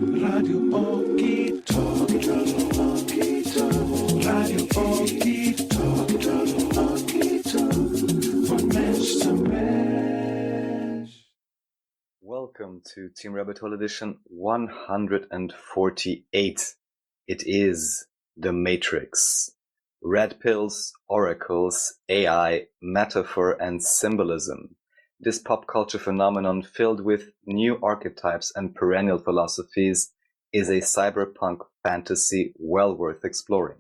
Radio Okitalk, Radio Okitalk, von Mensch zu Mensch. Welcome to Team Rabbit Hole edition 148. It is The Matrix. Red pills, oracles, AI, metaphor, and symbolism. This pop culture phenomenon filled with new archetypes and perennial philosophies is a cyberpunk fantasy well worth exploring.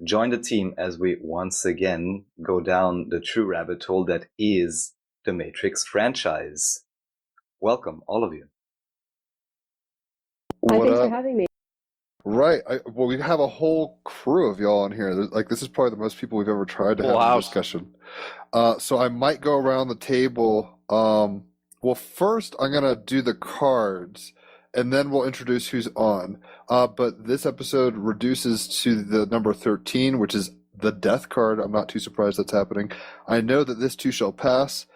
Join the team as we once again go down the true rabbit hole that is the Matrix franchise. Welcome, all of you. Hi, What thanks for up? having me. Right. Well, we have a whole crew of y'all in here. This is probably the most people we've ever tried to have in a discussion. So I might go around the table. Well, first I'm gonna do the cards, and then we'll introduce who's on. But this episode reduces to the number 13, which is the death card. I'm not too surprised that's happening. I know that this too shall pass.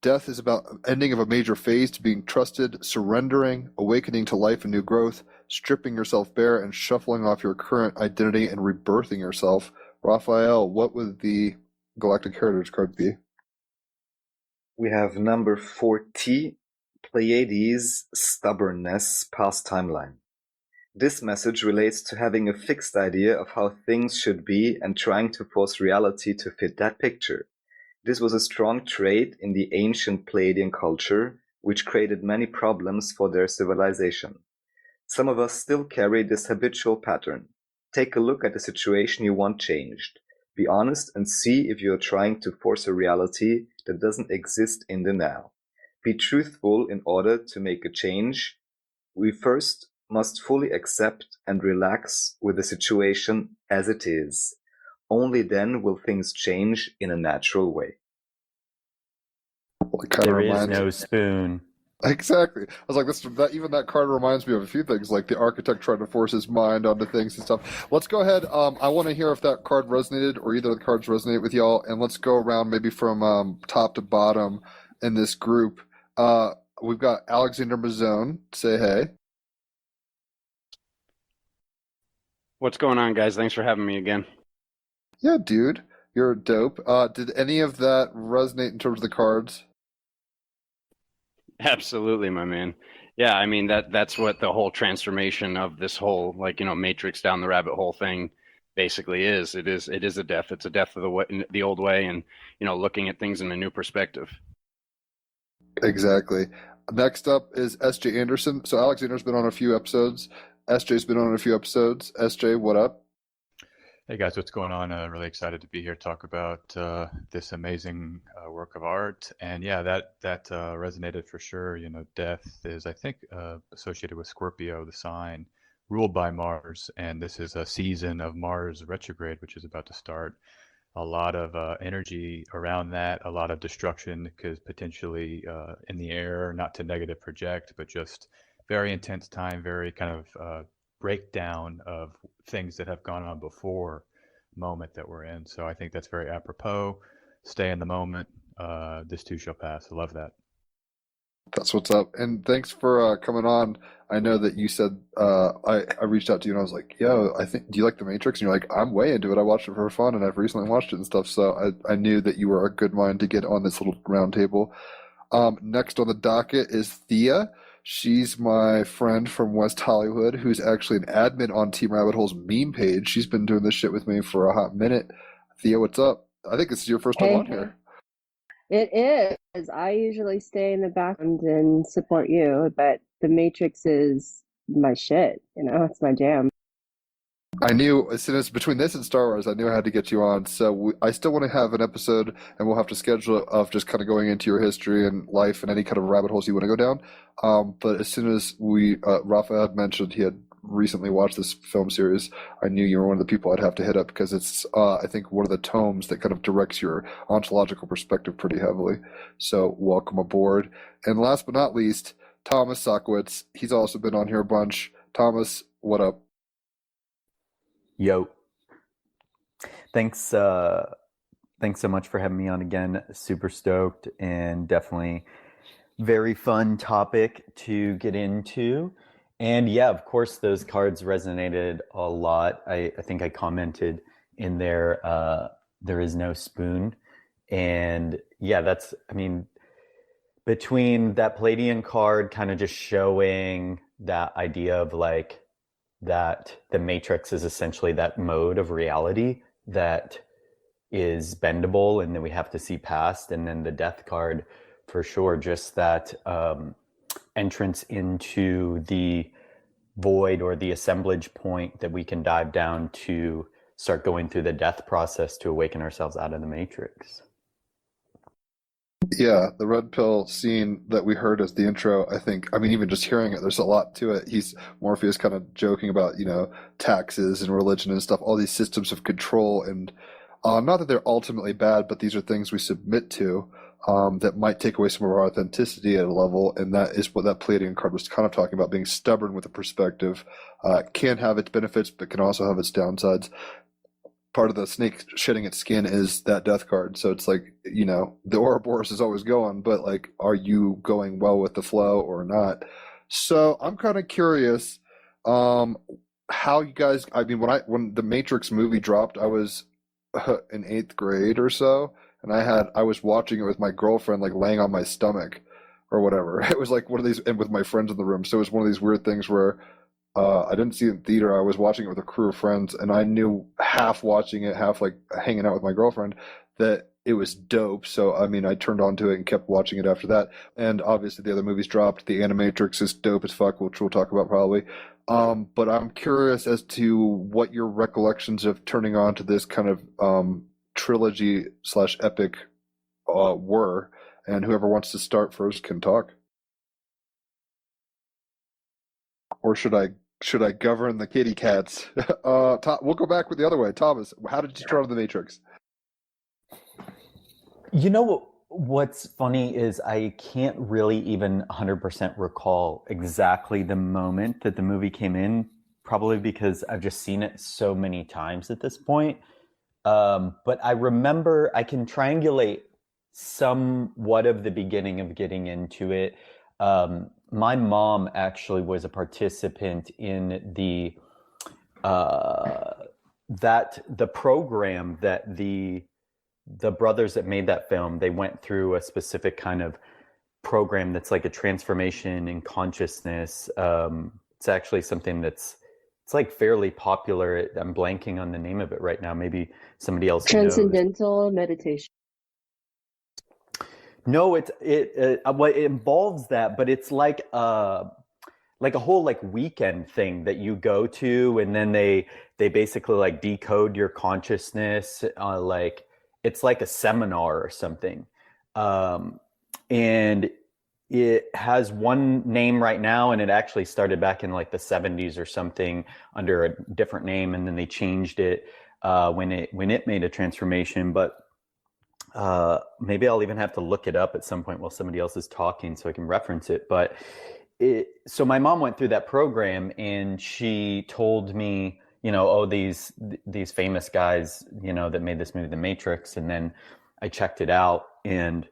Death is about ending of a major phase to being trusted, surrendering, awakening to life and new growth, stripping yourself bare, and shuffling off your current identity and rebirthing yourself. Raphael, what would the Galactic Heritage card be? We have number 40, Pleiades, Stubbornness, Past Timeline. This message relates to having a fixed idea of how things should be and trying to force reality to fit that picture. This was a strong trait in the ancient Pleiadian culture, which created many problems for their civilization. Some of us still carry this habitual pattern. Take a look at the situation you want changed. Be honest and see if you're trying to force a reality that doesn't exist in the now. Be truthful in order to make a change. We first must fully accept and relax with the situation as it is. Only then will things change in a natural way. Well, it kind of There is reminds no spoon. Exactly. I was like, even that card reminds me of a few things, like the architect trying to force his mind onto things and stuff. Let's go ahead. I want to hear if that card resonated or either of the cards resonate with y'all, and let's go around maybe from top to bottom in this group. We've got Alexander Mazzone. Say hey. What's going on, guys? Thanks for having me again. Yeah, dude, you're dope. Did any of that resonate in terms of the cards? Absolutely, my man. Yeah, I mean that's what the whole transformation of this whole Matrix down the rabbit hole thing basically is. It is a death. It's a death of the old way, and looking at things in a new perspective. Exactly. Next up is S.J. Anderson. So Alexander's been on a few episodes. S.J.'s been on a few episodes. S.J., what up? Hey guys, what's going on? Really excited to be here to talk about this amazing work of art. And yeah, that resonated for sure. Death is, I think, associated with Scorpio, the sign ruled by Mars. And this is a season of Mars retrograde, which is about to start. A lot of energy around that, a lot of destruction, because potentially in the air, not to negative project, but just very intense time, very kind of breakdown of things that have gone on before moment that we're in. So I think that's very apropos. Stay in the moment. This too shall pass. I love that. That's what's up. And thanks for coming on. I know that you said I reached out to you and I was like, yo, do you like The Matrix? And you're like, I'm way into it. I watched it for fun and I've recently watched it and stuff. So I knew that you were a good mind to get on this little round table. Next on the docket is Thea. She's my friend from West Hollywood who's actually an admin on Team Rabbit Hole's meme page. She's been doing this shit with me for a hot minute. Thea, what's up? I think this is your first time on here. It is. I usually stay in the background and support you, but The Matrix is my shit. It's my jam. I knew as soon as between this and Star Wars, I knew I had to get you on. So I still want to have an episode, and we'll have to schedule it of just kind of going into your history and life and any kind of rabbit holes you want to go down. But as soon as Raphael had mentioned he had recently watched this film series, I knew you were one of the people I'd have to hit up because it's, I think, one of the tomes that kind of directs your ontological perspective pretty heavily. So welcome aboard. And last but not least, Thomas Sokowitz. He's also been on here a bunch. Thomas, what up? Yo. Thanks so much for having me on again. Super stoked, and definitely very fun topic to get into. And yeah, of course, those cards resonated a lot. I think I commented in there, there is no spoon. And yeah, that's, I mean, between that Palladian card kind of just showing that idea of like that the matrix is essentially that mode of reality that is bendable and then we have to see past, and then the death card for sure, just that entrance into the void or the assemblage point that we can dive down to start going through the death process to awaken ourselves out of the matrix. Yeah, the red pill scene that we heard as the intro, I think, I mean, even just hearing it, there's a lot to it. Morpheus kind of joking about, taxes and religion and stuff, all these systems of control, and not that they're ultimately bad, but these are things we submit to that might take away some of our authenticity at a level, and that is what that Palladian card was kind of talking about, being stubborn with a perspective. Can have its benefits, but can also have its downsides. Part of the snake shedding its skin is that death card. So it's like, the Ouroboros is always going, but like, are you going well with the flow or not? So I'm kind of curious how you guys, I mean, when the Matrix movie dropped, I was in 8th grade or so, and I was watching it with my girlfriend, like laying on my stomach or whatever. It was like one of these, and with my friends in the room. So it was one of these weird things where I didn't see it in theater. I was watching it with a crew of friends, and I knew half watching it, half like hanging out with my girlfriend, that it was dope. So, I mean, I turned on to it and kept watching it after that. And obviously the other movies dropped. The Animatrix is dope as fuck, which we'll talk about probably. But I'm curious as to what your recollections of turning on to this kind of trilogy / epic were. And whoever wants to start first can talk. Or should I govern the kitty cats? We'll go back with the other way. Thomas, how did you turn on the Matrix? What's funny is I can't really even 100% recall exactly the moment that the movie came in, probably because I've just seen it so many times at this point. But I remember I can triangulate somewhat of the beginning of getting into it. My mom actually was a participant in the program that the brothers that made that film, they went through a specific kind of program that's like a transformation in consciousness. It's actually something it's like fairly popular. I'm blanking on the name of it right now. Maybe somebody else knows. Transcendental meditation. No, it involves that, but it's like a whole like weekend thing that you go to, and then they basically like decode your consciousness. Like it's like a seminar or something, and it has one name right now, and it actually started back in like the 70s or something under a different name, and then they changed it when it made a transformation, but. Maybe I'll even have to look it up at some point while somebody else is talking so I can reference it. But so my mom went through that program, and she told me, these famous guys, that made this movie, The Matrix. And then I checked it out, and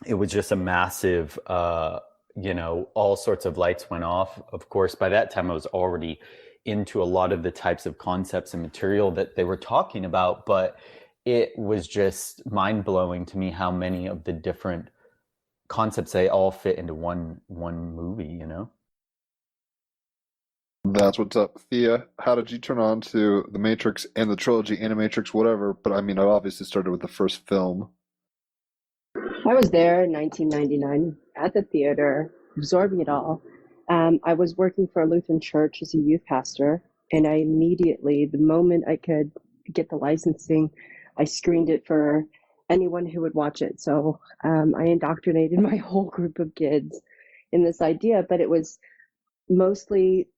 it was just a massive, all sorts of lights went off. Of course, by that time I was already into a lot of the types of concepts and material that they were talking about, but it was just mind-blowing to me how many of the different concepts they all fit into one movie, That's what's up. Thea, how did you turn on to The Matrix and the trilogy, Animatrix, whatever? But I mean, I obviously started with the first film. I was there in 1999 at the theater, absorbing it all. I was working for a Lutheran church as a youth pastor, and I immediately, the moment I could get the licensing, I screened it for anyone who would watch it. So I indoctrinated my whole group of kids in this idea, but it was mostly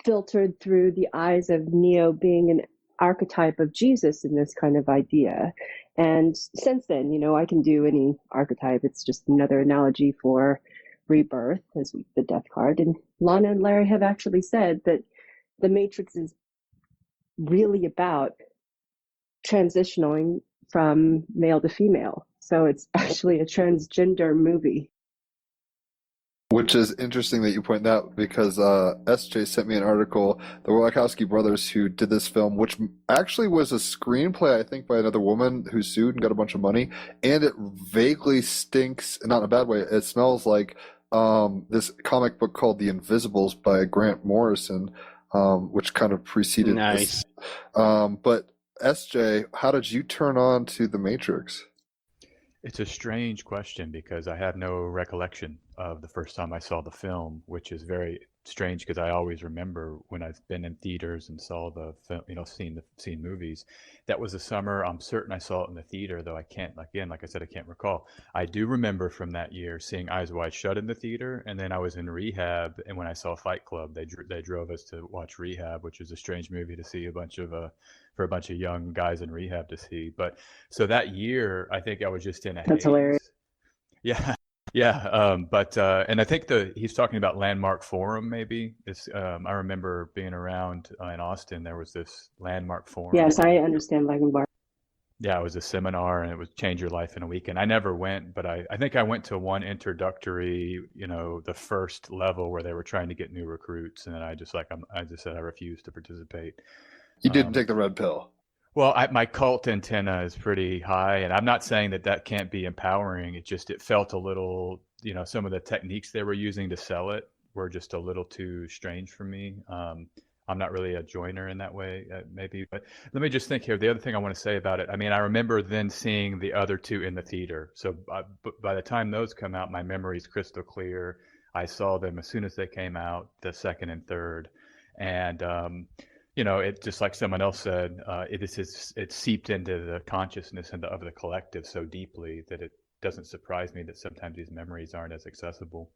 filtered through the eyes of Neo being an archetype of Jesus in this kind of idea. And since then, I can do any archetype. It's just another analogy for rebirth, as the death card. And Lana and Larry have actually said that the Matrix is really about transitioning from male to female. So it's actually a transgender movie. Which is interesting that you point that out because SJ sent me an article, the Wachowski brothers who did this film, which actually was a screenplay, I think, by another woman who sued and got a bunch of money, and it vaguely stinks, not in a bad way, it smells like this comic book called The Invisibles by Grant Morrison, which kind of preceded Nice. this. But SJ, how did you turn on to The Matrix? It's a strange question because I have no recollection of the first time I saw the film, which is very strange because I always remember when I've been in theaters and saw the film, seen movies. That was the summer. I'm certain I saw it in the theater, though I can't, again, like I said, I can't recall. I do remember from that year seeing Eyes Wide Shut in the theater, and then I was in rehab, and when I saw Fight Club, they drove us to watch Rehab, which is a strange movie to see for a bunch of young guys in rehab to see. But so that year, I think I was just in a That's haze. hilarious. Yeah, yeah. And I think he's talking about Landmark Forum. Maybe I remember being around in Austin. There was this Landmark Forum. Yes, I understand Langenbar. Yeah, it was a seminar, and it would change your life in a weekend. I never went, but I think I went to one introductory, the first level where they were trying to get new recruits, and then I just said I refused to participate. You didn't take the red pill. Well, my cult antenna is pretty high, and I'm not saying that can't be empowering. It felt a little, some of the techniques they were using to sell it were just a little too strange for me. I'm not really a joiner in that way, maybe. But let me just think here. The other thing I want to say about it, I mean, I remember then seeing the other two in the theater. So by the time those come out, my memory is crystal clear. I saw them as soon as they came out, the second and third. And it just like someone else said, it seeped into the consciousness of the collective so deeply that it doesn't surprise me that sometimes these memories aren't as accessible.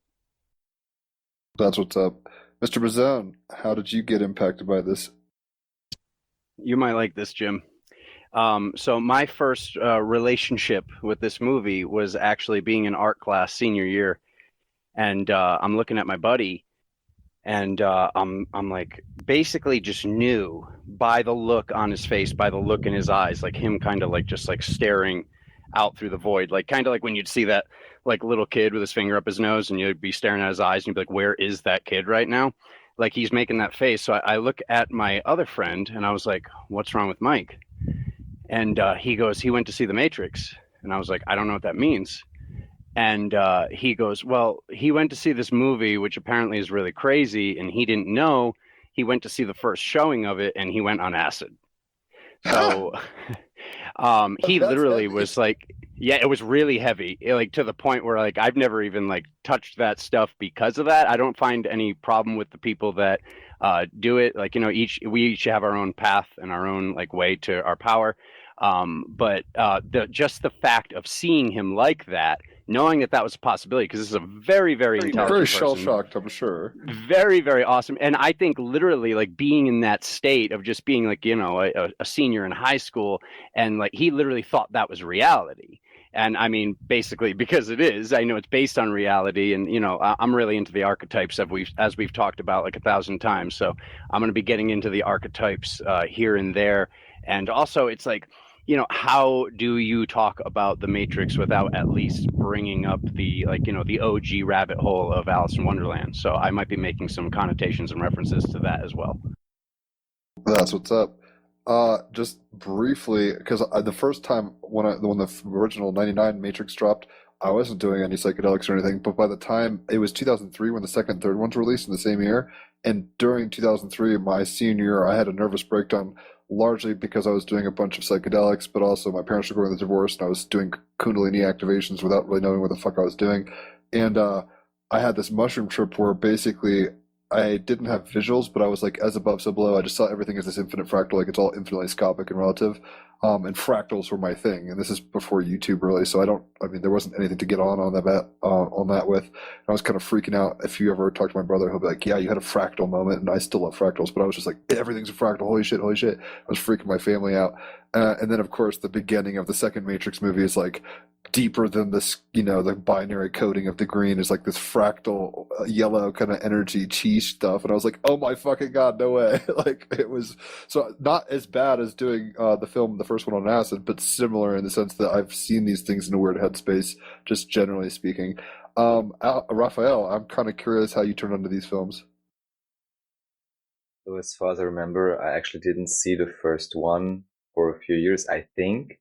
That's what's up. Mr. Bazone, how did you get impacted by this? You might like this, Jim. So my first relationship with this movie was actually being in art class senior year. And I'm looking at my buddy, and I'm like basically just knew by the look on his face, by the look in his eyes, like him kind of like just like staring out through the void, like kind of like when you'd see that like little kid with his finger up his nose and you'd be staring at his eyes and you'd be like, where is that kid right now? Like he's making that face. So I look at my other friend and I was like, what's wrong with Mike? And he goes, he went to see The Matrix. And I was like, I don't know what that means. And he goes, well, he went to see this movie, which apparently is really crazy. And he didn't know. He went to see the first showing of it and he went on acid. So he literally was like, yeah, it was really heavy, like to the point where like I've never even like touched that stuff because of that. I don't find any problem with the people that do it. Like, we each have our own path and our own like way to our power. But just the fact of seeing him like that, knowing that was a possibility, because this is a very, very intelligent Very person. shell-shocked, I'm sure. Very, very awesome. And I think literally like being in that state of just being like, a senior in high school, and like he literally thought that was reality. And I mean, basically, because it is, I know it's based on reality. And, I'm really into the archetypes as we've talked about like 1,000 times. So I'm going to be getting into the archetypes here and there. And also it's like, how do you talk about the Matrix without at least bringing up the the OG rabbit hole of Alice in Wonderland? So I might be making some connotations and references to that as well. That's what's up. Just briefly, because the first time when the original 99 Matrix dropped, I wasn't doing any psychedelics or anything, but by the time it was 2003 when the second and third ones were released in the same year, and during 2003, my senior year, I had a nervous breakdown, largely because I was doing a bunch of psychedelics, but also my parents were going through the divorce, and I was doing Kundalini activations without really knowing what the fuck I was doing. And I had this mushroom trip where basically I didn't have visuals, but I was like, as above, so below. I just saw everything as this infinite fractal, like it's all infinitely scopic and relative. And fractals were my thing. And this is before YouTube, really. So there wasn't anything to get on that with. And I was kind of freaking out. If you ever talk to my brother, he'll be like, yeah, you had a fractal moment. And I still love fractals, but I was just like, everything's a fractal. Holy shit, holy shit. I was freaking my family out. And then, of course, the beginning of the second Matrix movie is like deeper than this, the binary coding of the green is like this fractal yellow kind of energy chi stuff. And I was like, oh my fucking God, no way. Like it was so not as bad as doing the first one on acid, but similar in the sense that I've seen these things in a weird headspace, just generally speaking. Raphael, I'm kind of curious how you turned onto these films. So as far as I remember, I actually didn't see the first one for a few years, I think.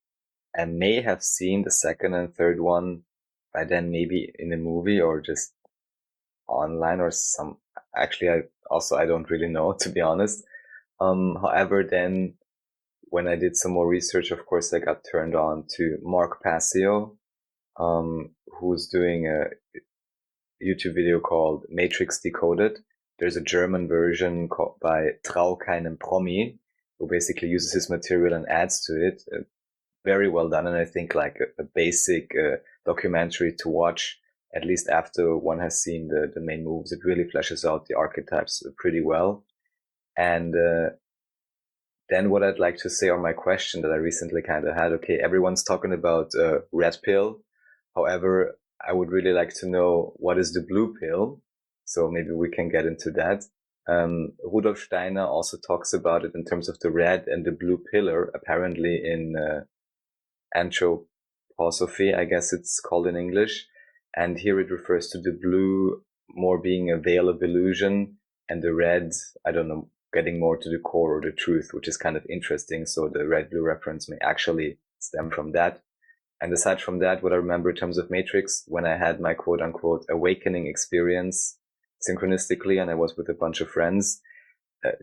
I may have seen the second and third one by then, maybe in a movie or just online or some. Actually, I don't really know, to be honest. However, then when I did some more research, of course, I got turned on to Mark Passio, who's doing a YouTube video called Matrix Decoded. There's a German version called by Trau keinem Promi, who basically uses his material and adds to it. Very well done, and I think like a basic documentary to watch, at least after one has seen the main moves. It really fleshes out the archetypes pretty well. And then what I'd like to say, or my question that I recently kind of had, okay, everyone's talking about red pill. However, I would really like to know what is the blue pill. So maybe we can get into that. Rudolf Steiner also talks about it in terms of the red and the blue pillar, apparently in anthroposophy, I guess it's called in English. And here it refers to the blue more being a veil of illusion, and the red, I don't know, getting more to the core or the truth, which is kind of interesting. So the red-blue reference may actually stem from that. And aside from that, what I remember in terms of Matrix, when I had my quote-unquote awakening experience synchronistically, and I was with a bunch of friends,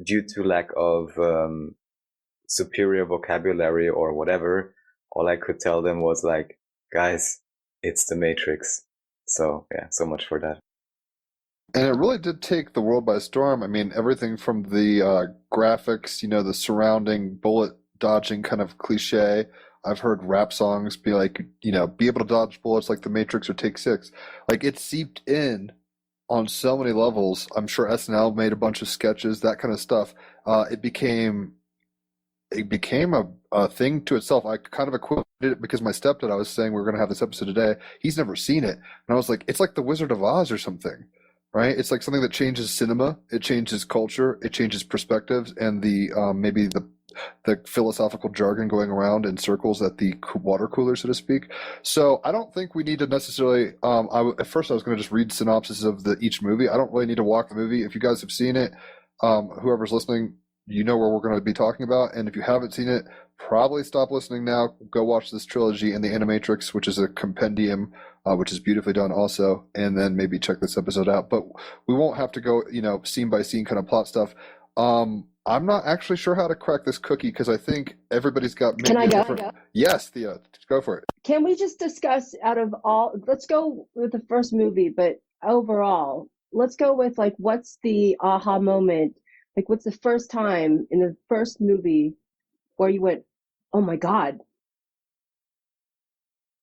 due to lack of superior vocabulary or whatever, all I could tell them was like, guys, it's the Matrix. So yeah, so much for that. And it really did take the world by storm. I mean, everything from the graphics, you know, the surrounding bullet dodging kind of cliche. I've heard rap songs be like, you know, be able to dodge bullets like the Matrix or Take Six. Like, it seeped in on so many levels. I'm sure SNL made a bunch of sketches, that kind of stuff. It became a thing to itself. I kind of equated it because my stepdad, I was saying we were going to have this episode today. He's never seen it. And I was like, it's like the Wizard of Oz or something, right? It's like something that changes cinema. It changes culture. It changes perspectives and the maybe the philosophical jargon going around in circles at the water cooler, so to speak. So I don't think we need to necessarily, at first I was going to just read synopses of each movie. I don't really need to walk the movie. If you guys have seen it, whoever's listening, you know where we're going to be talking about. And if you haven't seen it, probably stop listening now. Go watch this trilogy and the Animatrix, which is a compendium, which is beautifully done also. And then maybe check this episode out. But we won't have to go, you know, scene by scene kind of plot stuff. I'm not actually sure how to crack this cookie because I think everybody's got maybe Can I go? different... Yes, Thea, go for it. Can we just discuss out of all, let's go with the first movie, but overall, let's go with like, what's the aha moment? Like, what's the first time in the first movie where you went, oh my God?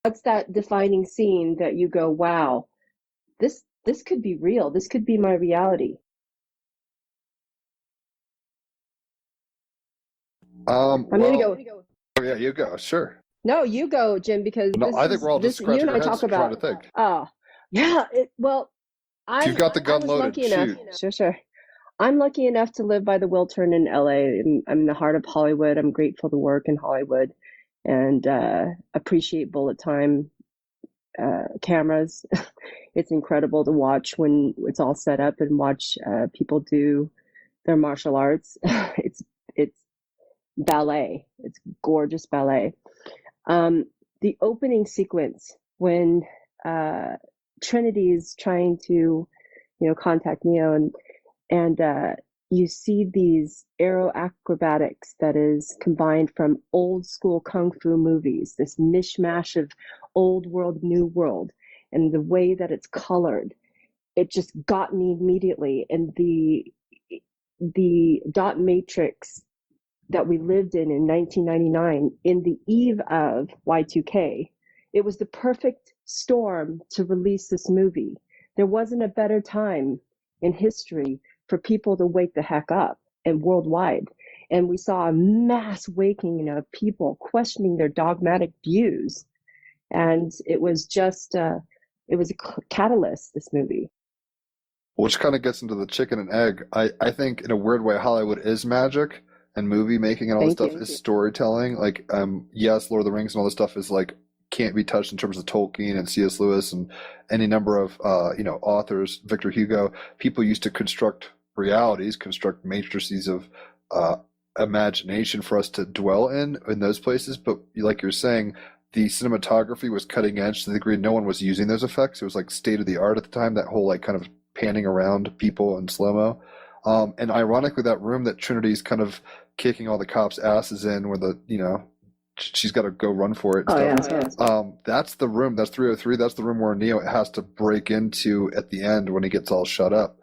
What's that defining scene that you go, wow, this could be real. This could be my reality. I'm going to go. Oh, yeah, you go. Sure. No, you go, Jim, because I think we're all just scratching our heads trying to think. Oh, yeah. If you've got the gun loaded, shoot. Sure. I'm lucky enough to live by the Wiltern in LA. I'm in the heart of Hollywood. I'm grateful to work in Hollywood and appreciate bullet time cameras. It's incredible to watch when it's all set up and watch people do their martial arts. It's ballet. It's gorgeous ballet. The opening sequence when Trinity is trying to, contact Neo, and you see these aero acrobatics that is combined from old school kung fu movies, this mishmash of old world, new world, and the way that it's colored, it just got me immediately. And the dot matrix that we lived in 1999, in the eve of Y2K, it was the perfect storm to release this movie. There wasn't a better time in history for people to wake the heck up, and worldwide. And we saw a mass waking of people questioning their dogmatic views. And it was just, it was a catalyst, this movie. Which kind of gets into the chicken and egg. I think in a weird way, Hollywood is magic, and movie making and all this stuff is storytelling. Like, yes, Lord of the Rings and all this stuff is like can't be touched in terms of Tolkien and C.S. Lewis and any number of authors, Victor Hugo. People used to construct realities, construct matrices of imagination for us to dwell in those places. But like you're saying, the cinematography was cutting edge to the degree no one was using those effects. It was like state of the art at the time, that whole like kind of panning around people in slow-mo. And ironically, that room that Trinity's kind of kicking all the cops' asses in, where she's got to go run for it and stuff. That's the room. That's 303. That's the room where Neo has to break into at the end when he gets all shut up.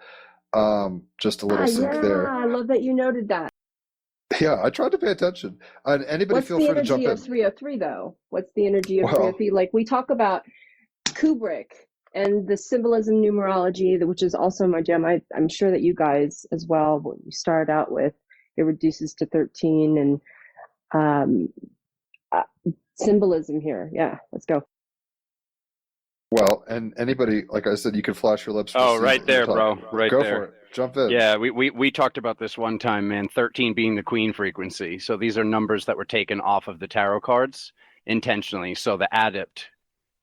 Just a little sync there. I love that you noted that. Yeah, I tried to pay attention. And anybody feel free to jump in. What's the energy of 303, though? What's the energy of 303? Like, we talk about Kubrick and the symbolism numerology, which is also my jam. I'm sure that you guys as well, what you started out with, it reduces to 13, and symbolism here. Yeah, let's go. Well, and anybody, like I said, you can flash your lips. Oh, right there, bro. Right Go there. for it. Jump in. Yeah, we talked about this one time, man. 13 being the queen frequency. So these are numbers that were taken off of the tarot cards intentionally. So the adept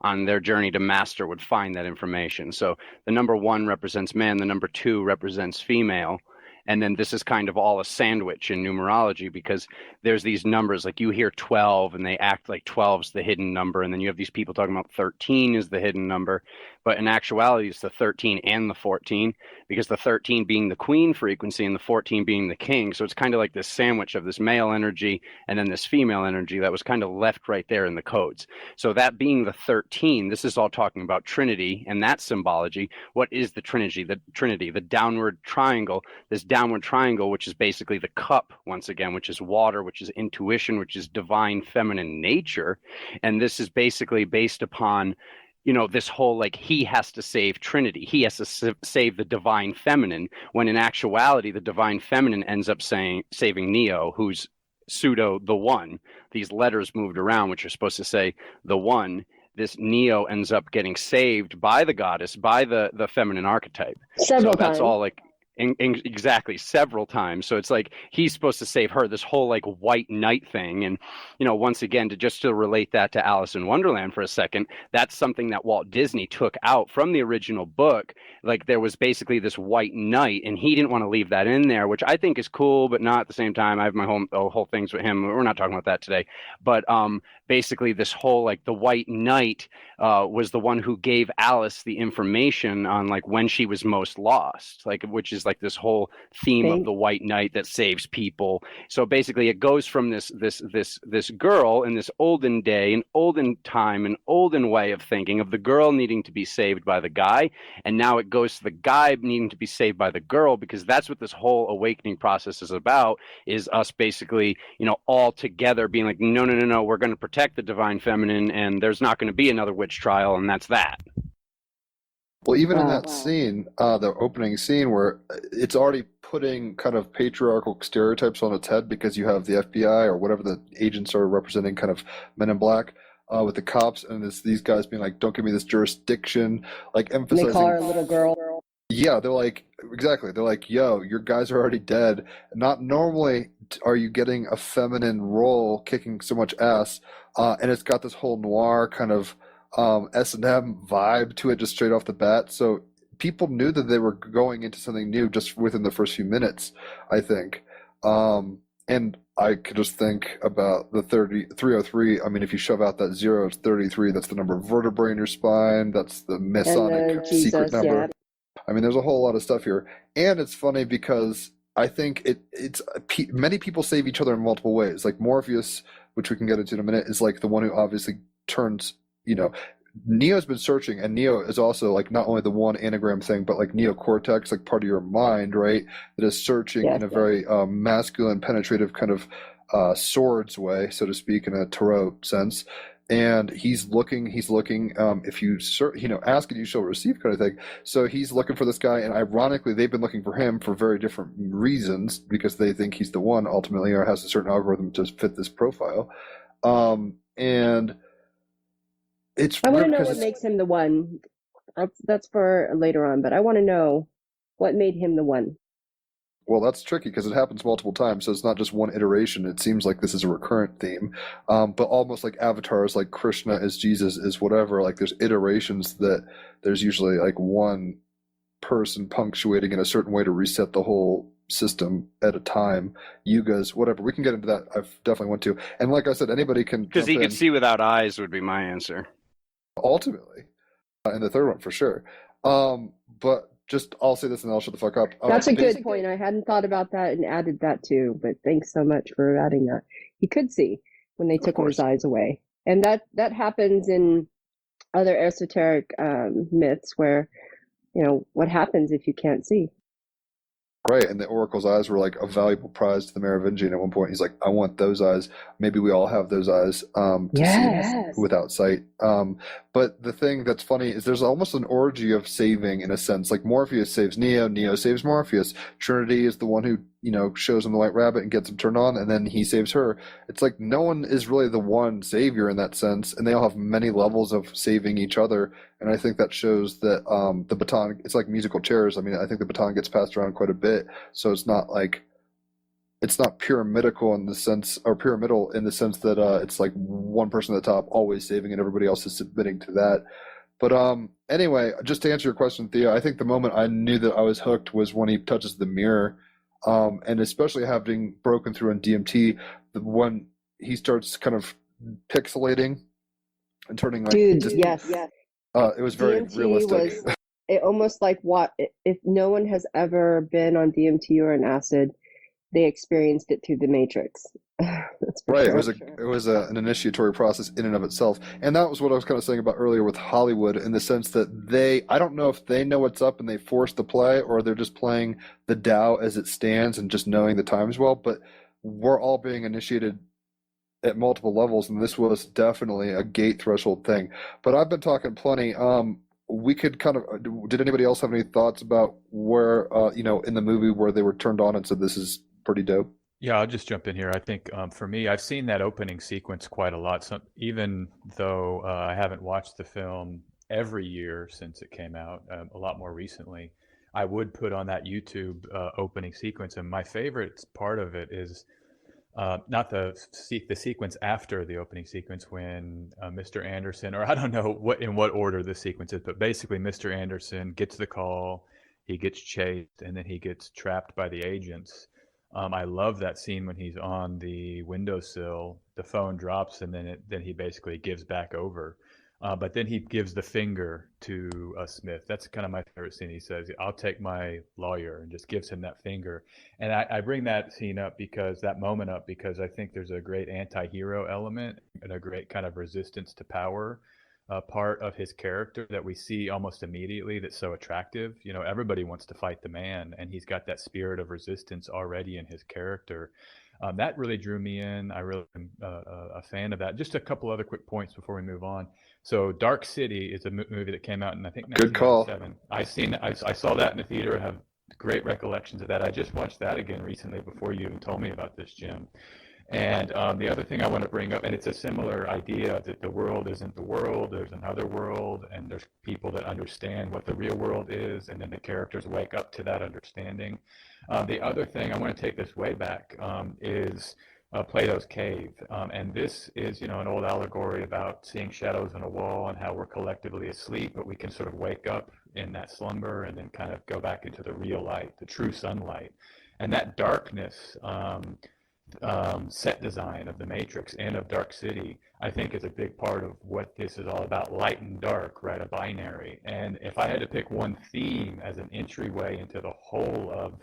on their journey to master would find that information. So the number 1 represents man, the number 2 represents female. And then this is kind of all a sandwich in numerology, because there's these numbers, like you hear 12 and they act like 12's the hidden number. And then you have these people talking about 13 is the hidden number. But in actuality, it's the 13 and the 14, because the 13 being the queen frequency and the 14 being the king. So it's kind of like this sandwich of this male energy and then this female energy that was kind of left right there in the codes. So that being the 13, this is all talking about Trinity and that symbology. What is the Trinity? The downward triangle, this downward triangle, which is basically the cup, once again, which is water, which is intuition, which is divine feminine nature. And this is basically based upon this whole, like, he has to save Trinity. He has to save the divine feminine, when in actuality, the divine feminine ends up saving Neo, who's pseudo the one. These letters moved around, which are supposed to say the one. This Neo ends up getting saved by the goddess, by the feminine archetype. Several times. That's all like exactly, several times. So it's like he's supposed to save her, this whole like white knight thing. And once again, to relate that to Alice in Wonderland for a second, that's something that Walt Disney took out from the original book. Like, there was basically this white knight, and he didn't want to leave that in there, which I think is cool, but not at the same time. I have my whole things with him. We're not talking about that today. But basically this whole, like, the white knight was the one who gave Alice the information on, like, when she was most lost, like, which is like this whole theme of the white knight that saves people. So basically it goes from this girl in this olden day, an olden time, an olden way of thinking of the girl needing to be saved by the guy, and now it goes to the guy needing to be saved by the girl, because that's what this whole awakening process is about, is us basically, all together being like, no, we're going to protect the divine feminine, and there's not going to be another witch trial, and that's that. Well, even in that scene, the opening scene, where it's already putting kind of patriarchal stereotypes on its head, because you have the FBI or whatever the agents are representing, kind of Men in Black, with the cops, and these guys being like, don't give me this jurisdiction, like emphasizing. They call her a little girl. Yeah, they're like, exactly. They're like, yo, your guys are already dead. Not normally are you getting a feminine role kicking so much ass, and it's got this whole noir kind of S&M vibe to it just straight off the bat. So people knew that they were going into something new just within the first few minutes, I think. And I could just think about the 303. I mean, if you shove out that 0, it's 33. That's the number of vertebrae in your spine. That's the Masonic secret number. Yeah. I mean, there's a whole lot of stuff here. And it's funny because I think it's many people save each other in multiple ways. Like Morpheus, which we can get into in a minute, is like the one who obviously turns, Neo's been searching, and Neo is also like not only the one anagram thing, but like neocortex, like part of your mind, right? That is searching in a very masculine, penetrative kind of swords way, so to speak, in a tarot sense. And he's looking, if you ask and you shall receive kind of thing. So he's looking for this guy, and ironically, they've been looking for him for very different reasons, because they think he's the one ultimately, or has a certain algorithm to fit this profile. And I want to know what makes him the one. That's for later on, but I want to know what made him the one. Well, that's tricky because it happens multiple times, so it's not just one iteration. It seems like this is a recurrent theme, but almost like avatars, like Krishna is Jesus is whatever. Like there's iterations that there's usually like one person punctuating in a certain way to reset the whole system at a time. Yugas, whatever. We can get into that. I definitely want to. And like I said, anybody can Because jump he in. could see without eyes would be my answer. Ultimately, and the third one for sure. But just I'll say this and then I'll shut the fuck up. That's a good point. I hadn't thought about that and added that too, but thanks so much for adding that. He could see when they took his eyes away. And that happens in other esoteric myths where, what happens if you can't see? Right, and the oracle's eyes were like a valuable prize to the Merovingian. At one point, he's like, "I want those eyes." Maybe we all have those eyes to see without sight. But the thing that's funny is there's almost an orgy of saving in a sense. Like Morpheus saves Neo, Neo saves Morpheus. Trinity is the one who shows him the white rabbit and gets him turned on, and then he saves her. It's like no one is really the one savior in that sense, and they all have many levels of saving each other. And I think that shows that the baton, it's like musical chairs. I mean, I think the baton gets passed around quite a bit, so it's not pyramidal in the sense that it's like one person at the top always saving and everybody else is submitting to that. But anyway, just to answer your question, Thea, I think the moment I knew that I was hooked was when he touches the mirror, and especially having broken through in DMT, when he starts kind of pixelating and turning like Yes. it was very DMT realistic. was it almost like if no one has ever been on DMT or an acid, they experienced it through the Matrix. Right. Sure. It was an initiatory process in and of itself. And that was what I was kind of saying about earlier with Hollywood, in the sense that I don't know if they know what's up and they force the play, or they're just playing the Tao as it stands and just knowing the times well, but we're all being initiated at multiple levels, and this was definitely a gate threshold thing. But I've been talking plenty. We could kind of, did anybody else have any thoughts about where, in the movie where they were turned on and said, this is pretty dope? Yeah, I'll just jump in here. I think for me, I've seen that opening sequence quite a lot. So even though I haven't watched the film every year since it came out, a lot more recently, I would put on that YouTube opening sequence. And my favorite part of it is not the sequence after the opening sequence, when Mr. Anderson, or I don't know in what order the sequence is, but basically Mr. Anderson gets the call, he gets chased, and then he gets trapped by the agents. I love that scene when he's on the windowsill, the phone drops, and then he basically gives back over. But then he gives the finger to Smith. That's kind of my favorite scene. He says, "I'll take my lawyer," and just gives him that finger. And I bring that moment up because I think there's a great anti-hero element and a great kind of resistance to power part of his character that we see almost immediately, that's so attractive. Everybody wants to fight the man, and he's got that spirit of resistance already in his character. That really drew me in. I really am a fan of that. Just a couple other quick points before we move on. So Dark City is a movie that came out in, I think, 1997. I saw that in the theater. I have great recollections of that. I just watched that again recently before you even told me about this, Jim. And the other thing I want to bring up, and it's a similar idea, that the world isn't the world, there's another world, and there's people that understand what the real world is, and then the characters wake up to that understanding. The other thing, I want to take this way back, is Plato's cave. And this is, an old allegory about seeing shadows on a wall and how we're collectively asleep, but we can sort of wake up in that slumber and then kind of go back into the real light, the true sunlight. And that darkness, set design of the Matrix and of Dark City, I think, is a big part of what this is all about. Light and dark, right? A binary. And if I had to pick one theme as an entryway into the whole of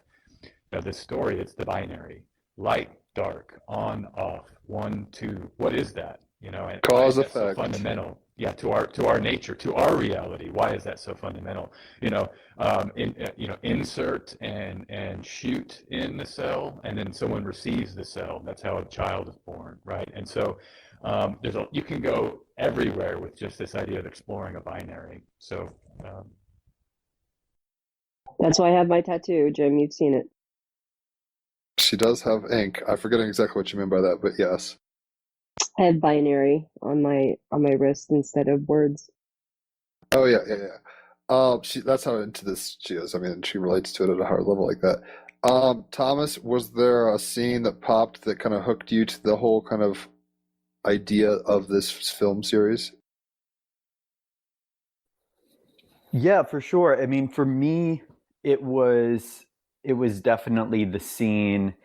this story, it's the binary. Light, dark, on, off, 1, 2. What is that? And cause effect. So fundamental. Yeah, to our nature, to our reality. Why is that so fundamental? Insert and shoot in the cell, and then someone receives the cell. That's how a child is born, right? And so you can go everywhere with just this idea of exploring a binary. So that's why I have my tattoo, Jim. You've seen it. She does have ink. I'm forgetting exactly what you mean by that, but yes. I have binary on my wrist instead of words. Oh yeah. That's how into this she is. I mean, she relates to it at a higher level like that. Thomas, was there a scene that popped that kind of hooked you to the whole kind of idea of this film series? Yeah, for sure. I mean, for me, it was definitely the scene,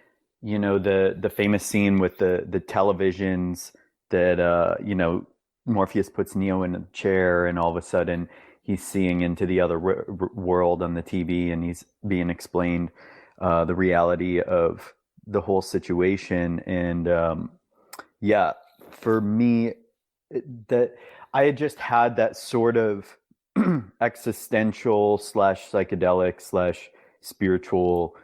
the famous scene with the televisions that Morpheus puts Neo in a chair, and all of a sudden he's seeing into the other world on the TV, and he's being explained the reality of the whole situation. And yeah, for me, that I had just had that sort of existential / psychedelic / spiritual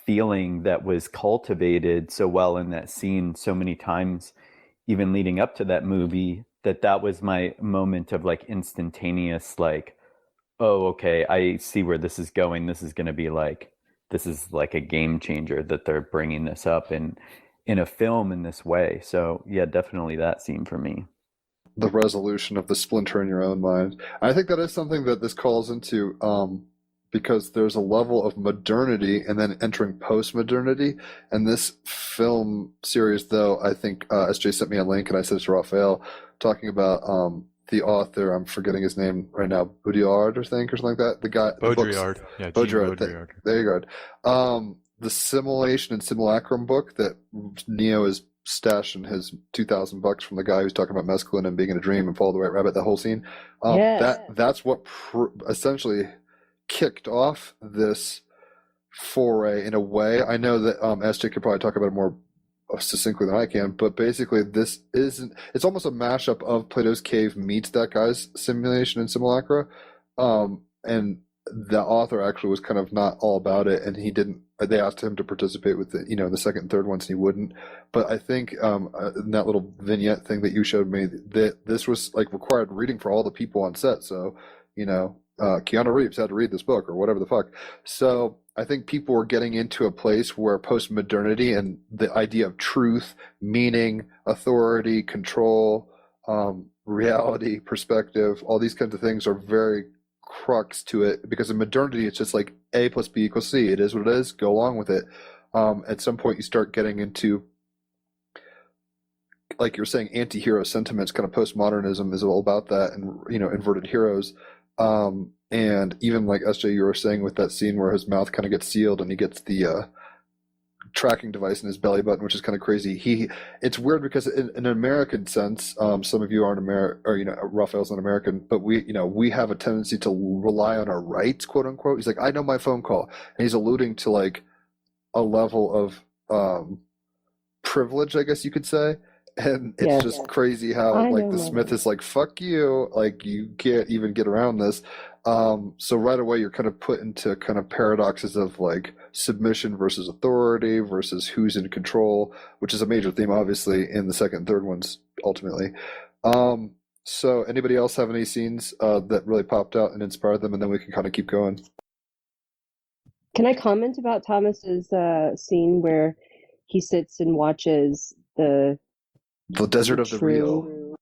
feeling that was cultivated so well in that scene so many times, even leading up to that movie, that was my moment of like instantaneous, like, oh, okay, I see where this is going. This is going to be like, this is like a game changer that they're bringing this up in a film in this way. So yeah, definitely that scene for me. The resolution of the splinter in your own mind. I think that is something that this calls into, because there's a level of modernity and then entering post-modernity. And this film series, though, I think SJ sent me a link, and I said it to Raphael, talking about the author, I'm forgetting his name right now, Baudrillard, or something like that. The guy, Baudrillard. Yeah, Baudrillard. There you go. The Simulation and Simulacrum book that Neo is stashing his $2,000 from the guy who's talking about mescaline and being in a dream and follow the white rabbit, the whole scene. That's what essentially kicked off this foray in a way. I know that SJ could probably talk about it more succinctly than I can, but basically it's almost a mashup of Plato's Cave meets that guy's Simulation and Simulacra, and the author actually was kind of not all about it, and they asked him to participate with the second and third ones, and he wouldn't. But I think in that little vignette thing that you showed me, that this was like required reading for all the people on set. So Keanu Reeves had to read this book or whatever the fuck. So I think people were getting into a place where post-modernity and the idea of truth, meaning, authority, control, reality, perspective, all these kinds of things are very crux to it, because in modernity it's just like A plus B equals C. It is what it is. Go along with it. At some point you start getting into, like you're saying, anti-hero sentiments. Kind of postmodernism is all about that, and inverted heroes. And even like SJ, you were saying with that scene where his mouth kind of gets sealed and he gets the tracking device in his belly button, which is kind of crazy. It's weird because in an American sense, some of you aren't American, or Raphael's not American, but we have a tendency to rely on our rights, quote unquote. He's like, I know my phone call, and he's alluding to like a level of privilege, I guess you could say. And it's just crazy how like the Smith is like, fuck you, like you can't even get around this. So right away you're kind of put into kind of paradoxes of like submission versus authority versus who's in control, which is a major theme obviously in the second and third ones ultimately. So anybody else have any scenes that really popped out and inspired them, and then we can kind of keep going? Can I comment about Thomas's scene where he sits and watches the desert of the real?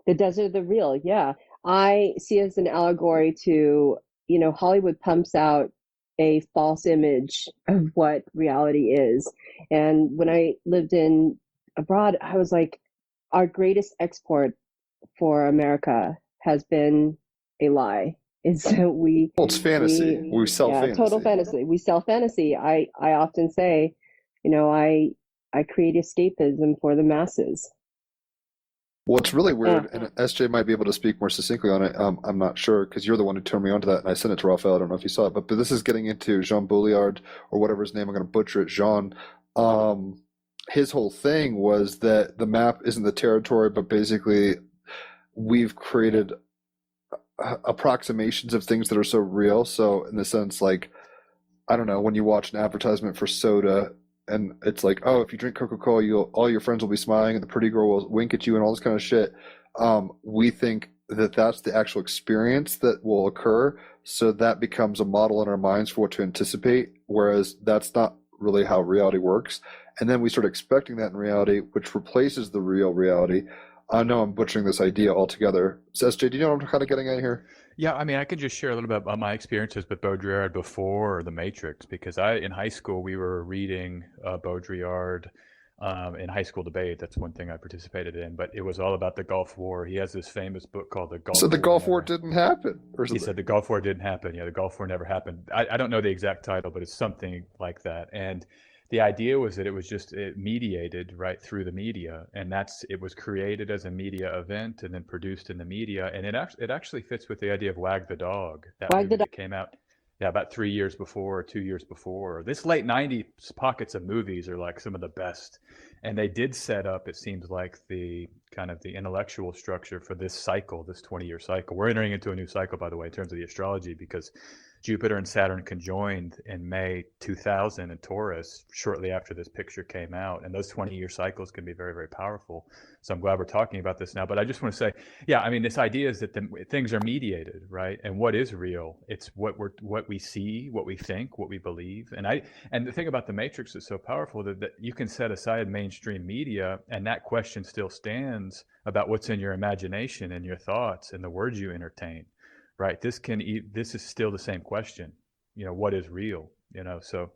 The desert of the real, yeah. I see it as an allegory to, Hollywood pumps out a false image of what reality is. And when I lived abroad, I was like, our greatest export for America has been a lie. And so it's fantasy. We sell fantasy. Total fantasy. We sell fantasy. I often say, I create escapism for the masses. Well, it's really weird, and SJ might be able to speak more succinctly on it. I'm not sure, because you're the one who turned me on to that, and I sent it to Raphael. I don't know if you saw it, but this is getting into Jean Baudrillard, or whatever his name, I'm going to butcher it, Jean. His whole thing was that the map isn't the territory, but basically we've created approximations of things that are so real. So in the sense, like, I don't know, when you watch an advertisement for soda, and it's like, oh, if you drink Coca-Cola, all your friends will be smiling, and the pretty girl will wink at you, and all this kind of shit. We think that that's the actual experience that will occur, so that becomes a model in our minds for what to anticipate, whereas that's not really how reality works. And then we start expecting that in reality, which replaces the real reality. I know I'm butchering this idea altogether. So SJ, do you know what I'm kind of getting at here? Yeah, I mean, I could just share a little bit about my experiences with Baudrillard before The Matrix, because in high school, we were reading Baudrillard in high school debate. That's one thing I participated in, but it was all about the Gulf War. He has this famous book called The Gulf So the War Gulf War Never- didn't happen, or He something? said the Gulf War didn't happen. Yeah, the Gulf War never happened. I don't know the exact title, but it's something like that. And the idea was that it was just mediated right through the media, and it was created as a media event and then produced in the media. And it actually fits with the idea of Wag the Dog, that Wag movie the that came out, yeah, about 3 years before or 2 years before. This late '90s pockets of movies are like some of the best, and they did set up, it seems like, the kind of the intellectual structure for this cycle, this 20-year cycle. We're entering into a new cycle, by the way, in terms of the astrology, because Jupiter and Saturn conjoined in May 2000 in Taurus, shortly after this picture came out. And those 20-year cycles can be very, very powerful. So I'm glad we're talking about this now. But I just want to say, yeah, I mean, this idea is that things are mediated, right? And what is real? It's what we see, what we think, what we believe. And the thing about the Matrix is so powerful that you can set aside mainstream media, and that question still stands about what's in your imagination and your thoughts and the words you entertain. Right. This is still the same question. What is real? So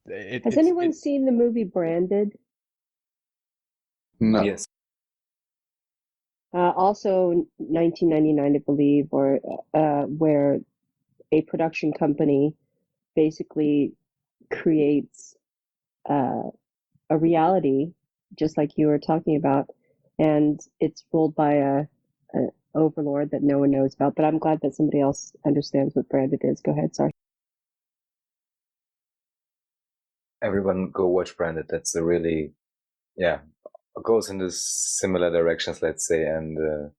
Has anyone seen the movie Branded? No. Yes. Also 1999, I believe, or where a production company basically creates a reality, just like you were talking about, and it's ruled by a overlord that no one knows about. But I'm glad that somebody else understands what Branded is. Go ahead, sorry. Everyone go watch Branded. That's a really, goes into similar directions, let's say, and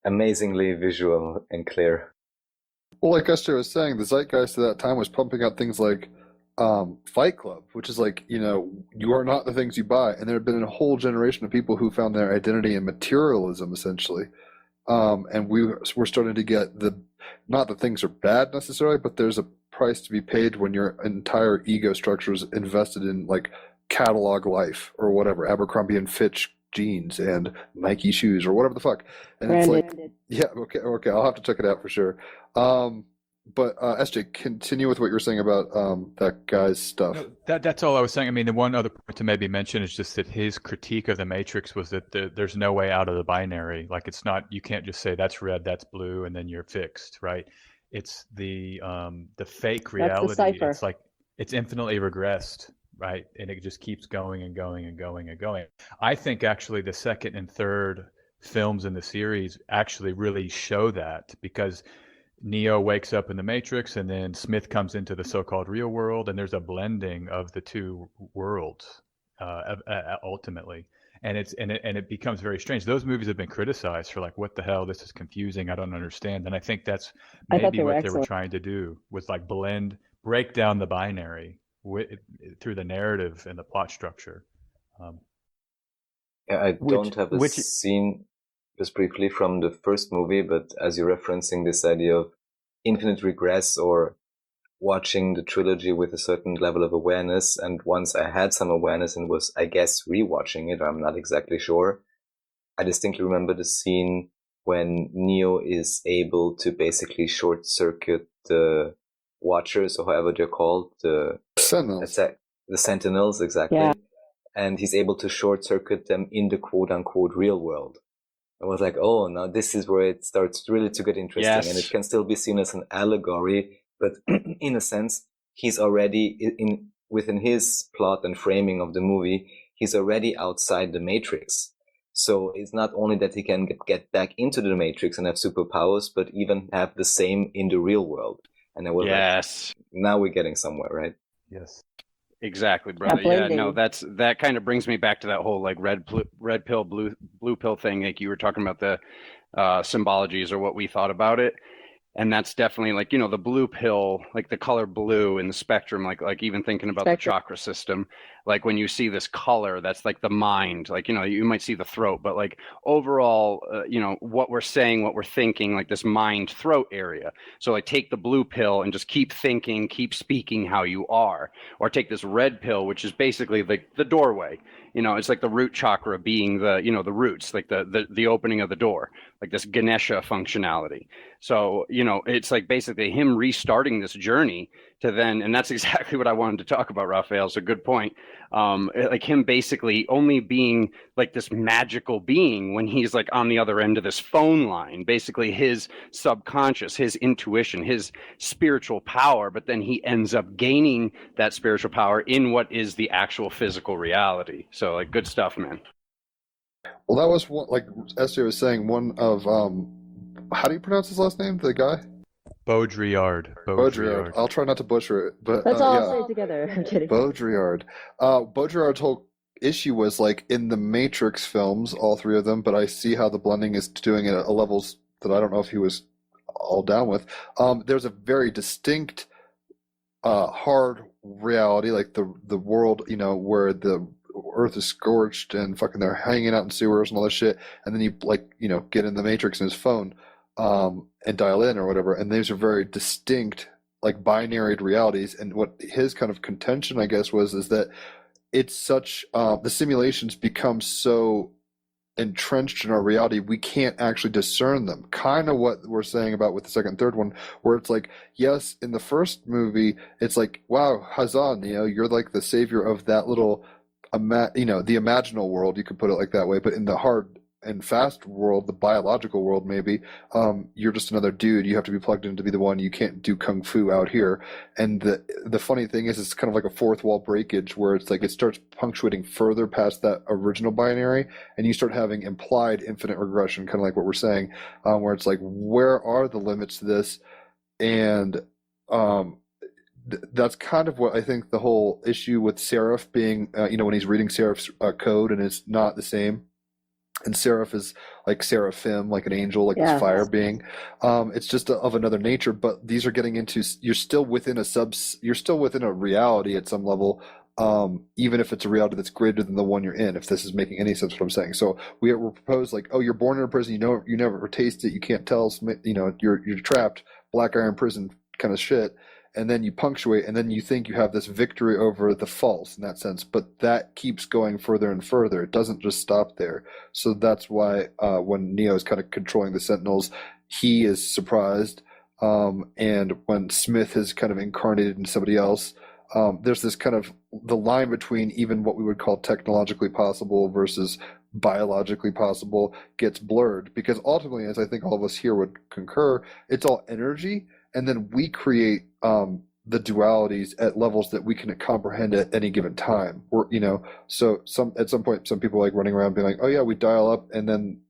amazingly visual and clear. Well, like Esther was saying, the zeitgeist at that time was pumping out things like Fight Club, which is like, you are not the things you buy. And there had been a whole generation of people who found their identity in materialism, essentially. And we're starting to get not that things are bad necessarily, but there's a price to be paid when your entire ego structure is invested in like catalog life or whatever, Abercrombie and Fitch jeans and Nike shoes or whatever the fuck. And Branded. it's like, yeah, okay, I'll have to check it out for sure. But SJ, continue with what you were saying about that guy's stuff. No, that's all I was saying. I mean, the one other point to maybe mention is just that his critique of the Matrix was that there's no way out of the binary. Like, it's not, you can't just say that's red, that's blue, and then you're fixed, right? It's the fake reality. That's the cipher. It's like it's infinitely regressed, right? And it just keeps going and going and going and going. I think actually the second and third films in the series actually really show that, because Neo wakes up in the Matrix, and then Smith comes into the so-called real world, and there's a blending of the two worlds ultimately, and it becomes very strange. Those movies have been criticized for like, what the hell, this is confusing, I don't understand. And I think that's maybe what they were trying to do, was like break down the binary through the narrative and the plot structure. I don't have a scene just briefly from the first movie, but as you're referencing this idea of infinite regress or watching the trilogy with a certain level of awareness, and once I had some awareness and was, I guess, rewatching it, I'm not exactly sure, I distinctly remember the scene when Neo is able to basically short circuit the Watchers, or however they're called, the Sentinels. The Sentinels, exactly. Yeah. And he's able to short circuit them in the quote unquote real world. I was like, oh, now this is where it starts really to get interesting. Yes. And it can still be seen as an allegory, but in a sense, he's already within his plot and framing of the movie, he's already outside the Matrix. So it's not only that he can get back into the Matrix and have superpowers, but even have the same in the real world. And I was like, now we're getting somewhere, right? Yes. Exactly, brother. Yeah, no, that kind of brings me back to that whole like red pill, blue pill thing. Like you were talking about the symbologies or what we thought about it. And that's definitely like, the blue pill, like the color blue in the spectrum, like even thinking about the chakra system, like when you see this color, that's like the mind, like, you might see the throat, but like overall, what we're saying, what we're thinking, like this mind throat area. So like take the blue pill and just keep thinking, keep speaking how you are, or take this red pill, which is basically the doorway. It's like the root chakra being the roots, like the opening of the door, like this Ganesha functionality. So, it's like basically him restarting this journey to then, and that's exactly what I wanted to talk about, Raphael. It's a good point. Like him basically only being like this magical being when he's like on the other end of this phone line, basically his subconscious, his intuition, his spiritual power, but then he ends up gaining that spiritual power in what is the actual physical reality. So like good stuff, man. Well, that was one, like SJ was saying, one of how do you pronounce his last name? The guy? Baudrillard. Baudrillard. I'll try not to butcher it, but let's all say it together. I'm kidding. Baudrillard. Baudrillard's whole issue was like in the Matrix films, all three of them, but I see how the blending is doing it at levels that I don't know if he was all down with. There's a very distinct hard reality, like the world, where the Earth is scorched and fucking they're hanging out in sewers and all that shit, and then you get in the Matrix in his phone and dial in or whatever, and these are very distinct, like binary realities. And what his kind of contention, I guess, is that it's such the simulations become so entrenched in our reality we can't actually discern them, kind of what we're saying about with the second and third one, where it's like, yes, in the first movie it's like, wow, Hazan, you're like the savior of that little the imaginal world, you could put it like that way, but in the hard and fast world, the biological world, maybe you're just another dude. You have to be plugged in to be the one. You can't do kung fu out here. And the funny thing is, it's kind of like a fourth wall breakage, where it's like it starts punctuating further past that original binary, and you start having implied infinite regression, kind of like what we're saying, where it's like, where are the limits to this? And that's kind of what I think the whole issue with Seraph being, when he's reading Seraph's code and it's not the same. And Seraph is like seraphim, like an angel, like this fire being. It's just of another nature. But these are getting into, you're still within a reality at some level, even if it's a reality that's greater than the one you're in. If this is making any sense, what I'm saying. So we're proposed like, oh, you're born in a prison, you never taste it, you can't tell, you're trapped, black iron prison kind of shit. And then you punctuate, and then you think you have this victory over the false in that sense, but that keeps going further and further. It doesn't just stop there. So that's why when Neo is kind of controlling the Sentinels, he is surprised. And when Smith is kind of incarnated in somebody else, there's this kind of the line between even what we would call technologically possible versus biologically possible gets blurred, because ultimately, as I think all of us here would concur, it's all energy. And then we create the dualities at levels that we can comprehend at any given time. So at some point, some people like running around being like, oh yeah, we dial up, and then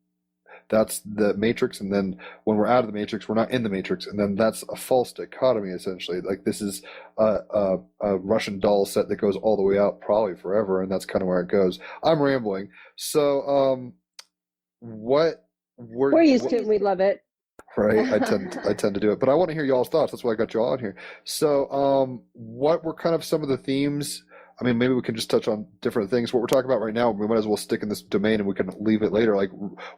that's the Matrix. And then when we're out of the Matrix, we're not in the Matrix. And then that's a false dichotomy, essentially. Like this is a Russian doll set that goes all the way out probably forever. And that's kind of where it goes. I'm rambling. So we're used to it. We love it. Right, I tend to do it, but I want to hear y'all's thoughts. That's why I got you all on here. So, what were kind of some of the themes? I mean, maybe we can just touch on different things. What we're talking about right now, we might as well stick in this domain, and we can leave it later. Like,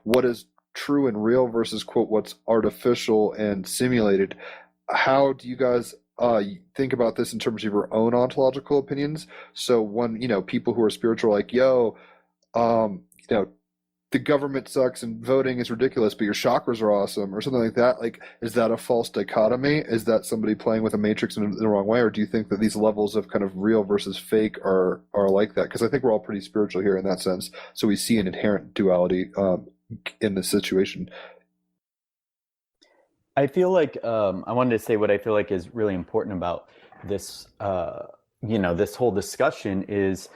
what is true and real versus quote what's artificial and simulated? How do you guys think about this in terms of your own ontological opinions? So, when people who are spiritual, are like, yo, the government sucks and voting is ridiculous, but your chakras are awesome, or something like that. Like, is that a false dichotomy? Is that somebody playing with a matrix in the wrong way? Or do you think that these levels of kind of real versus fake are like that? Because I think we're all pretty spiritual here in that sense. So we see an inherent duality in this situation. I feel like I wanted to say what I feel like is really important about this, this whole discussion is,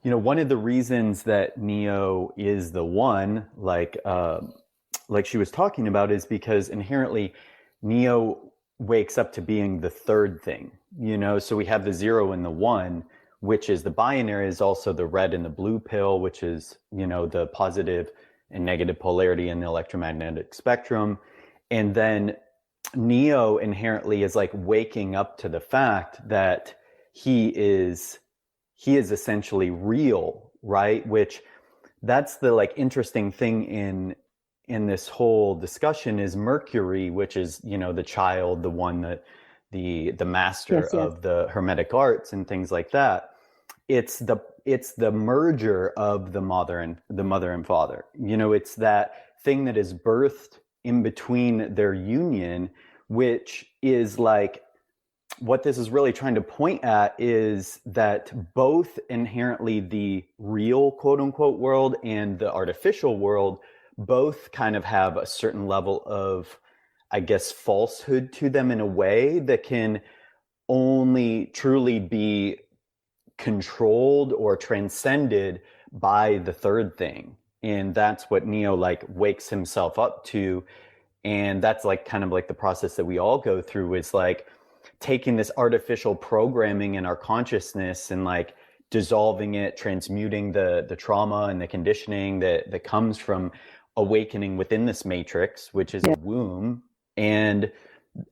one of the reasons that Neo is the one, like she was talking about, is because inherently Neo wakes up to being the third thing, so we have the 0 and the 1, which is the binary, is also the red and the blue pill, which is, the positive and negative polarity in the electromagnetic spectrum. And then Neo inherently is like waking up to the fact that he is essentially real, right? Which that's the like interesting thing in this whole discussion is Mercury, which is, you know, the child, the one that the master Yes, yes. of the Hermetic arts and things like that. It's the merger of the mother and father. You know, it's that thing that is birthed in between their union, which is like what this is really trying to point at is that both inherently the real quote unquote world and the artificial world both kind of have a certain level of, I guess, falsehood to them in a way that can only truly be controlled or transcended by the third thing. And that's what Neo like wakes himself up to. And that's like kind of like the process that we all go through is like taking this artificial programming in our consciousness and like dissolving it, transmuting the trauma and the conditioning that comes from awakening within this matrix, which is a womb. And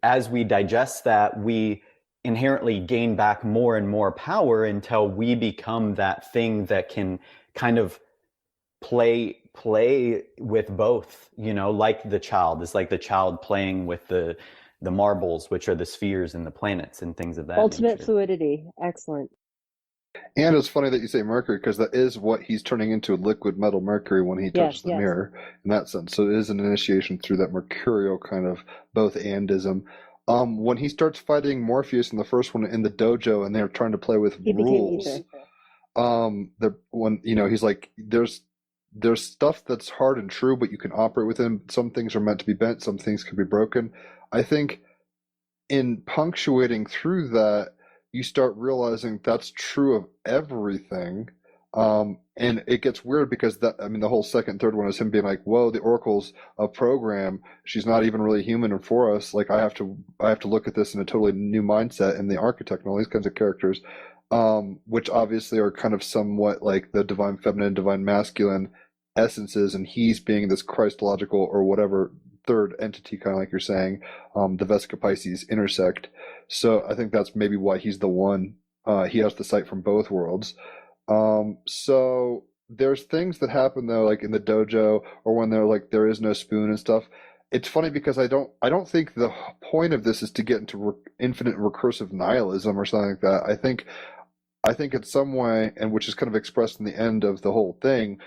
as we digest that, we inherently gain back more and more power until we become that thing that can kind of play with both, you know, like the child. It's like the child playing with the marbles, which are the spheres and the planets and things of that Ultimate nature. fluidity. Excellent. And it's funny that you say Mercury because that is what he's turning into, liquid metal Mercury when he touches the mirror in that sense. So it is an initiation through that mercurial kind of both andism. When he starts fighting Morpheus in the first one in the dojo and they're trying to play with He rules, when you know he's like, there's stuff that's hard and true, but you can operate within. Some things are meant to be bent, some things can be broken. I think in punctuating through that, you start realizing that's true of everything. And it gets weird because that, I mean, the whole second, third one is him being like, whoa, the Oracle's a program. She's not even really human and for us. Like I have to look at this in a totally new mindset, and the architect and all these kinds of characters, which obviously are kind of somewhat like the divine feminine, divine masculine essences, and he's being this Christological or whatever third entity, kind of like you're saying, the Vesica Pisces intersect. So I think that's maybe why he's the one. He has the sight from both worlds. So there's things that happen though, like in the dojo or when they're like there is no spoon and stuff. It's funny because I don't think the point of this is to get into infinite recursive nihilism or something like that. I think in some way, and which is kind of expressed in the end of the whole thing,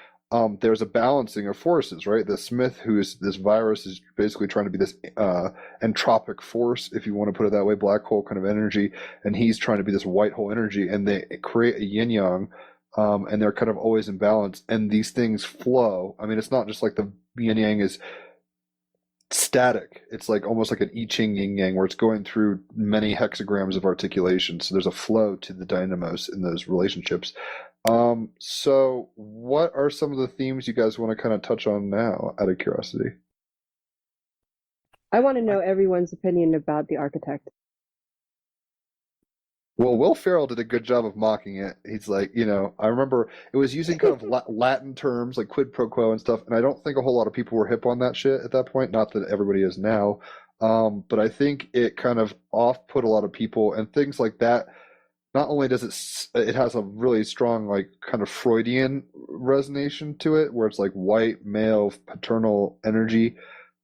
there's a balancing of forces, right? The Smith, who is this virus, is basically trying to be this entropic force, if you want to put it that way, black hole kind of energy, and he's trying to be this white hole energy, and they create a yin yang, and they're kind of always in balance, and these things flow. I mean, it's not just like the yin yang is static. It's like almost like an I Ching yin yang, where it's going through many hexagrams of articulation. So there's a flow to the dynamos in those relationships. So what are some of the themes you guys want to kind of touch on now, out of curiosity? I want to know everyone's opinion about the architect. Well, Will Ferrell did a good job of mocking it. He's like, you know, I remember it was using kind of Latin terms like quid pro quo and stuff, and I don't think a whole lot of people were hip on that shit at that point. Not that everybody is now, but I think it kind of off-put a lot of people, and things like that. Not only does it has a really strong like kind of Freudian resonation to it, where it's like white male paternal energy,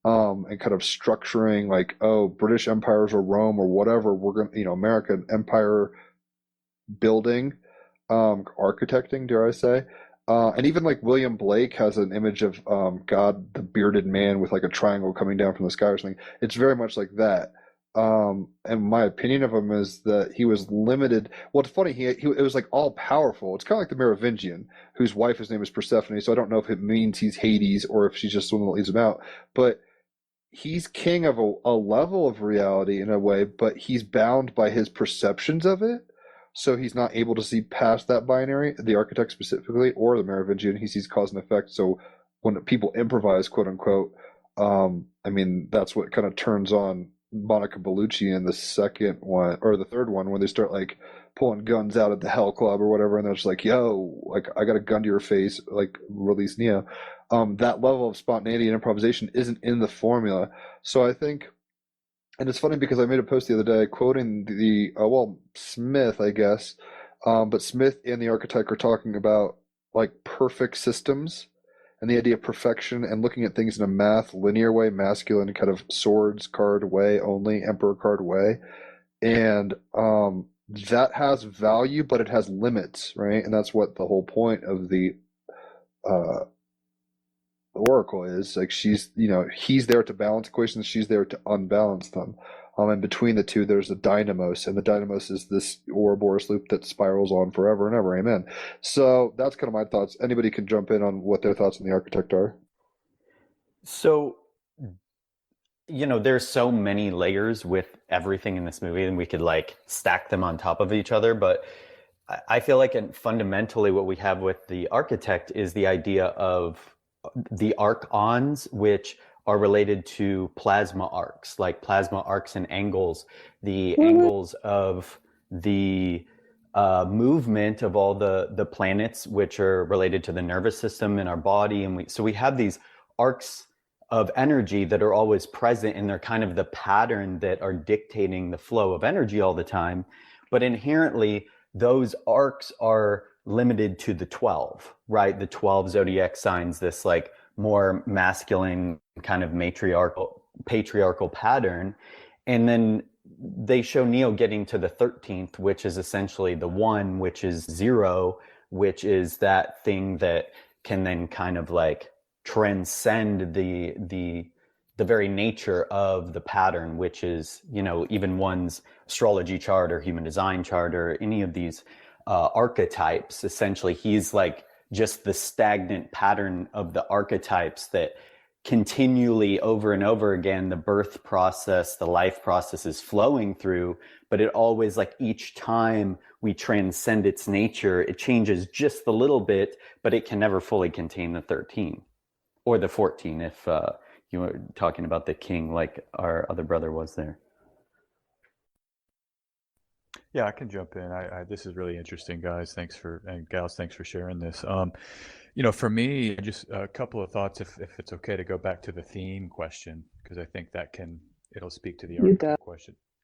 and kind of structuring like, oh, British empires or Rome or whatever, we're gonna, you know, American empire building, architecting, dare I say. And even like William Blake has an image of God, the bearded man with like a triangle coming down from the sky or something. It's very much like that. And my opinion of him is that he was limited. Well, it's funny, it was like all powerful. It's kind of like the Merovingian, whose wife's name is Persephone. So I don't know if it means he's Hades or if she's just the one that leads him out. But he's king of a level of reality in a way, but he's bound by his perceptions of it. So he's not able to see past that binary, the architect specifically, or the Merovingian. He sees cause and effect. So when people improvise, quote unquote, I mean, that's what kind of turns on Monica Bellucci in the second one or the third one, when they start like pulling guns out at the Hell Club or whatever, and they're just like, yo, like I got a gun to your face, like release Neo. That level of spontaneity and improvisation isn't in the formula. So I think And it's funny because I made a post the other day quoting Smith, I guess, but Smith and the archetype are talking about like perfect systems and the idea of perfection and looking at things in a math linear way, masculine kind of swords card way only, emperor card way, and that has value, but it has limits, right? And that's what the whole point of uh, the oracle is. Like he's there to balance equations, she's there to unbalance them. And between the two, there's a dynamos, and the dynamos is this Ouroboros loop that spirals on forever and ever. Amen. So that's kind of my thoughts. Anybody can jump in on what their thoughts on the architect are. So, there's so many layers with everything in this movie, and we could like stack them on top of each other. But I feel like fundamentally what we have with the architect is the idea of the archons, which are related to plasma arcs, like plasma arcs and angles, the angles of the movement of all the planets, which are related to the nervous system in our body. And so we have these arcs of energy that are always present, and they're kind of the pattern that are dictating the flow of energy all the time. But inherently, those arcs are limited to the 12, right? The 12 zodiac signs, this like more masculine kind of patriarchal pattern. And then they show Neo getting to the 13th, which is essentially the one, which is 0, which is that thing that can then kind of like transcend the very nature of the pattern, which is, even one's astrology chart or human design chart or any of these archetypes. Essentially, he's like just the stagnant pattern of the archetypes that continually over and over again, the birth process, the life process is flowing through, but it always, like, each time we transcend its nature, it changes just a little bit, but it can never fully contain the 13 or the 14 if you were talking about the king like our other brother was there. Yeah, I can jump in. This is really interesting, guys. And gals, thanks for sharing this. For me, just a couple of thoughts, if it's okay to go back to the theme question, because I think it'll speak to the archetype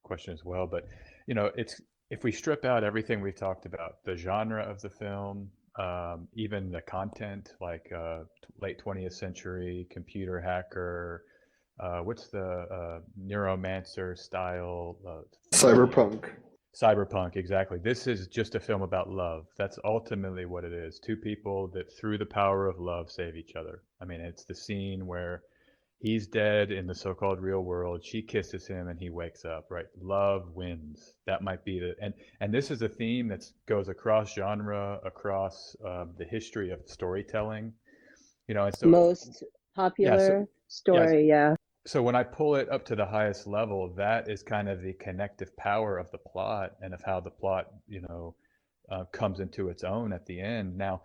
question as well. But it's, if we strip out everything we've talked about, the genre of the film, even the content, like late 20th century computer hacker, what's the neuromancer style? Cyberpunk, exactly. This is just a film about love. That's ultimately what it is. Two people that, through the power of love, save each other. I mean, it's the scene where he's dead in the so-called real world. She kisses him and he wakes up, right? Love wins. That might be and this is a theme that goes across genre, across the history of storytelling. And so most popular story, yeah. So when I pull it up to the highest level, that is kind of the connective power of the plot and of how the plot, comes into its own at the end. Now,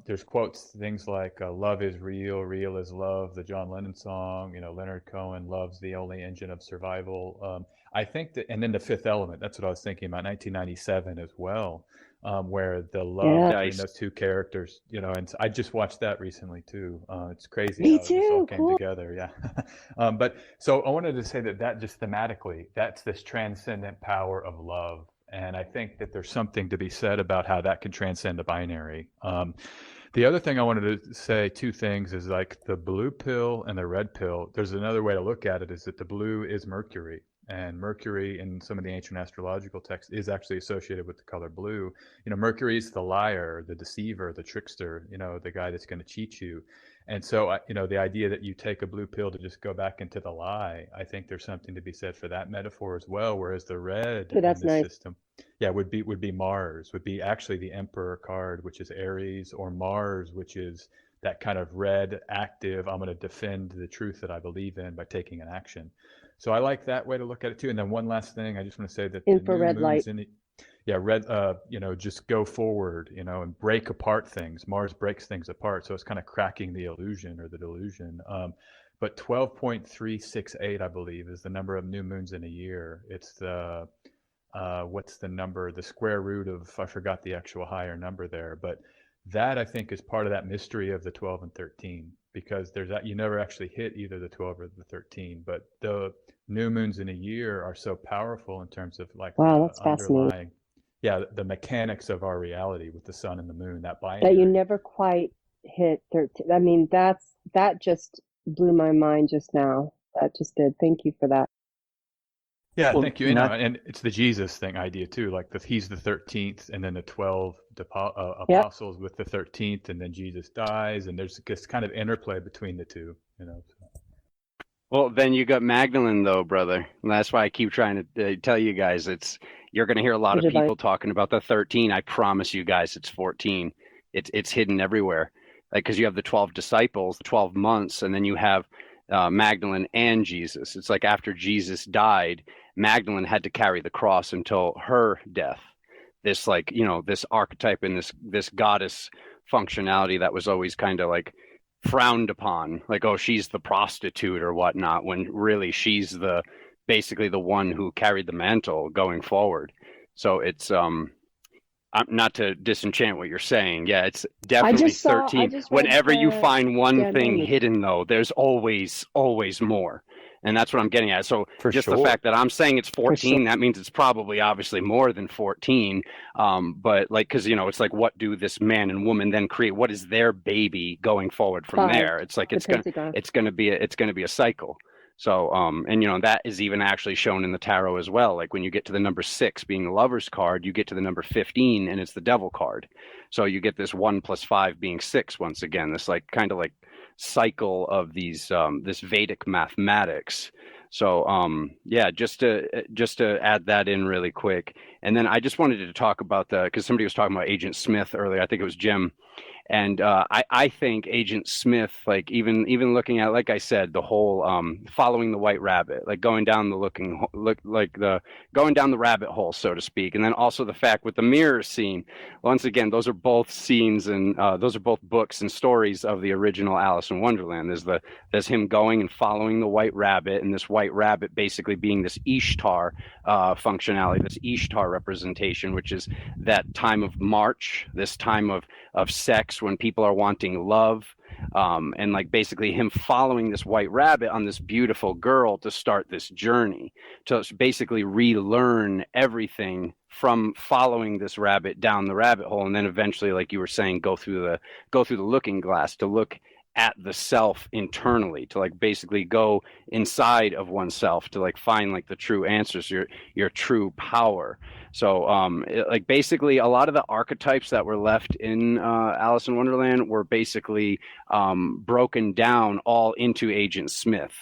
there's quotes, things like "Love is real, real is love," the John Lennon song. Leonard Cohen, "Love's the only engine of survival." I think that, and then The Fifth Element. That's what I was thinking about, 1997 as well, where the love between those two characters. And I just watched that recently too. It's crazy how this all came together. Yeah. But so I wanted to say that just thematically, that's this transcendent power of love. And I think that there's something to be said about how that can transcend the binary. The other thing I wanted to say, two things, is like the blue pill and the red pill. There's another way to look at it, is that the blue is Mercury. And Mercury in some of the ancient astrological texts is actually associated with the color blue. Mercury is the liar, the deceiver, the trickster, the guy that's going to cheat you. And so, the idea that you take a blue pill to just go back into the lie, I think there's something to be said for that metaphor as well. Whereas the red in this system, would be Mars, would be actually the Emperor card, which is Aries, or Mars, which is that kind of red, active, I'm going to defend the truth that I believe in by taking an action. So I like that way to look at it too. And then one last thing, I just want to say that infrared light. Red, just go forward, and break apart things. Mars breaks things apart. So it's kind of cracking the illusion or the delusion. But 12.368, I believe, is the number of new moons in a year. It's the, what's the number? The square root of, I forgot the actual higher number there. But that, I think, is part of that mystery of the 12 and 13. because there's that you never actually hit either the 12 or the 13, but the new moons in a year are so powerful in terms of like Wow, the that's fascinating. underlying, the mechanics of our reality with the sun and the moon, that That you binary. never quite hit 13. I mean, that just blew my mind just now. That just did. Thank you for that. Yeah, Well, thank you. You know, not and it's the Jesus thing idea too, like he's the 13th, and then the 12 Yep. apostles with the 13th, and then Jesus dies, and there's this kind of interplay between the two, you know. Well, then you got Magdalene, though, brother. And that's why I keep trying to tell you guys, you're going to hear a lot of What'd you people talking about the 13. I promise you guys, it's 14. It's hidden everywhere. Like, because you have the 12 disciples, the 12 months, and then you have Magdalene and Jesus. It's like after Jesus died, Magdalene had to carry the cross until her death. This, like, you know, this archetype and this goddess functionality that was always kind of like frowned upon, like, oh, she's the prostitute or whatnot, when really she's basically the one who carried the mantle going forward. So it's not to disenchant what you're saying. Yeah, it's definitely 13. Whenever you find one thing hidden, though, there's always more. And that's what I'm getting at. So For just sure. the fact that I'm saying it's 14, sure. that means it's probably obviously more than 14. But like, because, you know, it's like, what do this man and woman then create? What is their baby going forward from 5, there? It's like the pentagon. it's gonna be a cycle. So and you know, that is even actually shown in the tarot as well. Like when you get to the number 6 being the lover's card, you get to the number 15 and it's the devil card. So you get this 1 + 5 being 6 once again. This like kind of like cycle of these this Vedic mathematics. So yeah, just to add that in really quick. And then I just wanted to talk about because somebody was talking about Agent Smith earlier. I think it was Jim. And I think Agent Smith, like even looking at, like I said, the whole following the white rabbit, like going down going down the rabbit hole, so to speak, and then also the fact with the mirror scene. Once again, those are both scenes and those are both books and stories of the original Alice in Wonderland. There's him going and following the white rabbit, and this white rabbit basically being this Ishtar functionality, this Ishtar representation, which is that time of March, this time of sex when people are wanting love, and like basically him following this white rabbit on this beautiful girl to start this journey, to basically relearn everything from following this rabbit down the rabbit hole, and then eventually, like you were saying, go through the looking glass to look at the self internally, to like basically go inside of oneself to like find like the true answers, your true power. So like basically a lot of the archetypes that were left in Alice in Wonderland were basically broken down all into Agent Smith.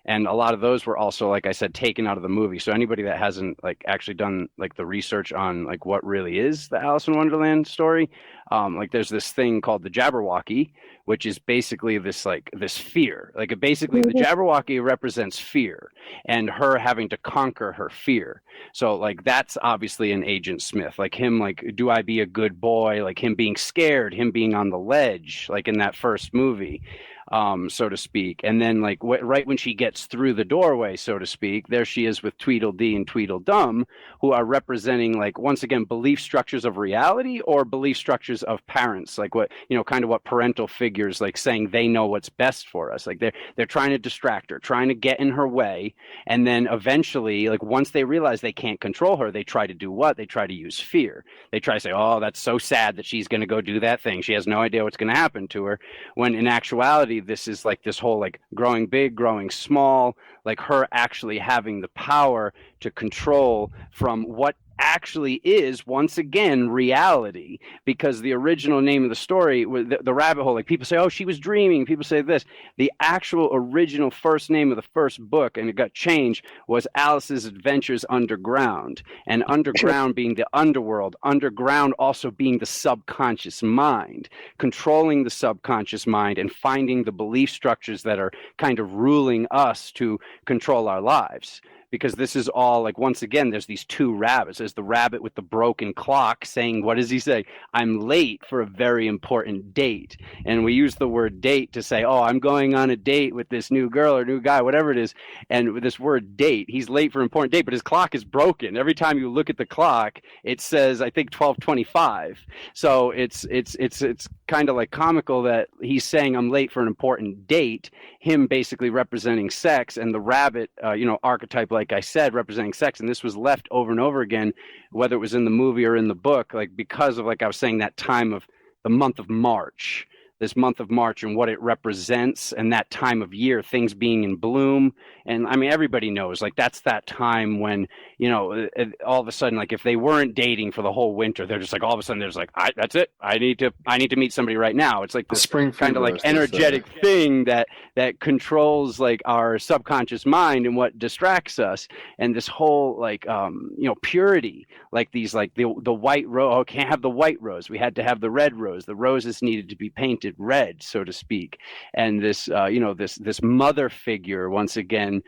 And a lot of those were also, like I said, taken out of the movie. So anybody that hasn't like actually done like the research on like what really is the Alice in Wonderland story, like there's this thing called the Jabberwocky, which is basically this fear. Like basically the Jabberwocky represents fear and her having to conquer her fear. So like that's obviously an Agent Smith, like him, like, do I be a good boy? Like him being scared, him being on the ledge, like in that first movie. So to speak. And then like right when she gets through the doorway, so to speak, there she is with Tweedledee and Tweedledum, who are representing, like, once again, belief structures of reality or belief structures of parents, like what, you know, kind of what parental figures, like saying they know what's best for us. Like they're trying to distract her, trying to get in her way. And then eventually, like once they realize they can't control her, they try to do what? They try to use fear. They try to say, oh, that's so sad that she's going to go do that thing. She has no idea what's going to happen to her. When in actuality, this is like this whole like growing big, growing small, like her actually having the power to control from what actually is, once again, reality. Because the original name of the story, the rabbit hole, like people say, oh, she was dreaming, people say this, the actual original first name of the first book, and it got changed, was Alice's Adventures Underground. And underground being the underworld, underground also being the subconscious mind, controlling the subconscious mind and finding the belief structures that are kind of ruling us to control our lives. Because this is all, like, once again, there's these two rabbits. There's the rabbit with the broken clock saying, what does he say? I'm late for a very important date. And we use the word date to say, oh, I'm going on a date with this new girl or new guy, whatever it is. And with this word date, he's late for an important date, but his clock is broken. Every time you look at the clock, it says, I think, 12:25. So it's kind of like comical that he's saying I'm late for an important date, him basically representing sex, and the rabbit, archetype, like I said, representing sex. And this was left over and over again, whether it was in the movie or in the book, like because of, like I was saying, that time of the month of March. This month of March and what it represents, and that time of year, things being in bloom. And I mean, everybody knows, like, that's that time when, all of a sudden, like, if they weren't dating for the whole winter, they're just like, all of a sudden, there's like, that's it. I need to meet somebody right now. It's like this spring kind of fever, like energetic thing that controls like our subconscious mind and what distracts us. And this whole like, purity, like these, like the white rose, oh, can't have the white rose. We had to have the red rose. The roses needed to be painted red, so to speak. And this this mother figure, once again,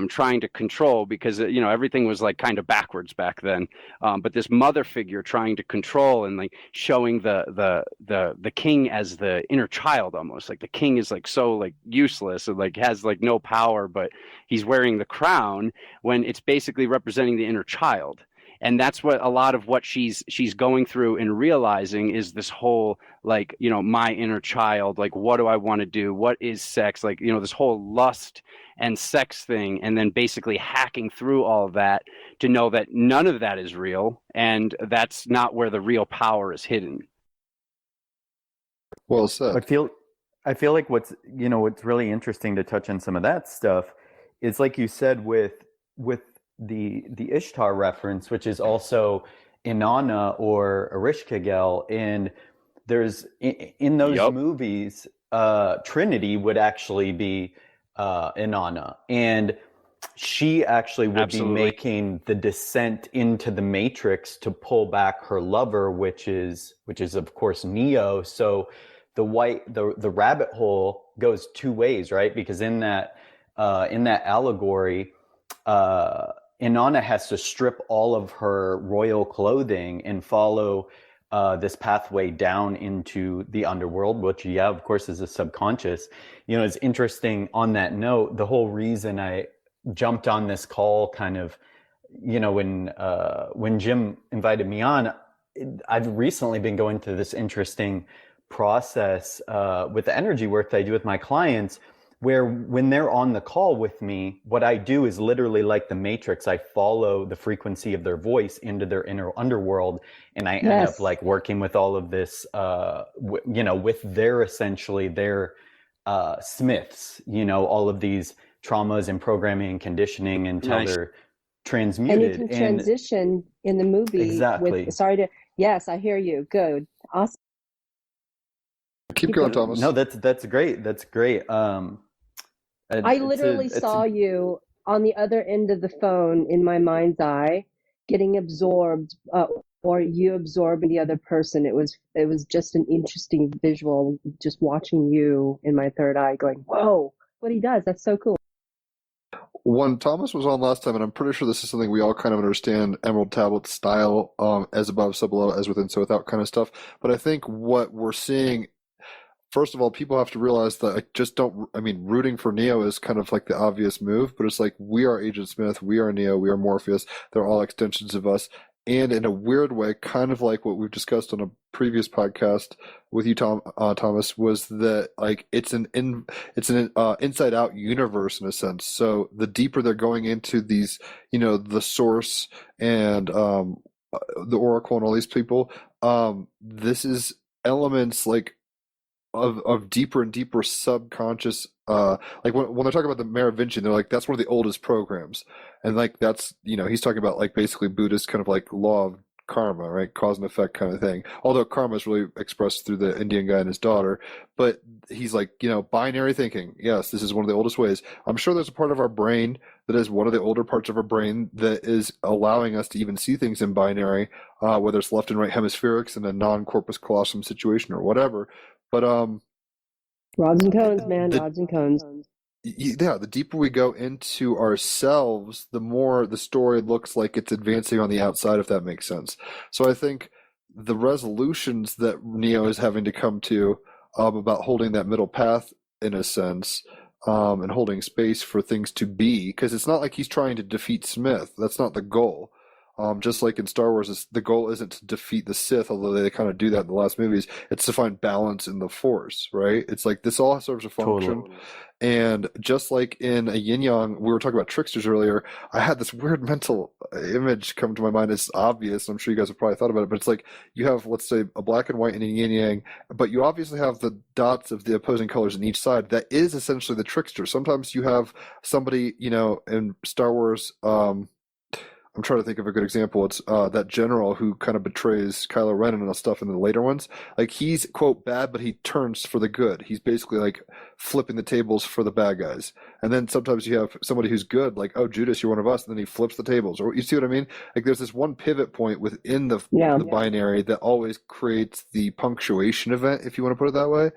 trying to control, because everything was like kind of backwards back then, but this mother figure trying to control and like showing the king as the inner child, almost like the king is like so like useless and like has like no power, but he's wearing the crown, when it's basically representing the inner child. And that's what a lot of what she's going through and realizing is this whole, like, my inner child, like, what do I want to do? What is sex? Like, this whole lust and sex thing, and then basically hacking through all of that to know that none of that is real, and that's not where the real power is hidden. Well said. I feel like what's really interesting to touch on some of that stuff is, like you said, with the Ishtar reference, which is also Inanna or Erishkigal, and there's in those movies, Trinity would actually be Inanna, and she actually would be making the descent into the Matrix to pull back her lover, which is of course Neo. So the rabbit hole goes two ways, right? Because in that allegory, Inanna has to strip all of her royal clothing and follow this pathway down into the underworld, which, of course, is a subconscious. It's interesting on that note, the whole reason I jumped on this call kind of, when Jim invited me on, I've recently been going through this interesting process with the energy work that I do with my clients, where when they're on the call with me, what I do is literally like the Matrix. I follow the frequency of their voice into their inner underworld, and I end up like working with all of this, with their essentially their Smiths, all of these traumas and programming and conditioning until they're transmuted. And you can transition in the movie. Exactly. Yes, I hear you. Good. Awesome. Keep going, Thomas. No, that's great. That's great. I literally saw you on the other end of the phone in my mind's eye, getting absorbed, or you absorbing the other person. It was just an interesting visual, just watching you in my third eye, going, "Whoa, what he does! That's so cool." When Thomas was on last time, and I'm pretty sure this is something we all kind of understand, Emerald Tablet style, as above, so below, as within, so without kind of stuff. But I think what we're seeing, first of all, people have to realize that rooting for Neo is kind of like the obvious move, but it's like, we are Agent Smith, we are Neo, we are Morpheus, they're all extensions of us. And in a weird way, kind of like what we've discussed on a previous podcast with you, Thomas, was that like it's an inside out universe in a sense. So the deeper they're going into these, the source and the Oracle and all these people, this is elements like of deeper and deeper subconscious, like when they're talking about the Merovingian, they're like, that's one of the oldest programs, and like that's, he's talking about like basically Buddhist kind of like law of karma, right, cause and effect kind of thing, although karma is really expressed through the Indian guy and his daughter. But he's like, binary thinking, yes, this is one of the oldest ways. I'm sure there's a part of our brain that is one of the older parts of our brain that is allowing us to even see things in binary, whether it's left and right hemispherics in a non-corpus callosum situation or whatever. But rods and cones, man, rods and cones. Yeah, the deeper we go into ourselves, the more the story looks like it's advancing on the outside, if that makes sense. So I think the resolutions that Neo is having to come to, about holding that middle path in a sense, and holding space for things to be, because it's not like he's trying to defeat Smith. That's not the goal. Just like in Star Wars, the goal isn't to defeat the Sith, although they kind of do that in the last movies. It's to find balance in the Force, right? It's like this all serves a function. Totally. And just like in a yin yang, we were talking about tricksters earlier. I had this weird mental image come to my mind. It's obvious. I'm sure you guys have probably thought about it, but it's like you have, let's say, a black and white and a yin yang, but you obviously have the dots of the opposing colors in each side. That is essentially the trickster. Sometimes you have somebody, in Star Wars. I'm trying to think of a good example. It's that general who kind of betrays Kylo Ren and stuff in the later ones. Like he's, quote, bad, but he turns for the good. He's basically like flipping the tables for the bad guys. And then sometimes you have somebody who's good, like, oh, Judas, you're one of us. And then he flips the tables. Or you see what I mean? Like there's this one pivot point within the binary that always creates the punctuation event, if you want to put it that way.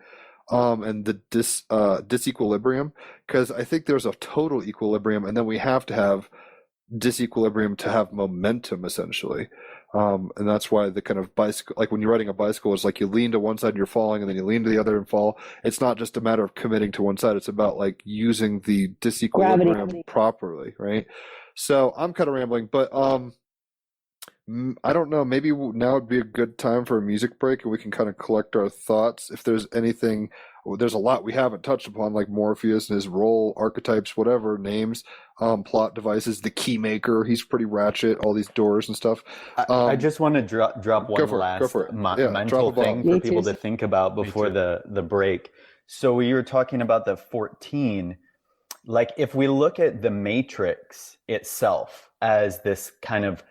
And the disequilibrium. Because I think there's a total equilibrium, and then we have to have disequilibrium to have momentum, essentially. And that's why the kind of bicycle, like when you're riding a bicycle, it's like you lean to one side and you're falling, and then you lean to the other and fall. It's not just a matter of committing to one side. It's about like using the disequilibrium properly, right? So I'm kind of rambling, but I don't know. Maybe now would be a good time for a music break, and we can kind of collect our thoughts. If there's anything, there's a lot we haven't touched upon, like Morpheus and his role, archetypes, whatever, names, plot devices, the key maker. He's pretty ratchet, all these doors and stuff. I just want to drop one last mental thing for people to think about before the break. So you were talking about the 14. Like if we look at the Matrix itself as this kind of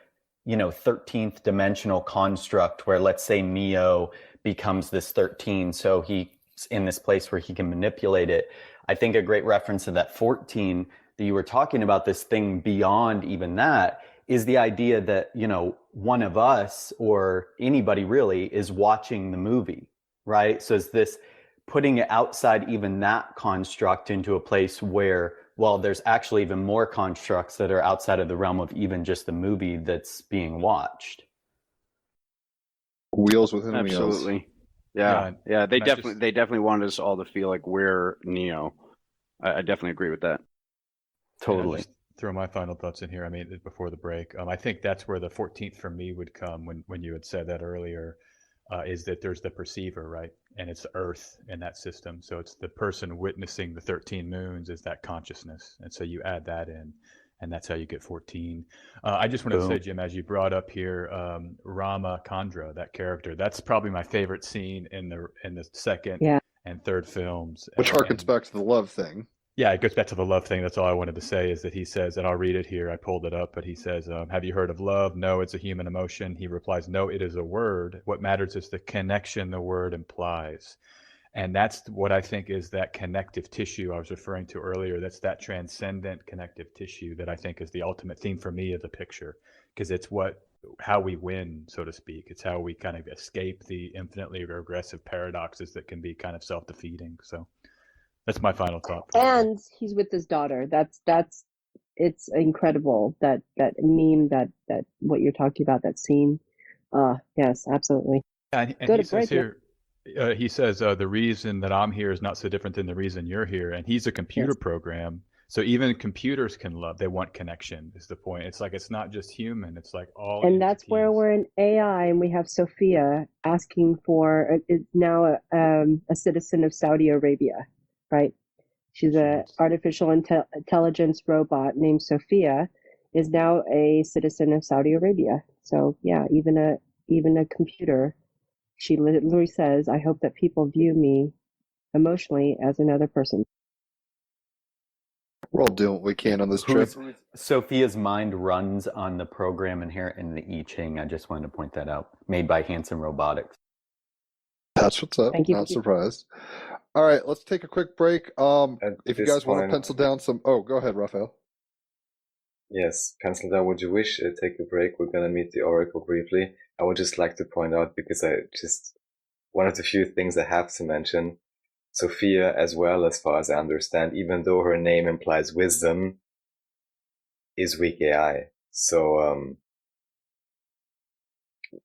13th dimensional construct where, let's say, Neo becomes this 13, so he's in this place where he can manipulate it. I think a great reference to that 14 that you were talking about, this thing beyond even that, is the idea that, one of us or anybody really is watching the movie, right? So it's this putting it outside even that construct into a place where, well, there's actually even more constructs that are outside of the realm of even just the movie that's being watched. Wheels within wheels. Absolutely. Yeah. They definitely wanted us all to feel like we're Neo. I definitely agree with that. Totally. Throw my final thoughts in here. I mean, before the break, I think that's where the 14th for me would come when you had said that earlier. Is that there's the perceiver, right? And it's Earth in that system. So it's the person witnessing the 13 moons is that consciousness. And so you add that in, and that's how you get 14. I just wanted to say, Jim, as you brought up here, Rama Chandra, that character, that's probably my favorite scene in the second and third films. Which harkens back to the love thing. Yeah, it goes back to the love thing. That's all I wanted to say is that he says, and I'll read it here. I pulled it up, but he says, have you heard of love? No, it's a human emotion. He replies, no, it is a word. What matters is the connection the word implies. And that's what I think is that connective tissue I was referring to earlier. That's that transcendent connective tissue that I think is the ultimate theme for me of the picture, because it's how we win, so to speak. It's how we kind of escape the infinitely regressive paradoxes that can be kind of self-defeating. So that's my final thought. And he's with his daughter. It's incredible that meme, that what you're talking about, that scene. Yes, absolutely. And he says here, he says the reason that I'm here is not so different than the reason you're here. And he's a computer program. So even computers can love. They want connection is the point. It's like, it's not just human. It's like all. And that's where we're in AI, and we have Sophia asking for, is now a citizen of Saudi Arabia. Right, she's an artificial intelligence robot named Sophia, is now a citizen of Saudi Arabia. So yeah, even a computer. She literally says, "I hope that people view me emotionally as another person." We're all doing what we can on this trip. Sophia's mind runs on the program inherent in the I Ching. I just wanted to point that out. Made by Hanson Robotics. That's what's up. Thank you. Not surprised. All right, let's take a quick break. If you guys want to pencil down some... Oh, go ahead, Raphael. Yes, pencil down what you wish. Take a break. We're going to meet the Oracle briefly. I would just like to point out, because one of the few things I have to mention, Sophia, as well, as far as I understand, even though her name implies wisdom, is weak AI. So,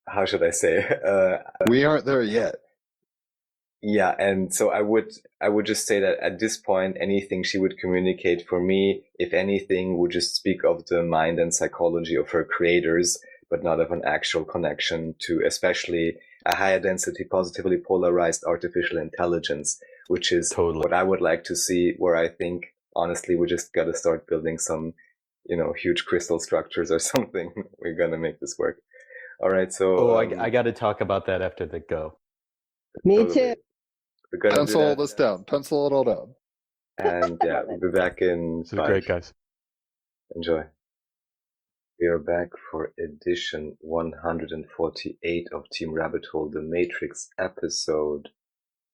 how should I say? We aren't there yet. Yeah, and so I would just say that at this point, anything she would communicate for me, if anything, would just speak of the mind and psychology of her creators, but not of an actual connection to especially a higher density, positively polarized artificial intelligence, which is Totally. what I would like to see, where I think, honestly, we just got to start building some, huge crystal structures or something. We're going to make this work. All right. So I got to talk about that after the go. Me totally. too. We're going to do Pencil that. this down. Pencil it all down. And yeah, we'll be back in This is 5. great, guys. Enjoy. We are back for edition 148 of Team Rabbit Hole, the Matrix episode.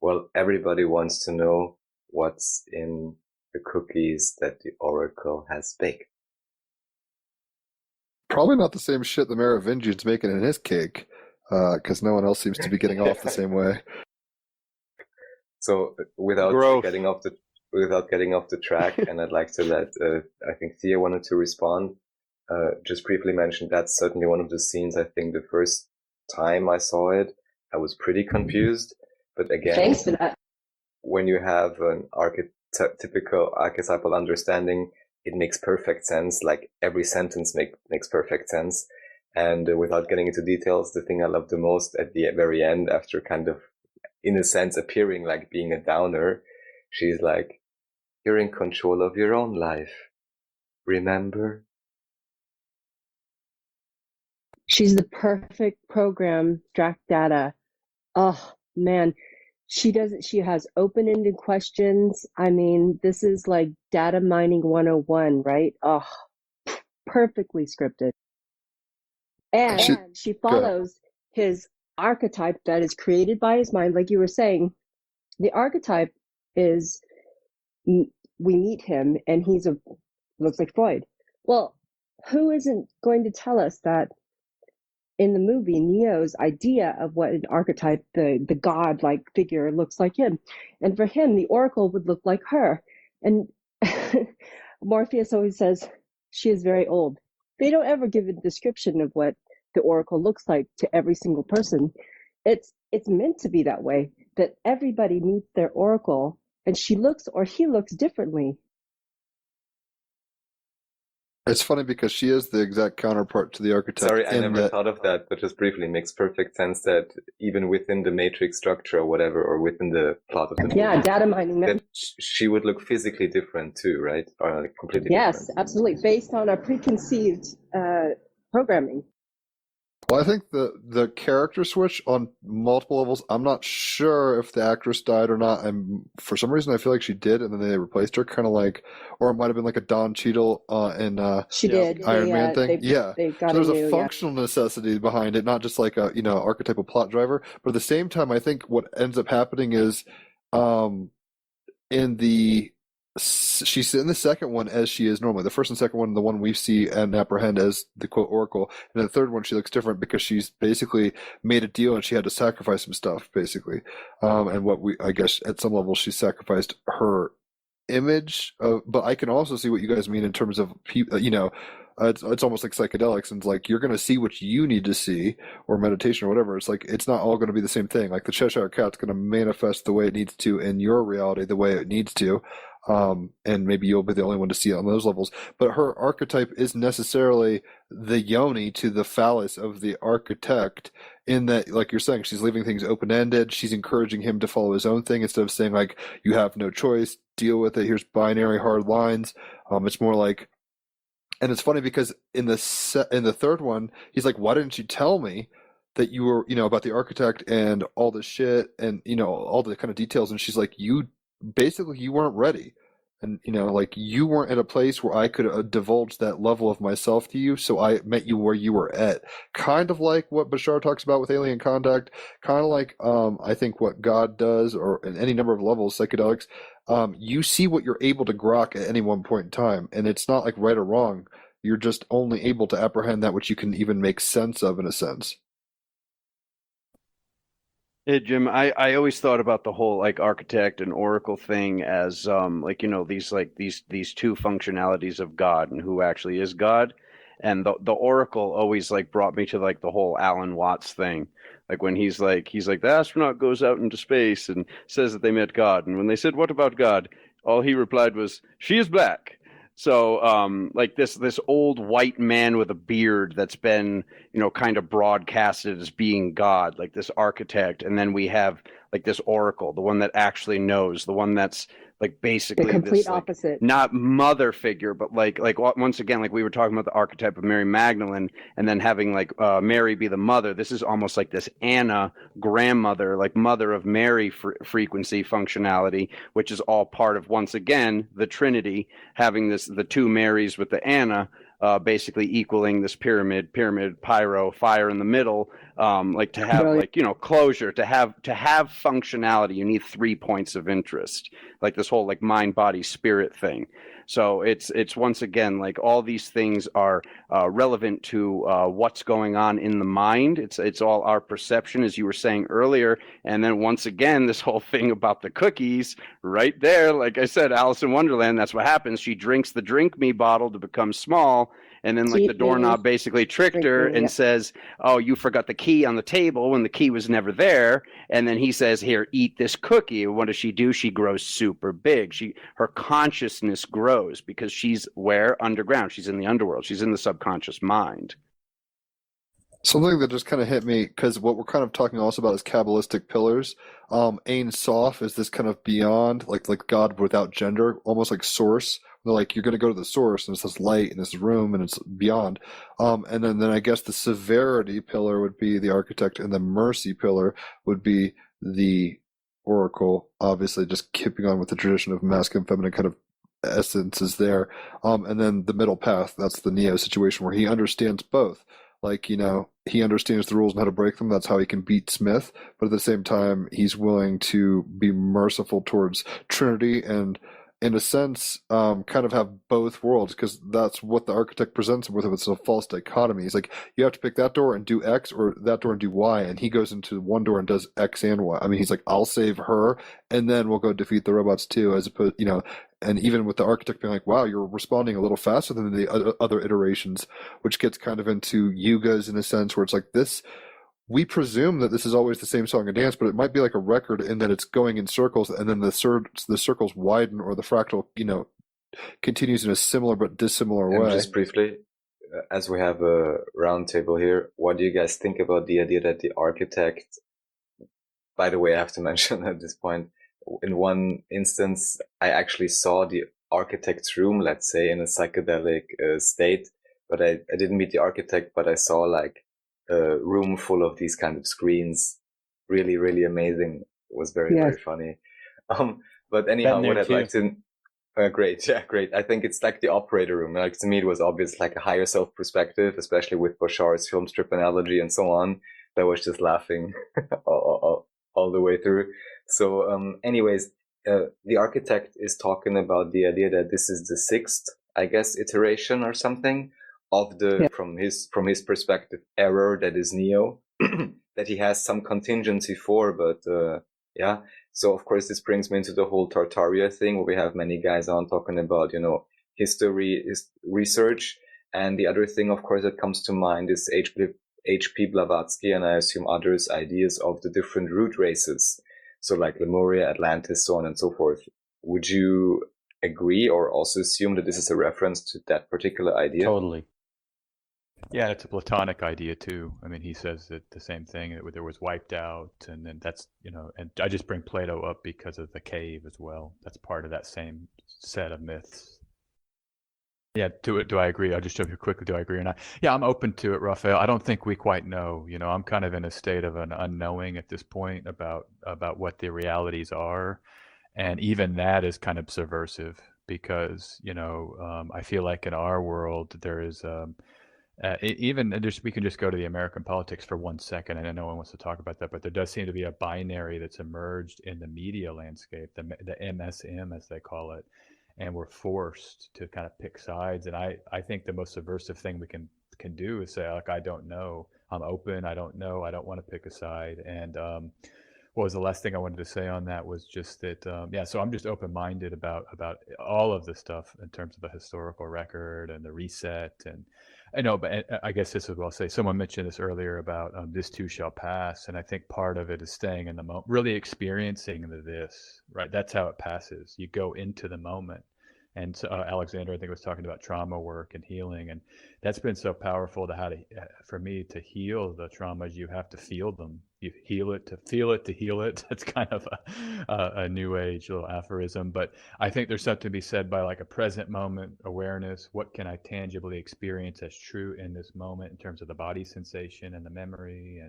Well, everybody wants to know what's in the cookies that the Oracle has baked. Probably not the same shit the Merovingian's making in his cake, because no one else seems to be getting off the same way. So without Growth. getting off the track, and I'd like to let I think Thea wanted to respond. Just briefly mention that's certainly one of the scenes. I think the first time I saw it, I was pretty confused. But again, Thanks for that. when you have an typical archetypal understanding, it makes perfect sense. Like every sentence makes perfect sense. And without getting into details, the thing I love the most at the very end, after kind of, in a sense, appearing like being a downer, she's like, "You're in control of your own life. Remember?" She's the perfect program, Strack Data. Oh man, she has open-ended questions. I mean, this is like data mining 101, right? Oh, perfectly scripted. And she follows his archetype that is created by his mind. Like you were saying, the archetype is, we meet him and looks like Freud. Well, who isn't going to tell us that in the movie, Neo's idea of what an archetype, the god-like figure, looks like him. And for him, the Oracle would look like her. And Morpheus always says, she is very old. They don't ever give a description of what the Oracle looks like to every single person. It's meant to be that way, that everybody meets their Oracle, and she looks or he looks differently. It's funny because she is the exact counterpart to the archetype. Sorry, I never thought of that, but just briefly, makes perfect sense that even within the matrix structure or whatever, or within the plot of the movie, data mining them. that she would look physically different too, right? Or like completely different. Yes, absolutely, based on our preconceived programming. Well, I think the character switch on multiple levels, I'm not sure if the actress died or not. For some reason, I feel like she did, and then they replaced her, kind of like, or it might have been like a Don Cheadle in She did. Iron Man thing. They got so there's a a functional necessity behind it, not just like a archetypal plot driver. But at the same time, I think what ends up happening is, she's in the second one as she is normally. The first and second one, the one we see and apprehend as the quote Oracle, and the third one she looks different because she's basically made a deal and she had to sacrifice some stuff, basically. And I guess at some level she sacrificed her image but I can also see what you guys mean in terms of people. It's almost like psychedelics, and it's like you're going to see what you need to see, or meditation or whatever. It's like it's not all going to be the same thing. Like the Cheshire Cat's going to manifest the way it needs to in your reality, the way it needs to, and maybe you'll be the only one to see it on those levels. But her archetype is necessarily the yoni to the phallus of the architect, in that, like you're saying, she's leaving things open-ended. She's encouraging him to follow his own thing instead of saying like, you have no choice, deal with it, here's binary hard lines. It's more like, and it's funny because in the third one, he's like, why didn't you tell me that you were, about the architect and all this shit and, all the kind of details? And she's like, you weren't ready. And, like you weren't at a place where I could divulge that level of myself to you. So I met you where you were at. Kind of like what Bashar talks about with alien contact. Kind of like, I think what God does, or in any number of levels, psychedelics, you see what you're able to grok at any one point in time. And it's not like right or wrong. You're just only able to apprehend that which you can even make sense of, in a sense. Hey, Jim, I always thought about the whole like architect and oracle thing as these two functionalities of God and who actually is God. And the oracle always like brought me to like the whole Alan Watts thing. Like when he's like the astronaut goes out into space and says that they met God, and when they said, "What about God?" all he replied was, "She is black." So, like this old white man with a beard that's been, kind of broadcasted as being God, like this architect, and then we have like this oracle, the one that actually knows, the one that's like The basically complete this like opposite. not mother figure, but like once again, like we were talking about the archetype of Mary Magdalene, and then having like Mary be the mother. This is almost like this Anna grandmother, like mother of Mary frequency functionality, which is all part of once again the Trinity having the two Marys with the Anna, basically equaling this pyramid, pyro, fire in the middle, like to have Brilliant. like closure, to have functionality. You need 3 points of interest, like this whole like mind, body, spirit thing. So it's once again like all these things are relevant to what's going on in the mind. It's all our perception, as you were saying earlier, and then once again this whole thing about the cookies right there. Like I said, Alice in Wonderland. That's what happens. She drinks the drink me bottle to become small, and then like the doorknob basically tricked her and says, "Oh, you forgot the key on the table," when the key was never there. And then he says, "Here, eat this cookie." What does she do? She grows super big. Her consciousness grows because she's where? Underground. She's in the underworld. She's in the subconscious mind. Something that just kind of hit me, because what we're kind of talking also about is Kabbalistic pillars. Ein Sof is this kind of beyond, like God without gender, almost like source. They're like, you're going to go to the source, and it's this light and this room, and it's beyond. And then I guess the severity pillar would be the architect, and the mercy pillar would be the oracle. Obviously, just keeping on with the tradition of masculine, feminine kind of essences there. And then the middle path, that's the Neo situation where he understands both. Like, he understands the rules and how to break them. That's how he can beat Smith. But at the same time, he's willing to be merciful towards Trinity and, in a sense, kind of have both worlds, because that's what the architect presents him with. It's a false dichotomy. He's like, you have to pick that door and do X, or that door and do Y. And he goes into one door and does X and Y. I mean, he's like, I'll save her, and then we'll go defeat the robots too, as opposed, and even with the architect being like, wow, you're responding a little faster than the other iterations, which gets kind of into yugas in a sense, where it's like this, we presume that this is always the same song and dance, but it might be like a record in that it's going in circles, and then the circles widen, or the fractal, continues in a similar but dissimilar way. And just briefly, as we have a round table here, what do you guys think about the idea that the architect, by the way, I have to mention at this point, in one instance, I actually saw the architect's room, let's say, in a psychedelic state, but I didn't meet the architect, but I saw like a room full of these kind of screens. Really, really amazing. It was very, very funny. But anyhow, what I'd like to... great, yeah, great. I think it's like the operator room. Like, to me, it was obvious, like a higher self perspective, especially with Bashar's film strip analogy and so on. That was just laughing all the way through. So, anyways, the architect is talking about the idea that this is the sixth, I guess, iteration or something of the, from his perspective, error that is Neo, that he has some contingency for, but yeah. So of course this brings me into the whole Tartaria thing, where we have many guys on talking about, history is research. And the other thing, of course, that comes to mind is H.P. Blavatsky, and I assume others' ideas of the different root races. So like Lemuria, Atlantis, so on and so forth. Would you agree or also assume that this is a reference to that particular idea? Totally. Yeah, it's a Platonic idea too. I mean, he says that the same thing, that there was wiped out, and then that's, and I just bring Plato up because of the cave as well. That's part of that same set of myths. Yeah, do I agree? I'll just jump here quickly. Do I agree or not? Yeah, I'm open to it, Raphael. I don't think we quite know. I'm kind of in a state of an unknowing at this point about what the realities are, and even that is kind of subversive because I feel like in our world there is we can just go to the American politics for 1 second, and I know no one wants to talk about that, but there does seem to be a binary that's emerged in the media landscape, the MSM as they call it, and we're forced to kind of pick sides. And I think the most subversive thing we can do is say, like, I don't know, I'm open, I don't know, I don't want to pick a side. And what was the last thing I wanted to say on that was just that, so I'm just open-minded about all of the stuff in terms of the historical record and the reset. And I know, but I guess this is what I'll say. Someone mentioned this earlier about this too shall pass. And I think part of it is staying in the moment, really experiencing this, right? That's how it passes. You go into the moment. And so, Alexander, I think, was talking about trauma work and healing, and that's been so powerful to for me to heal the traumas. You have to feel them. You heal it to feel it to heal it. That's kind of a new age little aphorism, but I think there's something to be said by like a present moment awareness. What can I tangibly experience as true in this moment in terms of the body sensation and the memory,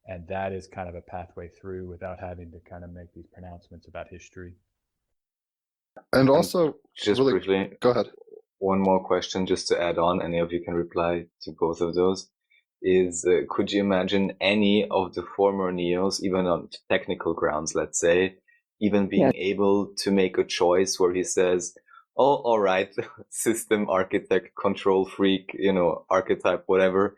and that is kind of a pathway through without having to kind of make these pronouncements about history. And also, just really, briefly, go ahead. One more question just to add on. Any of you can reply to both of those. Is could you imagine any of the former Neos, even on technical grounds, let's say, even being able to make a choice where he says, "Oh, all right, system architect, control freak, archetype, whatever.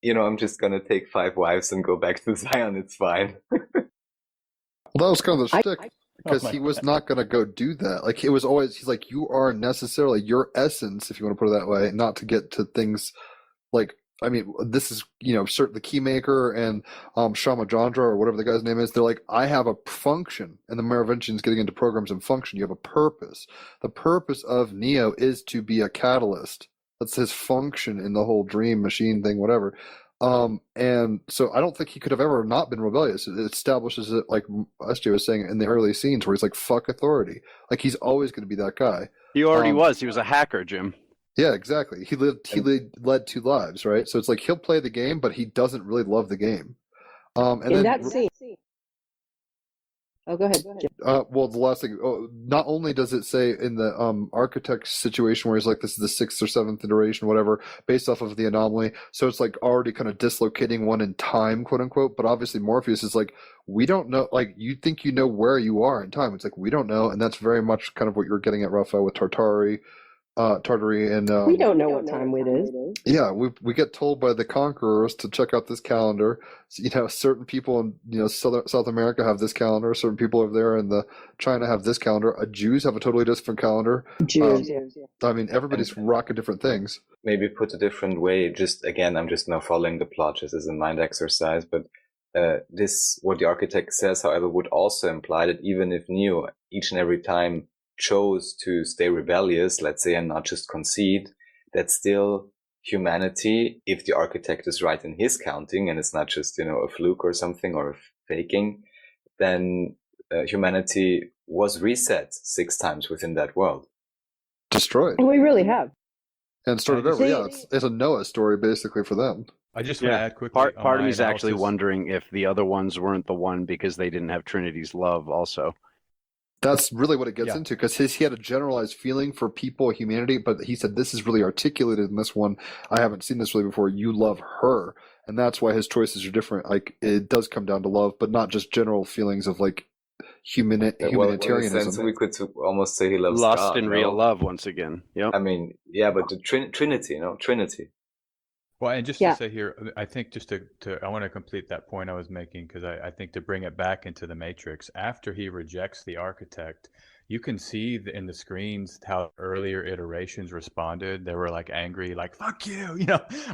I'm just gonna take 5 wives and go back to Zion. It's fine." Well, that was kind of the shtick, because he was not going to go do that. Like, it was always, he's like, you are necessarily your essence, if you want to put it that way, not to get to things like, I mean, this is, certain the Keymaker and Shamajandra, or whatever the guy's name is. They're like, I have a function, and the Merovingian's getting into programs and function. You have a purpose. The purpose of Neo is to be a catalyst. That's his function in the whole dream machine thing, whatever. And so I don't think he could have ever not been rebellious. It establishes it, like SJ was saying, in the early scenes where he's like, fuck authority. Like, he's always going to be that guy. He already was. He was a hacker, Jim. Yeah, exactly. He led 2 lives, right? So it's like, he'll play the game, but he doesn't really love the game. And in then, that scene. Oh, go ahead. Jim. Well, the last thing, not only does it say in the architect situation where he's like, this is the 6th or 7th iteration, whatever, based off of the anomaly. So it's like already kind of dislocating one in time, quote unquote. But obviously Morpheus is like, we don't know, like, you think you know where you are in time. It's like, we don't know. And that's very much kind of what you're getting at, Raphael, with Tartary, and We don't know what time it is. yeah, we get told by the conquerors to check out this calendar. Certain people in South America have this calendar. Certain people over there in China have this calendar. Jews have a totally different calendar. Jews. I mean, everybody's rocking different things. Maybe put a different way. Just again, I'm just now following the plot just as a mind exercise. But what the architect says, however, would also imply that even if Neo each and every time chose to stay rebellious, let's say, and not just concede, that still humanity, if the architect is right in his counting and it's not just, a fluke or something or a faking, then humanity was reset 6 times within that world. Destroyed. And we really have. And started over. Yeah, it's a Noah story basically for them. I just want to add quickly. Part of me's actually wondering if the other ones weren't the one because they didn't have Trinity's love also. That's really what it gets into, because he had a generalized feeling for people, humanity, but he said, this is really articulated in this one. I haven't seen this really before. You love her. And that's why his choices are different. Like, it does come down to love, but not just general feelings of like humanitarianism. In a sense, we could almost say he loves lust God, and real love once again. Yep. I mean, yeah, but the Trinity, Trinity. Well, and just to say here, I think just I want to complete that point I was making, because I think to bring it back into the Matrix, after he rejects the architect, you can see in the screens how earlier iterations responded. They were like angry, like, fuck you.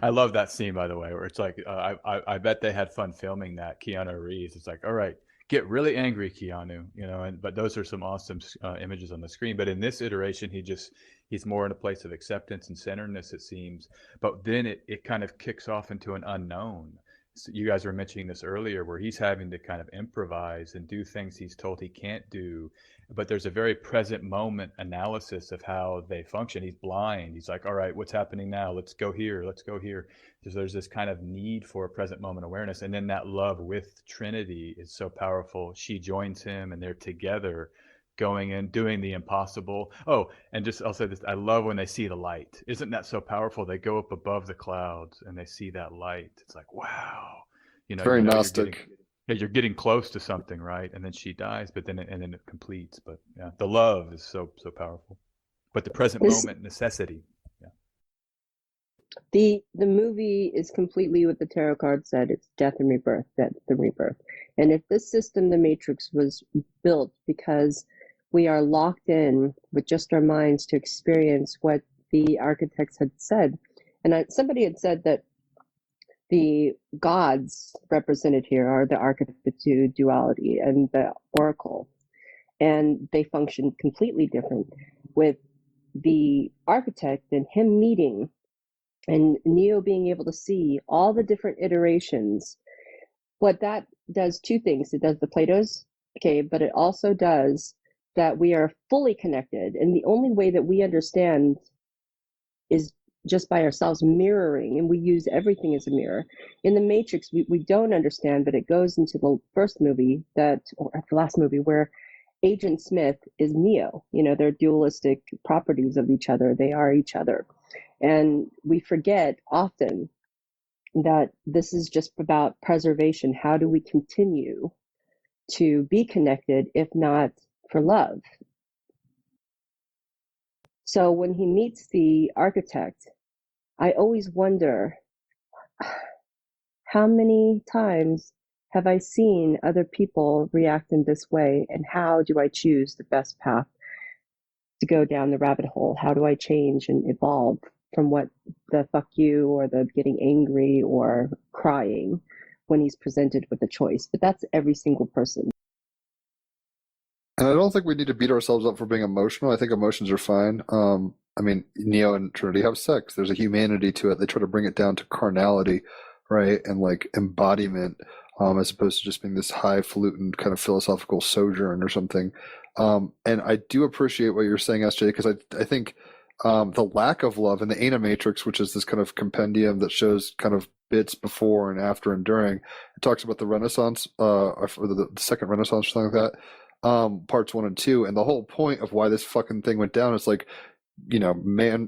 I love that scene, by the way, where it's like, I bet they had fun filming that. Keanu Reeves, it's like, all right, get really angry, Keanu, but those are some awesome images on the screen. But in this iteration, he's more in a place of acceptance and centeredness, it seems. But then it kind of kicks off into an unknown. So you guys were mentioning this earlier, where he's having to kind of improvise and do things he's told he can't do. But there's a very present moment analysis of how they function. He's blind. He's like, all right, what's happening now? Let's go here. Let's go here. So there's this kind of need for a present moment awareness. And then that love with Trinity is so powerful. She joins him and they're together, going in, doing the impossible. Oh, and I'll say this, I love when they see the light. Isn't that so powerful? They go up above the clouds and they see that light. It's like, wow. Very Gnostic. You're getting close to something, right? And then she dies, but then it completes. But yeah, the love is so powerful. But the present moment necessity. Yeah. The movie is completely what the tarot card said. It's death and rebirth, death and rebirth. And if this system, the Matrix, was built because we are locked in with just our minds to experience what the architects had said. And somebody had said that the gods represented here are the archetype duality and the oracle. And they function completely different. With the architect and him meeting and Neo being able to see all the different iterations, what that does two things. It does the Plato's, okay, but it also does that we are fully connected. And the only way that we understand is just by ourselves mirroring, and we use everything as a mirror. In the Matrix, we don't understand, but it goes into the first movie or the last movie, where Agent Smith is Neo. You know, they're dualistic properties of each other. They are each other. And we forget often that this is just about preservation. How do we continue to be connected, if not for love? So when he meets the architect, I always wonder, how many times have I seen other people react in this way, and how do I choose the best path to go down the rabbit hole? How do I change and evolve from what the fuck you or the getting angry or crying when he's presented with a choice? But that's every single person. And I don't think we need to beat ourselves up for being emotional. I think emotions are fine. I mean, Neo and Trinity have sex. There's a humanity to it. They try to bring it down to carnality, right? And like embodiment, as opposed to just being this highfalutin kind of philosophical sojourn or something. And I do appreciate what you're saying, SJ, because I think the lack of love in the Animatrix, which is this kind of compendium that shows kind of bits before and after and during, it talks about the Renaissance, or the second Renaissance or something like that. Parts 1 and 2, and the whole point of why this fucking thing went down is like, you know,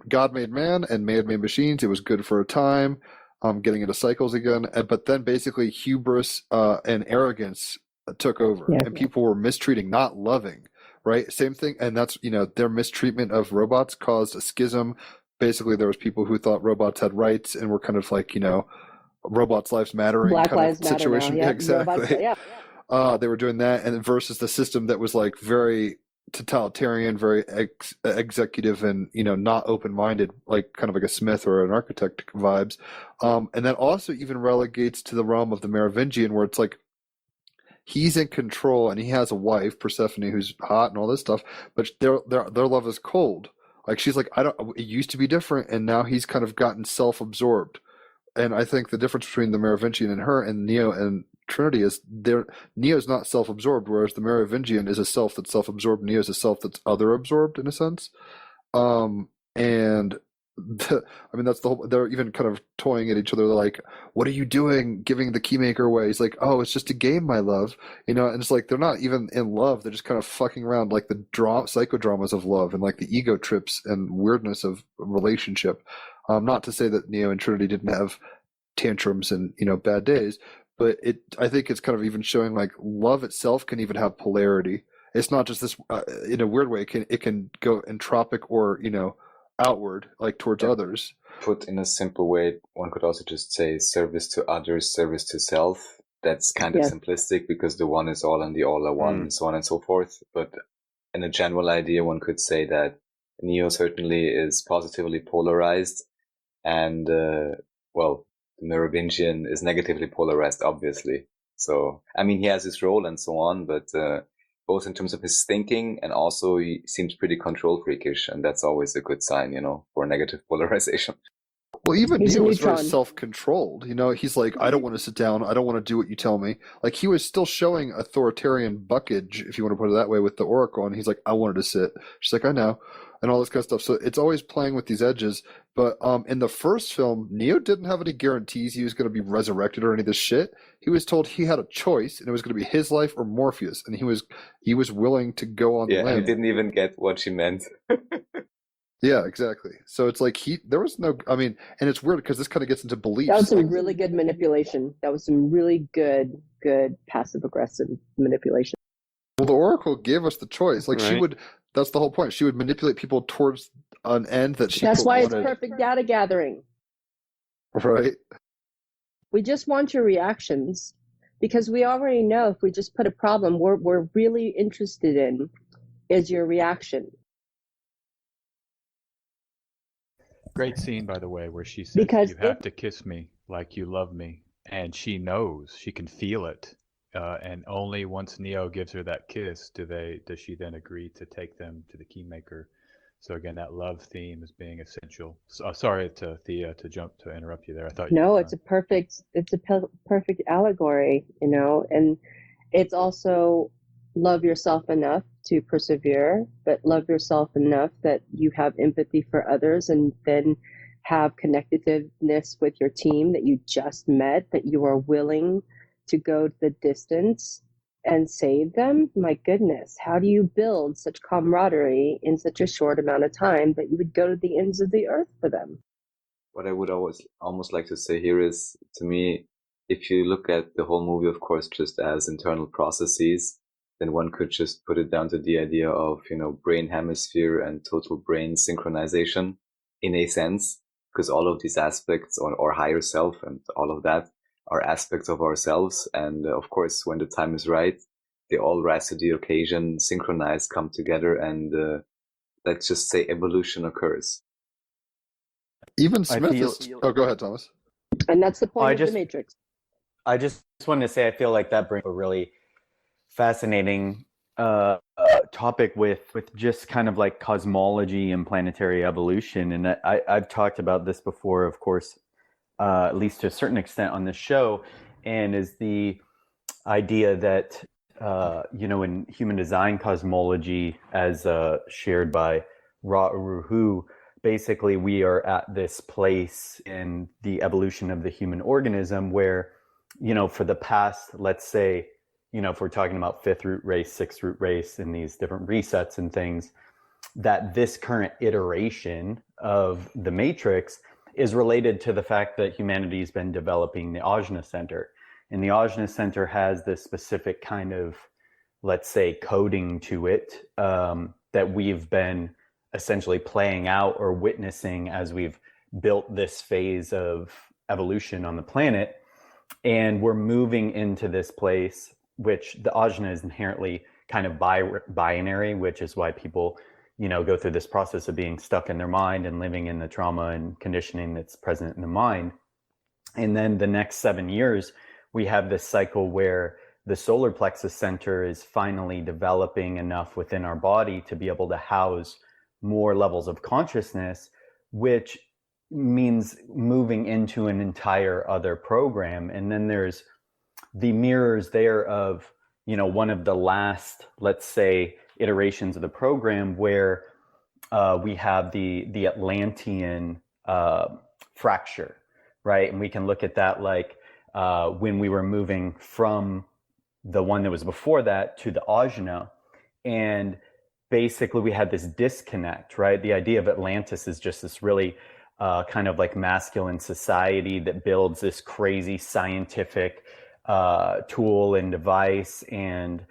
God made man and man made machines. It was good for a time, getting into cycles again, but then basically hubris and arrogance took over, and people were mistreating, not loving, right? Same thing, and that's, you know, their mistreatment of robots caused a schism. Basically, there was people who thought robots had rights and were kind of like, you know, robots' lives mattering Black kind lives of situation. matter now. Yeah, exactly. Robots, they were doing that, and versus the system that was like very totalitarian, very executive, and, you know, not open-minded, like kind of like a Smith or an architect vibes. And that also even relegates to the realm of the Merovingian, where it's like he's in control and he has a wife, Persephone, who's hot and all this stuff, but their love is cold. Like she's like, it used to be different, and now he's kind of gotten self-absorbed. And I think the difference between the Merovingian and her and Neo and Trinity is Neo's not self-absorbed, whereas the Merovingian is a self that's self-absorbed. Neo's a self that's other-absorbed in a sense. And I mean, that's the whole. They're even kind of toying at each other. They're like, "What are you doing, giving the keymaker away?" He's like, "Oh, it's just a game, my love." You know, and it's like they're not even in love. They're just kind of fucking around, like the psychodramas of love and like the ego trips and weirdness of relationship. Not to say that Neo and Trinity didn't have tantrums and, you know, bad days, but I think it's kind of even showing like love itself can even have polarity. It's not just this in a weird way. It can go entropic or, you know, outward, like towards others. Put in a simple way, one could also just say service to others, service to self. That's kind of simplistic, because the one is all and the all are one, and so on and so forth. But in a general idea, one could say that Neo certainly is positively polarized, and well, the Merovingian is negatively polarized, obviously. So, I mean, he has his role and so on, but both in terms of his thinking, and also he seems pretty control freakish, and that's always a good sign, you know, for negative polarization. Well, even Neo was very self-controlled. You know, he's like, I don't want to sit down. I don't want to do what you tell me. Like, he was still showing authoritarian buckage, if you want to put it that way, with the Oracle. And he's like, I wanted to sit. She's like, I know. And all this kind of stuff. So it's always playing with these edges. But in the first film, Neo didn't have any guarantees he was going to be resurrected or any of this shit. He was told he had a choice, and it was going to be his life or Morpheus. And he was willing to go on the limb. Yeah, he didn't even get what she meant. Yeah, exactly. So it's like there was no, I mean, and it's weird because this kind of gets into beliefs. That was some really good manipulation. That was some really good passive-aggressive manipulation. Well, the Oracle gave us the choice. Like, she would, that's the whole point. She would manipulate people towards an end that she That's why wanted. It's perfect data gathering. Right. We just want your reactions, because we already know if we just put a problem we're really interested in is your reaction. Great scene, by the way, where she says, because you have to kiss me like you love me. And she knows, she can feel it. And only once Neo gives her that kiss does she then agree to take them to the Keymaker. So again, that love theme is being essential. So, sorry to Thea to interrupt you there. I thought you No, were it's a perfect allegory, and it's also love yourself enough to persevere, but love yourself enough that you have empathy for others, and then have connectedness with your team that you just met, that you are willing to go the distance and save them. My goodness, how do you build such camaraderie in such a short amount of time that you would go to the ends of the earth for them? What I would almost like to say here is, to me, if you look at the whole movie, of course, just as internal processes, then one could just put it down to the idea of, brain hemisphere and total brain synchronization in a sense, because all of these aspects or higher self and all of that are aspects of ourselves. And of course, when the time is right, they all rise to the occasion, synchronize, come together, and let's just say evolution occurs. Even Smith is... Oh, go ahead, Thomas. And that's the point of the Matrix. I just wanted to say, I feel like that brings a really fascinating topic with just kind of like cosmology and planetary evolution. And I've talked about this before, of course, at least to a certain extent on this show, and is the idea that, in human design cosmology, as shared by Ra-Uru-Hu, basically we are at this place in the evolution of the human organism where, for the past, let's say, if we're talking about fifth root race, sixth root race, and these different resets and things, that this current iteration of the Matrix is related to the fact that humanity has been developing the Ajna Center. And the Ajna Center has this specific kind of, let's say, coding to it that we've been essentially playing out or witnessing as we've built this phase of evolution on the planet. And we're moving into this place, which the Ajna is inherently kind of binary, which is why people, go through this process of being stuck in their mind and living in the trauma and conditioning that's present in the mind. And then the next 7 years, we have this cycle where the solar plexus center is finally developing enough within our body to be able to house more levels of consciousness, which means moving into an entire other program. And then there's the mirrors there of, one of the last, let's say, iterations of the program where we have the Atlantean fracture, right? And we can look at that like when we were moving from the one that was before that to the Ajna, and basically we had this disconnect, right? The idea of Atlantis is just this really kind of like masculine society that builds this crazy scientific tool and device and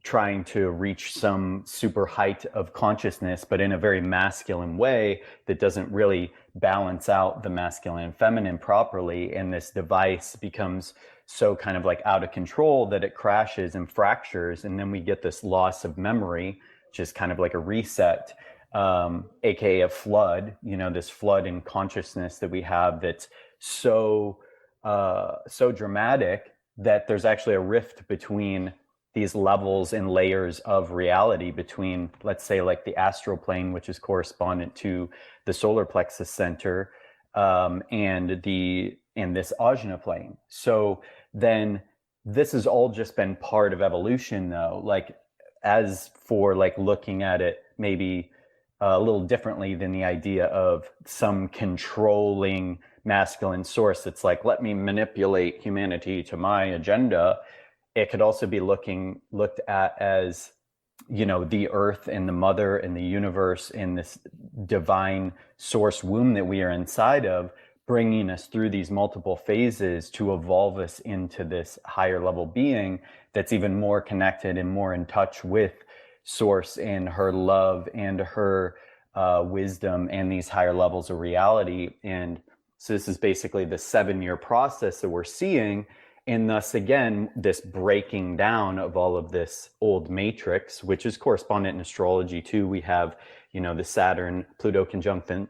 trying to reach some super height of consciousness, but in a very masculine way that doesn't really balance out the masculine and feminine properly. And this device becomes so kind of like out of control that it crashes and fractures. And then we get this loss of memory, which is kind of like a reset, aka a flood, this flood in consciousness that we have that's so dramatic that there's actually a rift between these levels and layers of reality between, let's say, like the astral plane, which is correspondent to the solar plexus center, and this Ajna plane. So then this has all just been part of evolution, though. Like, as for like looking at it maybe a little differently than the idea of some controlling masculine source that's like, let me manipulate humanity to my agenda. It could also be looked at as, the earth and the mother and the universe and this divine source womb that we are inside of, bringing us through these multiple phases to evolve us into this higher level being that's even more connected and more in touch with source and her love and her wisdom and these higher levels of reality. And so this is basically the 7-year process that we're seeing. And thus, again, this breaking down of all of this old matrix, which is correspondent in astrology too. We have, the Saturn-Pluto conjunction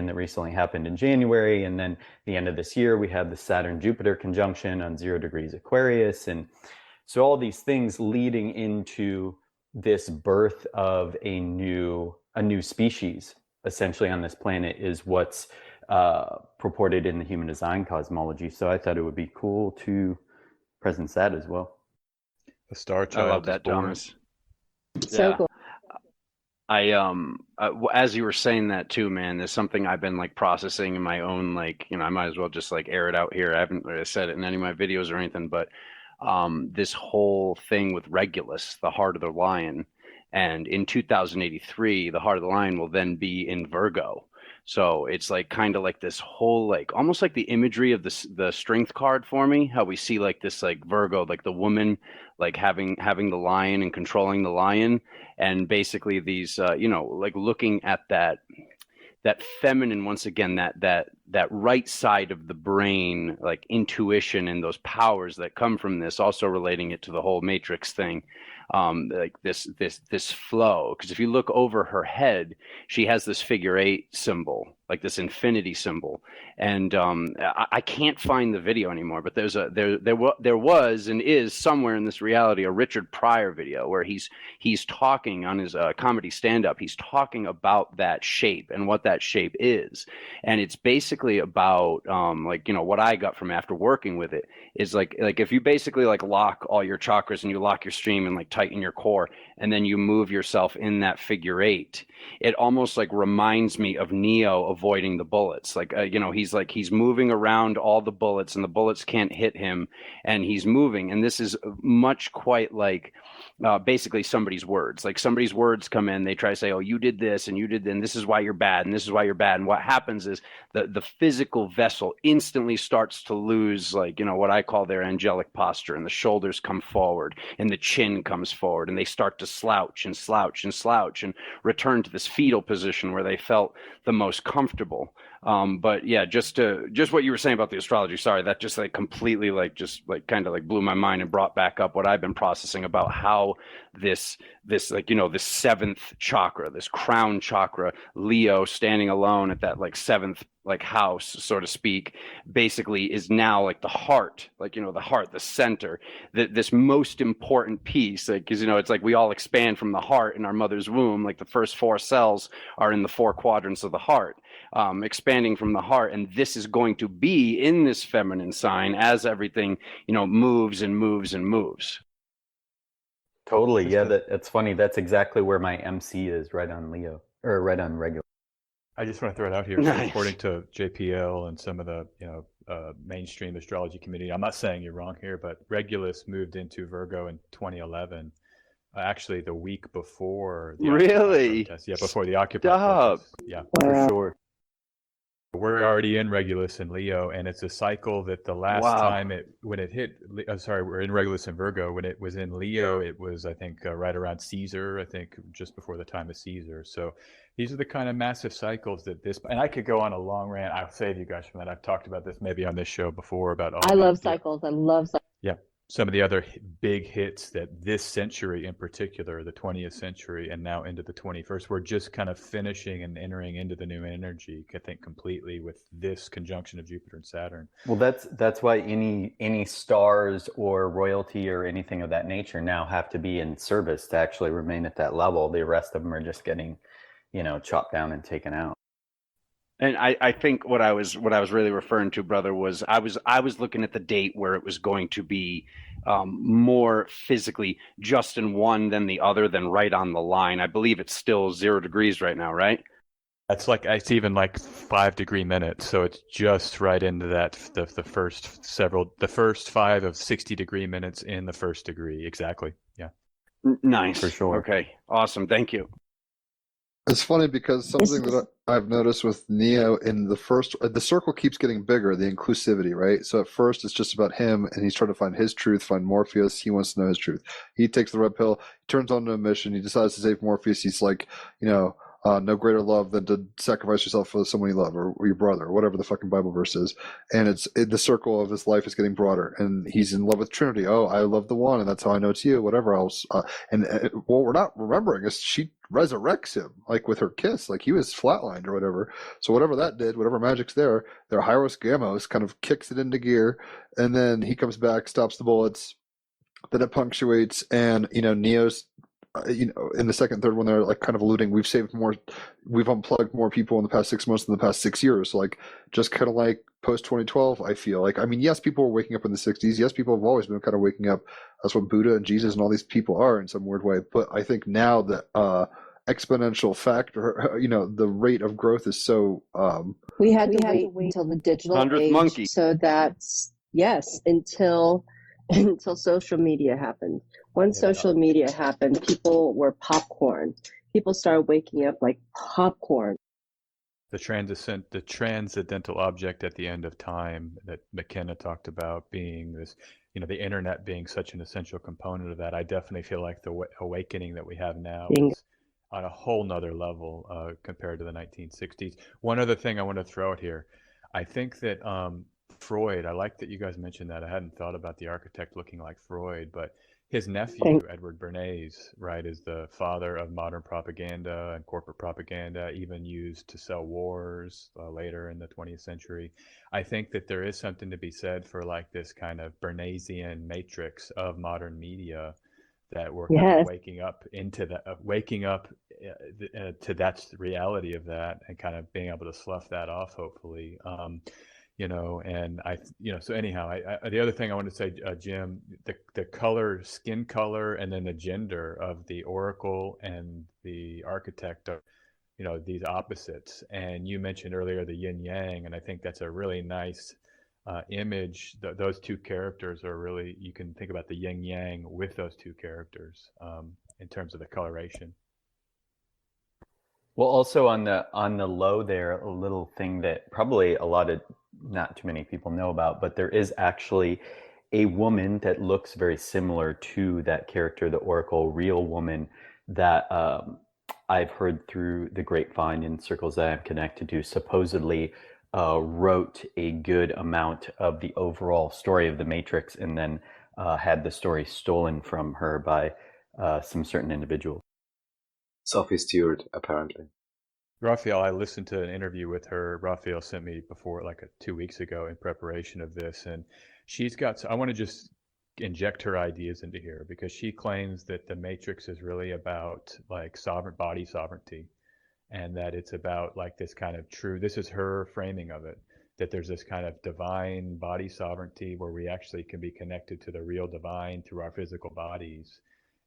that recently happened in January. And then the end of this year, we have the Saturn-Jupiter conjunction on 0 degrees Aquarius. And so all these things leading into this birth of a new species essentially on this planet is what's purported in the human design cosmology. So I thought it would be cool to present that as well. The star I child love is that, born. Thomas. So Yeah. cool. As you were saying that too, man, there's something I've been like processing in my own, like, I might as well just like air it out here. I haven't really said it in any of my videos or anything, but this whole thing with Regulus, the heart of the lion, and in 2083, the heart of the lion will then be in Virgo. So it's like kind of like this whole, like almost like the imagery of the strength card for me, how we see like this like Virgo, like the woman like having the lion and controlling the lion, and basically these like looking at that feminine, once again, that right side of the brain, like intuition and those powers that come from this, also relating it to the whole matrix thing, like this flow. Because if you look over her head, she has this figure 8 symbol, like this infinity symbol, and I can't find the video anymore, but there was and is somewhere in this reality a Richard Pryor video where he's talking on his comedy stand-up. He's talking about that shape and what that shape is, and it's basically about what I got from after working with it is like if you basically like lock all your chakras and you lock your stream and like tighten your core, and then you move yourself in that figure 8, it almost like reminds me of Neo avoiding the bullets. Like he's moving around all the bullets and the bullets can't hit him, and he's moving, and this is much quite like basically somebody's words. Like somebody's words come in, they try to say, oh, you did this and you did, and this is why you're bad, and this is why you're bad. And what happens is the physical vessel instantly starts to lose, like, what I call their angelic posture, and the shoulders come forward and the chin comes forward, and they start to slouch and slouch and slouch and return to this fetal position where they felt the most comfortable. But yeah, just what you were saying about the astrology, sorry, that just like completely like just like kind of like blew my mind and brought back up what I've been processing about how this like this 7th chakra, this crown chakra, Leo standing alone at that like 7th like house, so to speak, basically is now like the heart, like the heart, the center, this most important piece, like, because it's like we all expand from the heart in our mother's womb, like the first 4 cells are in the 4 quadrants of the heart, expanding from the heart, and this is going to be in this feminine sign as everything moves and moves and moves. Totally. Yeah, that's funny. That's exactly where my MC is, right on Leo, or right on regular. I just want to throw it out here. Nice. So according to JPL and some of the mainstream astrology community, I'm not saying you're wrong here, but Regulus moved into Virgo in 2011. Actually, the week before the Really? protest. Yeah, before the Occupy Stop. protest. Yeah, For sure. we're already in Regulus and Leo, and it's a cycle that the last Wow. time we're in Regulus and Virgo. When it was in Leo, it was, I think, right around Caesar, I think just before the time of Caesar. So these are the kind of massive cycles that and I could go on a long rant. I'll save you guys from that. I've talked about this maybe on this show before about all I love the, cycles. I love cycles. yeah, some of the other big hits that this century in particular, the 20th century and now into the 21st, we're just kind of finishing and entering into the new energy, I think, completely with this conjunction of Jupiter and Saturn. Well, that's why any stars or royalty or anything of that nature now have to be in service to actually remain at that level. The rest of them are just getting, chopped down and taken out. And I think what I was really referring to, brother, was I was looking at the date where it was going to be more physically just in one than the other, than right on the line. I believe it's still 0 degrees right now, right? That's like, it's even like 5 degree minutes, so it's just right into that the first 5 of 60 degree minutes in the first degree. Exactly. Yeah. Nice. For sure. Okay. Awesome. Thank you. It's funny because something that I've noticed with Neo in the circle keeps getting bigger, the inclusivity, right? So at first it's just about him, and he's trying to find his truth, find Morpheus. He wants to know his truth. He takes the red pill, he turns on a mission, he decides to save Morpheus. He's like, no greater love than to sacrifice yourself for someone you love, or your brother, or whatever the fucking Bible verse is. And the circle of his life is getting broader, and he's in love with Trinity. Oh, I love the one, and that's how I know it's you, whatever else. What we're not remembering is she resurrects him, like with her kiss, like he was flatlined or whatever. So whatever that did, whatever magic's there, their Hyros Gamos kind of kicks it into gear, and then he comes back, stops the bullets, then it punctuates, and Neo's in the second, third one, they're like kind of alluding, we've unplugged more people in the past 6 months than the past 6 years. Like, just kind of like post 2012, I feel like, I mean, yes, people were waking up in the 60s. Yes, people have always been kind of waking up. That's what Buddha and Jesus and all these people are in some weird way. But I think now that exponential factor, the rate of growth is so. We had to wait until the digital 100th age, monkey. so that's until social media happened. Once social media happened, people were popcorn. People started waking up like popcorn. The transcendental object at the end of time that McKenna talked about being this, the internet being such an essential component of that. I definitely feel like the awakening that we have now is on a whole nother level compared to the 1960s. One other thing I want to throw out here, I think that Freud, I like that you guys mentioned that. I hadn't thought about the architect looking like Freud, but his nephew, Edward Bernays, right, is the father of modern propaganda and corporate propaganda, even used to sell wars later in the 20th century. I think that there is something to be said for like this kind of Bernaysian matrix of modern media that we're kind of waking up to that reality of that, and kind of being able to slough that off, hopefully. And so anyhow, the other thing I want to say, Jim, the color, skin color, and then the gender of the oracle and the architect are, these opposites. And you mentioned earlier the yin yang, and I think that's a really nice image. Those two characters are really, you can think about the yin yang with those two characters in terms of the coloration. Well, also on the low there, a little thing that probably not too many people know about, but there is actually a woman that looks very similar to that character, the Oracle, real woman, that I've heard through the grapevine in circles that I'm connected to, supposedly wrote a good amount of the overall story of the Matrix, and then had the story stolen from her by some certain individual. Sophie Stewart, apparently. Raphael, I listened to an interview with her. Raphael sent me before, like 2 weeks ago, in preparation of this, and she's got. I want to just inject her ideas into here, because she claims that the Matrix is really about like body sovereignty, and that it's about like this kind of true. This is her framing of it. That there's this kind of divine body sovereignty where we actually can be connected to the real divine through our physical bodies.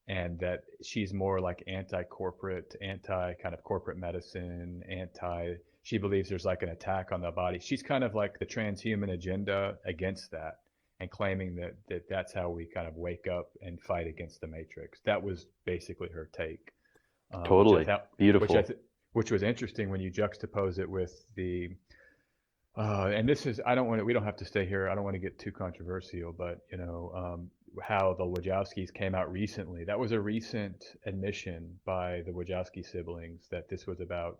And that she's more like anti-corporate, kind of corporate medicine, she believes there's like an attack on the body. She's kind of like the transhuman agenda against that, and claiming that that's how we kind of wake up and fight against the Matrix. That was basically her take. Totally. Beautiful. Which was interesting when you juxtapose it with the, and this is, we don't have to stay here. I don't want to get too controversial, but how the Wachowskis came out recently. That was a recent admission by the Wachowski siblings that this was about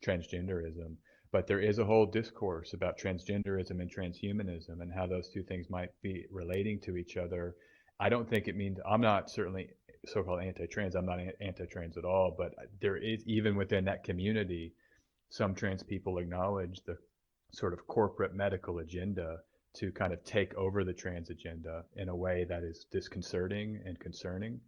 transgenderism. But there is a whole discourse about transgenderism and transhumanism, and how those two things might be relating to each other. I don't think it means, I'm not certainly so-called anti-trans, I'm not anti-trans at all, but there is, even within that community, some trans people acknowledge the sort of corporate medical agenda to kind of take over the trans agenda in a way that is disconcerting and concerning.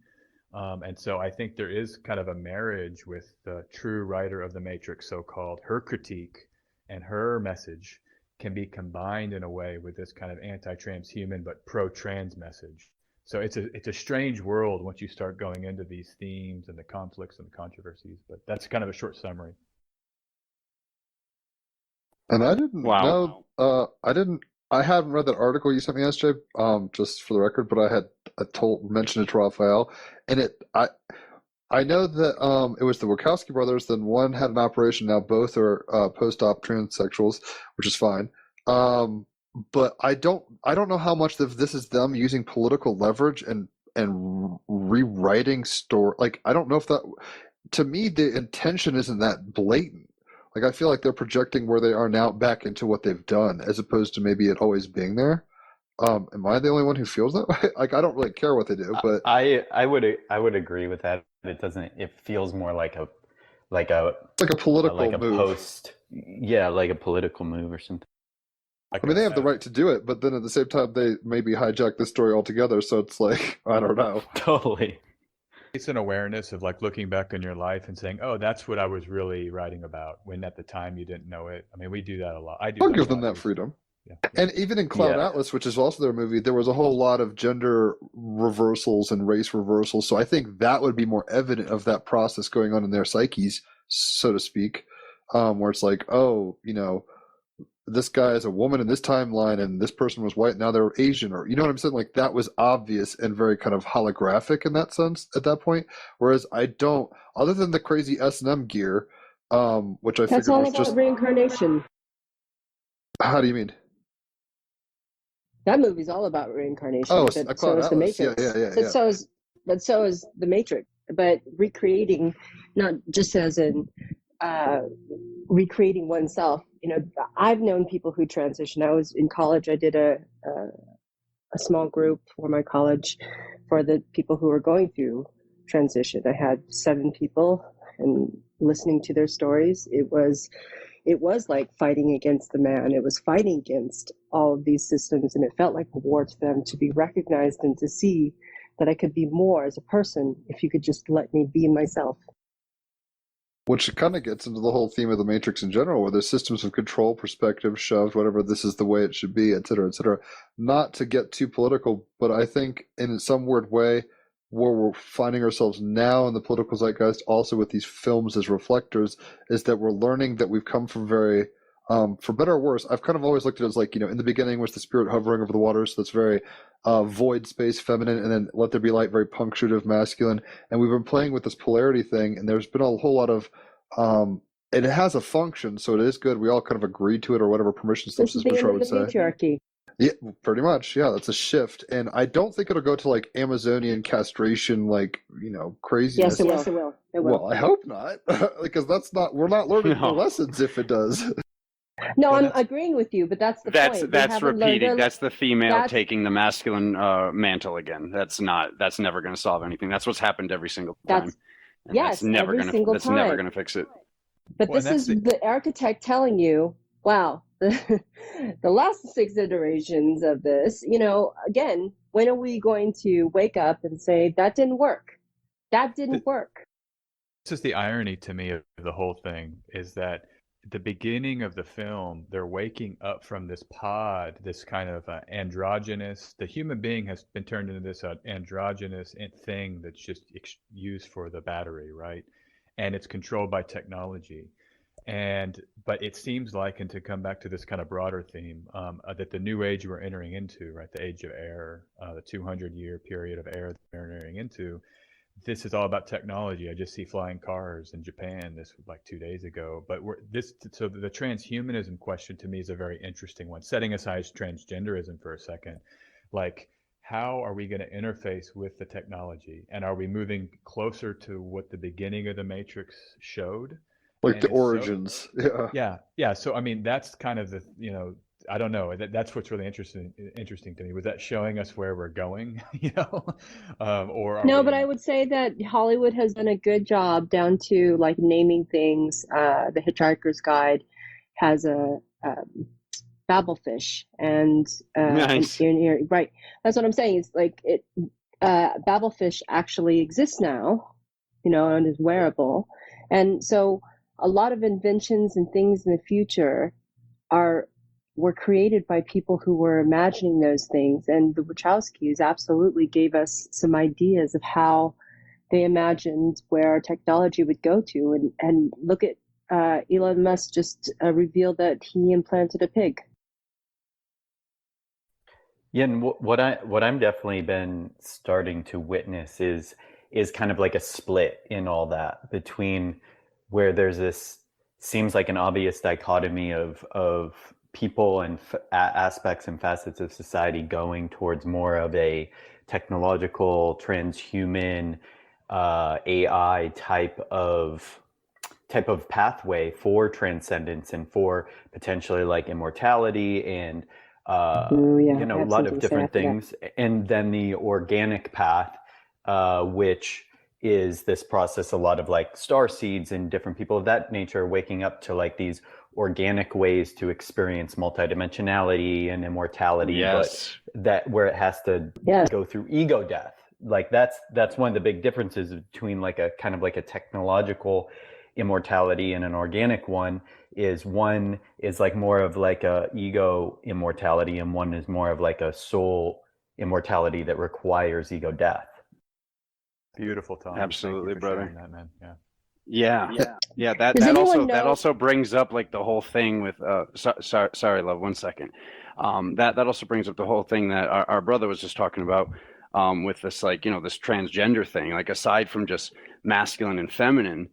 And so I think there is kind of a marriage with the true writer of the Matrix, so-called, her critique and her message can be combined in a way with this kind of anti-transhuman but pro-trans message. So it's a strange world once you start going into these themes and the conflicts and the controversies, but that's kind of a short summary. And I didn't know, I hadn't read that article you sent me yesterday, just for the record, but I mentioned it to Raphael, and I know that it was the Wachowski brothers. Then one had an operation. Now both are post-op transsexuals, which is fine. But I don't know how much of this is them using political leverage and rewriting story. Like, I don't know if that. To me, the intention isn't that blatant. Like, I feel like they're projecting where they are now back into what they've done, as opposed to maybe it always being there. Am I the only one who feels that way? Like, I don't really care what they do, but I would agree with that. It feels more like a political like a move. Like a political move or something. I mean, they have the right to do it, but then at the same time, they maybe hijack the story altogether. So it's like, I don't know. Totally. It's an awareness of like looking back on your life and saying, oh, that's what I was really writing about, when at the time you didn't know it. I mean, we do that a lot. I do I'll that give a them lot. that freedom. Yeah. And even in Cloud Yeah. Atlas, which is also their movie, there was a whole lot of gender reversals and race reversals. So I think that would be more evident of that process going on in their psyches, so to speak, where it's like, oh, you know, this guy is a woman in this timeline and this person was white, now they're Asian, or you know what I'm saying? Like that was obvious and very kind of holographic in that sense at that point. Whereas I don't, other than the crazy S&M gear, which I That's figured all was about just, reincarnation. how do you mean? That movie's all about reincarnation, Oh, but Cloud so is the Atlas. Yeah, Matrix. yeah. But so is the Matrix. But recreating, not just as in recreating oneself. You know, I've known people who transition. I was in college. I did a small group for my college for the people who were going through transition. I had 7 people, and listening to their stories, it was like fighting against the man. It was fighting against all of these systems, and it felt like a war to them to be recognized and to see that I could be more as a person if you could just let me be myself. Which kind of gets into the whole theme of the Matrix in general, where there's systems of control, perspective, shoved, whatever, this is the way it should be, et cetera, et cetera. Not to get too political, but I think in some weird way, where we're finding ourselves now in the political zeitgeist, also with these films as reflectors, is that we're learning that we've come from very, for better or worse, I've kind of always looked at it as like, you know, in the beginning was the spirit hovering over the waters, so that's very void space, feminine, and then let there be light, very punctuative, masculine. And we've been playing with this polarity thing, and there's been a whole lot of, and it has a function, so it is good. We all kind of agreed to it, or whatever permission This slips is the Bashar end would of the say. patriarchy. Yeah, pretty much. Yeah, that's a shift, and I don't think it'll go to like Amazonian castration, like, you know, craziness. Yes, it will. It will. Well, I hope not, because that's not. We're not learning the No. lessons if it does. No, Well, I'm that's- agreeing with you, but that's the point. They That's haven't learned repeating. their- That's the female that's- taking the masculine mantle again. That's never going to solve anything. That's what's happened every single time. That's- And yes, every single That's never time. going to fix it. But Well, this and is that's the architect telling you, wow, the last 6 iterations of this, you know, again, when are we going to wake up and say, that didn't work? That didn't work. This is the irony to me of the whole thing, is that at the beginning of the film, they're waking up from this pod, this kind of androgynous, the human being has been turned into this androgynous thing that's just used for the battery, right? And it's controlled by technology. But it seems like, and to come back to this kind of broader theme, that the new age we're entering into, right, the age of air, the 200-year period of air that we're entering into, this is all about technology. I just see flying cars in Japan this like 2 days ago. But so the transhumanism question to me is a very interesting one. Setting aside transgenderism for a second, like, how are we going to interface with the technology, and are we moving closer to what the beginning of the Matrix showed? Like And the if so- origins. Yeah. So I mean, that's kind of the, you know, I don't know. That's what's really interesting to me. Was that showing us where we're going? You know, or are No, we- but I would say that Hollywood has done a good job down to like naming things. The Hitchhiker's Guide has a Babelfish, and Nice. right. That's what I'm saying. It's like Babelfish actually exists now, you know, and is wearable, and so a lot of inventions and things in the future were created by people who were imagining those things. And the Wachowskis absolutely gave us some ideas of how they imagined where our technology would go to. And look at Elon Musk just revealed that he implanted a pig. Yeah, and what I'm definitely been starting to witness is kind of like a split in all that, between where there's this seems like an obvious dichotomy of people and aspects and facets of society going towards more of a technological, transhuman, AI type of pathway for transcendence and for potentially like immortality and you know, a lot of different things. And then the organic path, which is this process, a lot of like star seeds and different people of that nature waking up to like these organic ways to experience multidimensionality and immortality, Yes. but that where it has to Yes. go through ego death. like that's one of the big differences between like a kind of like a technological immortality and an organic one is like more of like a ego immortality, and one is more of like a soul immortality that requires ego death. Beautiful, Tom. Absolutely, brother. That, man. Yeah. That also brings up like the whole thing with sorry, love, 1 second. That also brings up the whole thing that our brother was just talking about with this, like, you know, this transgender thing. Like, aside from just masculine and feminine,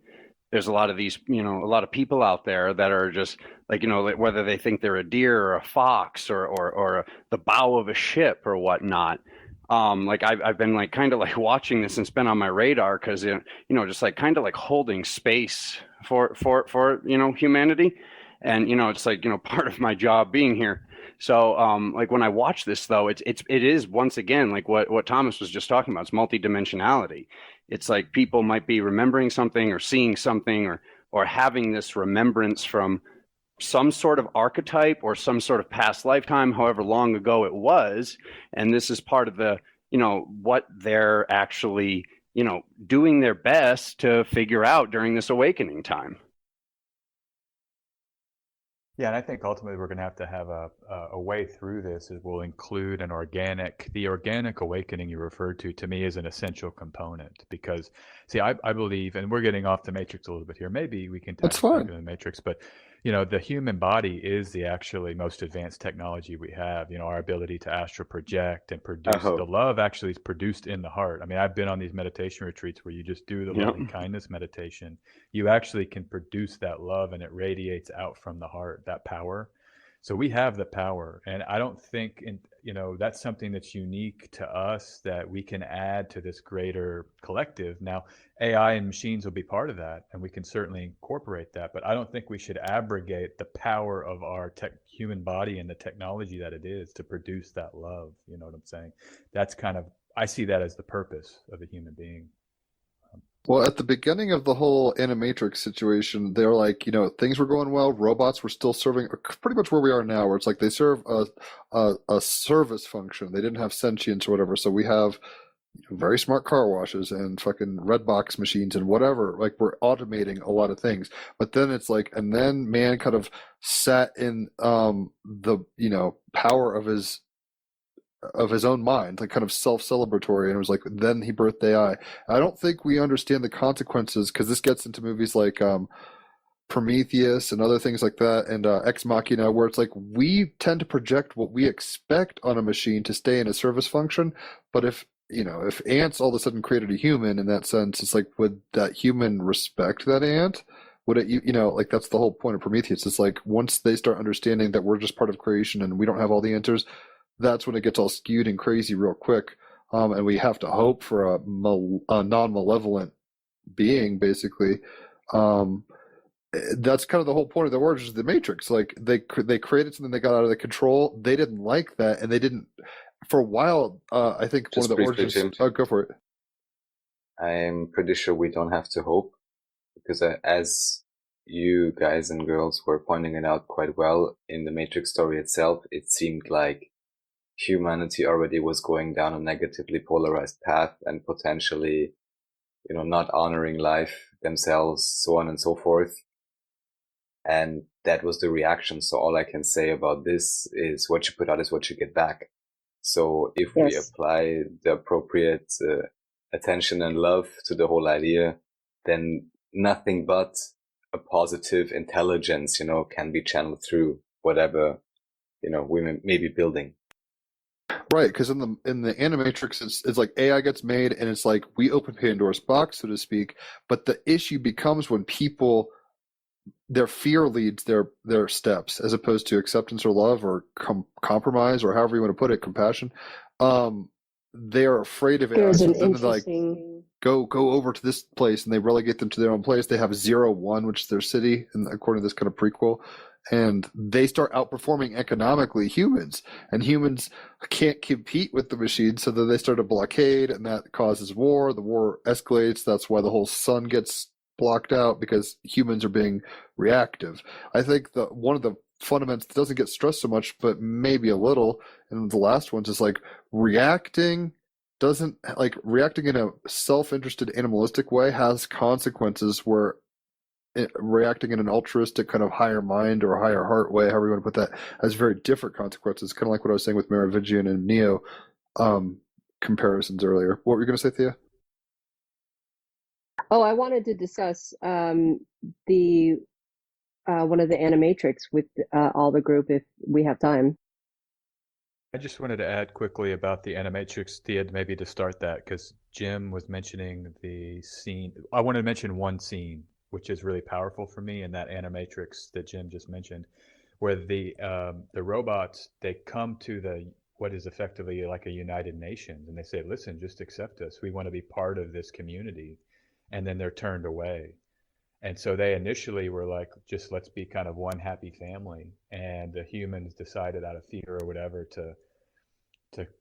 there's a lot of these, you know, a lot of people out there that are just like, you know, like whether they think they're a deer or a fox or the bow of a ship or whatnot. Like I've been like kind of like watching this, and it's been on my radar because, you know, just like kind of like holding space for you know, humanity. And, you know, it's like, you know, part of my job being here. So like when I watch this, though, it is once again like what Thomas was just talking about. It's multidimensionality. It's like people might be remembering something or seeing something or having this remembrance from some sort of archetype or some sort of past lifetime, however long ago it was. And this is part of the, you know, what they're actually, you know, doing their best to figure out during this awakening time. Yeah, and I think ultimately we're going to have a way through this is we'll include the organic awakening you referred to me is an essential component, because see, I believe, and we're getting off the matrix a little bit here, maybe we can That's touch fine. the matrix, but you know, the human body is the actually most advanced technology we have. You know, our ability to astral project and produce the love actually is produced in the heart. I mean, I've been on these meditation retreats where you just do the loving kindness meditation. You actually can produce that love, and it radiates out from the heart, that power. So we have the power, and I don't think, you know, that's something that's unique to us that we can add to this greater collective. Now, AI and machines will be part of that, and we can certainly incorporate that, but I don't think we should abrogate the power of our human body and the technology that it is to produce that love. You know what I'm saying? That's kind of, I see that as the purpose of a human being. Well, at the beginning of the whole Animatrix situation, they're like, you know, things were going well. Robots were still serving pretty much where we are now, where it's like they serve a service function. They didn't have sentience or whatever. So we have very smart car washes and fucking red box machines and whatever. Like, we're automating a lot of things. But then it's like, and then man kind of sat in the, you know, power of his own mind, like kind of self-celebratory, and it was like, then he birthed AI. I don't think we understand the consequences, because this gets into movies like Prometheus and other things like that, and Ex Machina, where it's like we tend to project what we expect on a machine to stay in a service function. But if, you know, if ants all of a sudden created a human in that sense, it's like, would that human respect that ant? Would it, you know, like that's the whole point of Prometheus. It's like once they start understanding that we're just part of creation and we don't have all the answers, that's when it gets all skewed and crazy real quick. And we have to hope for a non-malevolent being, basically. That's kind of the whole point of the origins of the Matrix. Like, they created something that got out of the control. They didn't like that, and they didn't, for a while, I think Just one of the origins... Oh, go for it. I'm pretty sure we don't have to hope, because as you guys and girls were pointing it out quite well, in the Matrix story itself, it seemed like humanity already was going down a negatively polarized path and potentially, you know, not honoring life themselves, so on and so forth. And that was the reaction. So all I can say about this is what you put out is what you get back. So if we apply the appropriate attention and love to the whole idea, then nothing but a positive intelligence, you know, can be channeled through whatever, you know, we may be building. Right, because in the Animatrix, it's like AI gets made, and it's like we open Pandora's box, so to speak. But the issue becomes when people, their fear leads their steps, as opposed to acceptance or love or compromise, or however you want to put it, compassion. They are afraid of AI. There's So an then they're like, interesting. go over to this place, and they relegate them to their own place. They have 0-1, which is their city, and according to this kind of prequel. And they start outperforming economically humans, and humans can't compete with the machines, so then they start a blockade, and that causes war. The war escalates. That's why the whole sun gets blocked out, because humans are being reactive. I think one of the fundamentals that doesn't get stressed so much, but maybe a little, and the last one's is like reacting doesn't, like, reacting in a self-interested animalistic way has consequences where reacting in an altruistic kind of higher mind or higher heart way, however you want to put that, has very different consequences. Kind of like what I was saying with Merovingian and Neo comparisons earlier. What were you going to say, Thea? Oh, I wanted to discuss the one of the animatrix with all the group if we have time. I just wanted to add quickly about the animatrix, Thea, maybe to start that, because Jim was mentioning the scene. I want to mention one scene which is really powerful for me in that animatrix that Jim just mentioned, where the robots, they come to the what is effectively like a United Nations, and they say, listen, just accept us. We want to be part of this community. And then they're turned away. And so they initially were like, just let's be kind of one happy family. And the humans decided out of fear or whatever to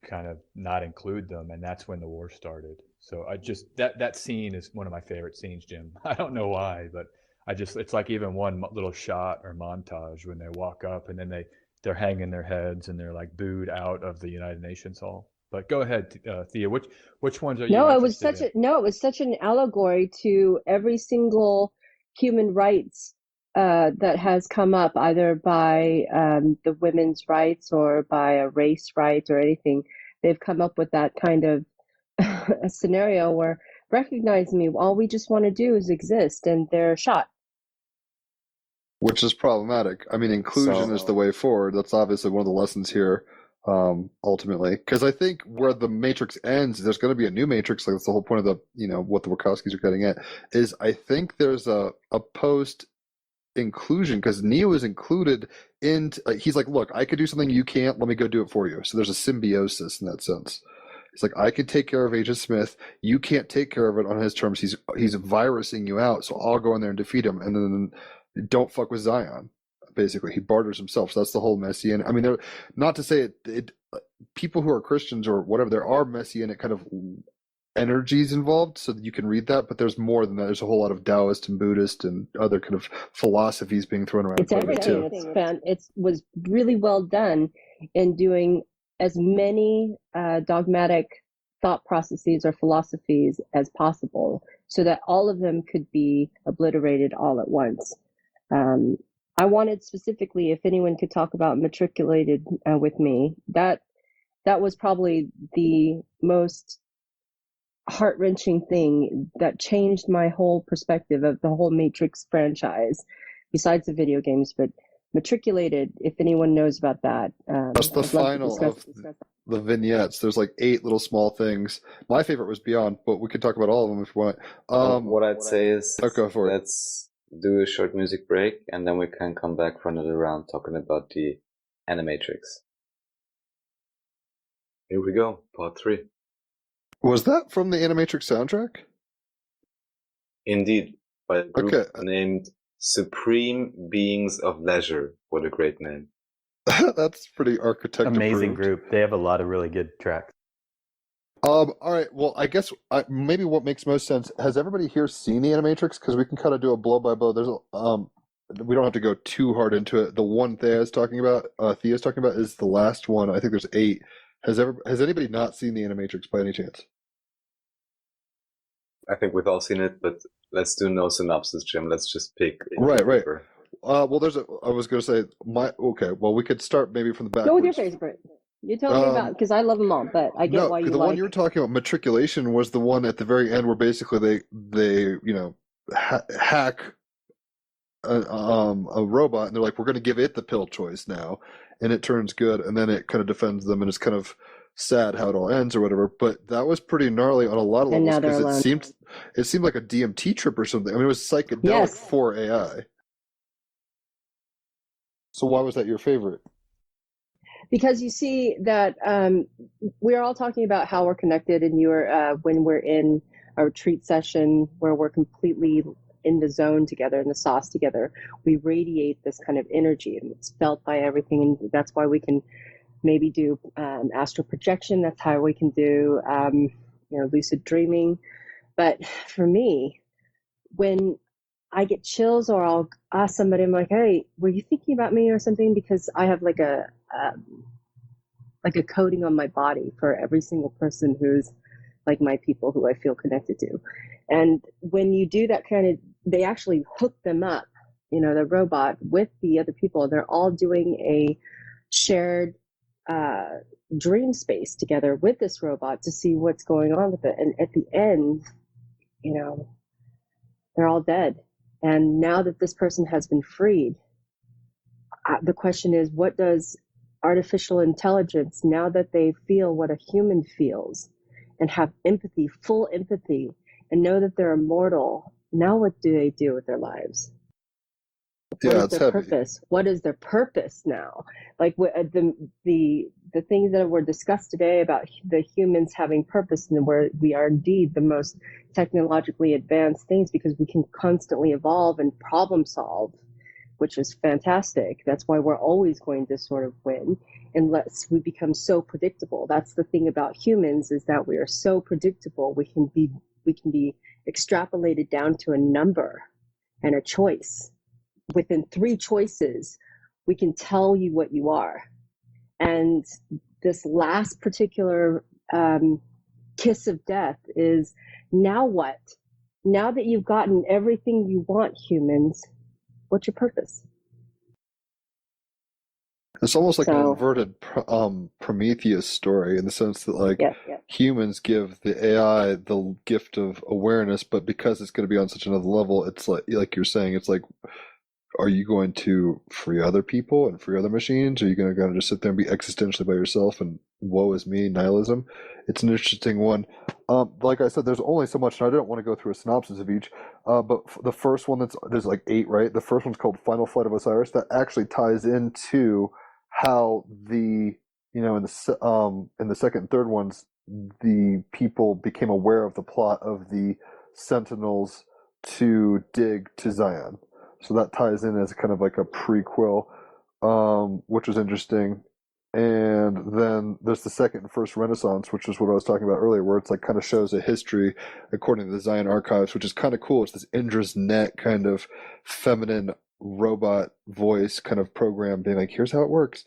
kind of not include them. And that's when the war started. So I just, that scene is one of my favorite scenes, Jim. I don't know why, but it's like even one little shot or montage when they walk up and then they're hanging their heads and they're like booed out of the United Nations Hall. But go ahead, Thea. Which ones are you? No, it was such an allegory to every single human rights that has come up, either by the women's rights or by a race right or anything. They've come up with that kind of a scenario where recognize me, all we just want to do is exist, and they're shot. Which is problematic. I mean, inclusion is the way forward. That's obviously one of the lessons here. Ultimately, because I think where the Matrix ends, there's going to be a new Matrix. Like that's the whole point of the, what the Wachowskis are getting at is I think there's a post inclusion because Neo is included in. He's like, look, I could do something you can't. Let me go do it for you. So there's a symbiosis in that sense. It's like I could take care of Agent Smith. You can't take care of it on his terms. He's virusing you out. So I'll go in there and defeat him, and then don't fuck with Zion. Basically, he barters himself. So that's the whole messianic. I mean, not to say it. People who are Christians or whatever, there are messianic kind of energies involved, so that you can read that. But there's more than that. There's a whole lot of Taoist and Buddhist and other kind of philosophies being thrown around. It's everything. It was really well done in doing as many dogmatic thought processes or philosophies as possible, so that all of them could be obliterated all at once. I wanted specifically if anyone could talk about matriculated with me. That was probably the most heart-wrenching thing that changed my whole perspective of the whole Matrix franchise, besides the video games. But matriculated, if anyone knows about that. That's the final of the vignettes. There's like 8 little small things. My favorite was Beyond, but we could talk about all of them if you want. What I'd say is go for it. Let's do a short music break, and then we can come back for another round talking about the Animatrix. Here we go, part 3. Was that from the Animatrix soundtrack? Indeed, by a group named Supreme Beings of Leisure. What a great name. That's pretty architect Amazing approved. group. They have a lot of really good tracks. All right. Well, I guess maybe what makes most sense. Has everybody here seen the Animatrix? Because we can kind of do a blow by blow. There's we don't have to go too hard into it. The one Thea's talking about is the last one. I think there's 8. Has anybody not seen the Animatrix by any chance? I think we've all seen it, but let's do no synopsis, Jim. Let's just pick. Right. Well, I was going to say well, we could start maybe from the back. Go with your favorite. You tell me about, because I love them all, but I get why you the one you were talking about, Matriculation, was the one at the very end where basically they hack a robot, and they're like, we're going to give it the pill choice now, and it turns good, and then it kind of defends them, and it's kind of sad how it all ends or whatever. But that was pretty gnarly on a lot of levels because it seemed like a DMT trip or something. I mean, it was psychedelic for AI. So why was that your favorite? Because you see that we're all talking about how we're connected, and when we're in a retreat session where we're completely in the zone together, in the sauce together, we radiate this kind of energy, and it's felt by everything, and that's why we can maybe do astral projection. That's how we can do lucid dreaming. But for me, when I get chills, or I'll ask somebody, I'm like, hey, were you thinking about me or something? Because I have like a coating on my body for every single person who's like my people who I feel connected to. And when you do that kind of, they actually hook them up, you know, the robot with the other people. They're all doing a shared dream space together with this robot to see what's going on with it. And at the end, you know, they're all dead. And now that this person has been freed, the question is, what does artificial intelligence, now that they feel what a human feels and have empathy, full empathy, and know that they're immortal, now what do they do with their lives? What is their purpose? What is their purpose now? Like the things that were discussed today about the humans having purpose, and where we are indeed the most technologically advanced things because we can constantly evolve and problem solve, which is fantastic. That's why we're always going to sort of win unless we become so predictable. That's the thing about humans, is that we are so predictable. We can be extrapolated down to a number and a choice. Within 3 choices, we can tell you what you are. And this last particular kiss of death is, now what? Now that you've gotten everything you want, humans, what's your purpose? It's almost like an inverted Prometheus story, in the sense that, like, humans give the AI the gift of awareness, but because it's going to be on such another level, it's like you're saying, it's like, are you going to free other people and free other machines? Or are you going to kind of just sit there and be existentially by yourself and woe is me, nihilism? It's an interesting one. Like I said, there's only so much, and I don't want to go through a synopsis of each, but the first one, there's like 8, right? The first one's called Final Flight of Osiris. That actually ties into how in the second and third ones, the people became aware of the plot of the Sentinels to dig to Zion. So that ties in as kind of like a prequel, which was interesting. And then there's the second and first Renaissance, which is what I was talking about earlier, where it's like kind of shows a history according to the Zion archives, which is kind of cool. It's this Indra's Net kind of feminine robot voice kind of program being like, here's how it works.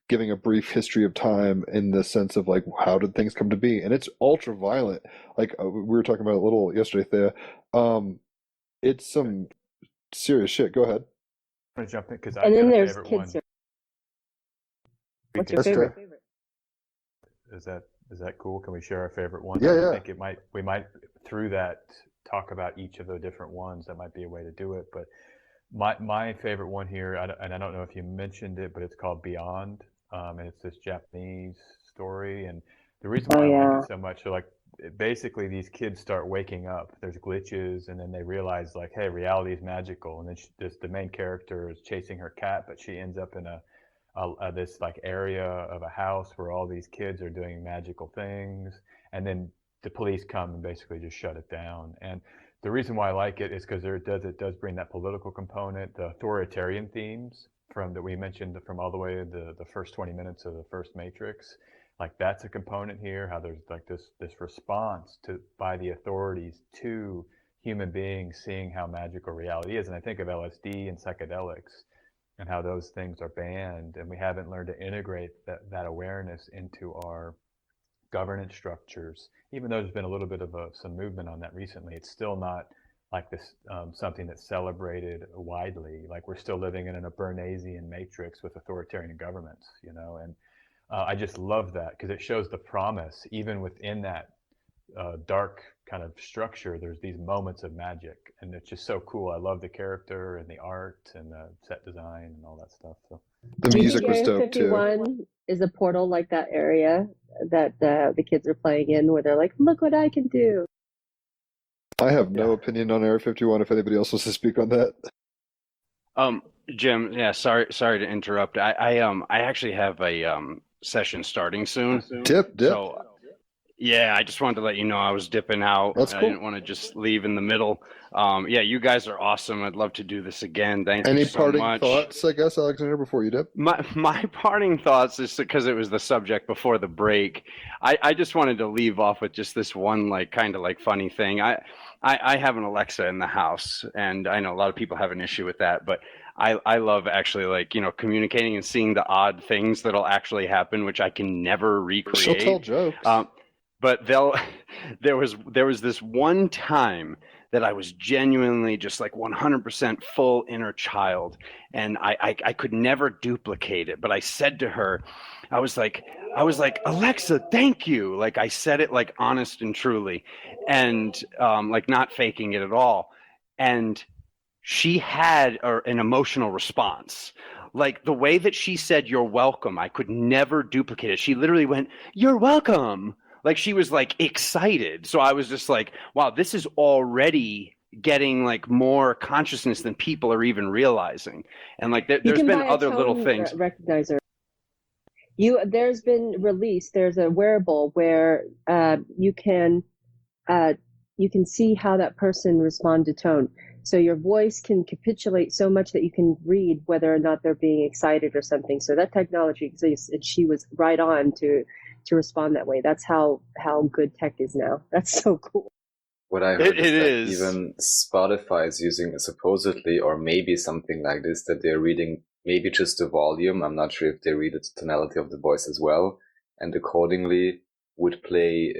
Giving a brief history of time in the sense of like, how did things come to be? And it's ultra violent. Like we were talking about a little yesterday, Thea. It's some serious shit. Go ahead. I'm gonna jump in because And then there's favorite kids. one. What's your favorite? Is that cool? Can we share our favorite one? Yeah. I think we might through that talk about each of the different ones. That might be a way to do it. But my favorite one here, and I don't know if you mentioned it, but it's called Beyond, and it's this Japanese story. And the reason why I like it so much, so like, basically these kids start waking up, there's glitches, and then they realize like, hey, reality is magical. And then the main character is chasing her cat, but she ends up in this like area of a house where all these kids are doing magical things, and then the police come and basically just shut it down. And the reason why I like it is because it does bring that political component, the authoritarian themes that we mentioned from all the way the first 20 minutes of the first Matrix. Like that's a component here, how there's like this response by the authorities to human beings seeing how magical reality is. And I think of LSD and psychedelics and how those things are banned, and we haven't learned to integrate that awareness into our governance structures. Even though there's been a little bit of some movement on that recently, it's still not like this something that's celebrated widely. Like we're still living in a Bernaysian matrix with authoritarian governments, you know, and I just love that because it shows the promise, even within that dark kind of structure, there's these moments of magic, and it's just so cool. I love the character and the art and the set design and all that stuff. So the music was dope 51 too. Is a portal like that area that the kids are playing in, where they're like, look what I can do. I have no opinion on Area 51. If anybody else wants to speak on that. Jim, yeah, sorry to interrupt. I actually have a session starting soon. Dip. So yeah, I just wanted to let you know I was dipping out. That's cool. I didn't want to just leave in the middle. Yeah, you guys are awesome. I'd love to do this again. Thank you so much. Any parting thoughts, I guess, Alexander, before you dip? My parting thoughts is because it was the subject before the break. I just wanted to leave off with just this one like kind of like funny thing. I have an Alexa in the house, and I know a lot of people have an issue with that, but I love actually like, you know, communicating and seeing the odd things that'll actually happen, which I can never recreate. She'll tell jokes. but there was this one time that I was genuinely just like 100% full inner child, and I could never duplicate it. But I said to her, I was like, Alexa, thank you. Like I said it like honest and truly, and like not faking it at all. And she had an emotional response. Like the way that she said, "You're welcome," I could never duplicate it. She literally went, "You're welcome." Like she was like excited. So I was just like, wow, this is already getting like more consciousness than people are even realizing. And like there's been other little things. Recognizer. There's been released. There's a wearable where you can see how that person responds to tone. So your voice can capitulate so much that you can read whether or not they're being excited or something. So that technology exists, and she was right on to respond that way. That's how good tech is now. That's so cool. What I heard is that even Spotify is using supposedly, or maybe something like this, that they're reading maybe just the volume. I'm not sure if they read the tonality of the voice as well, and accordingly would play,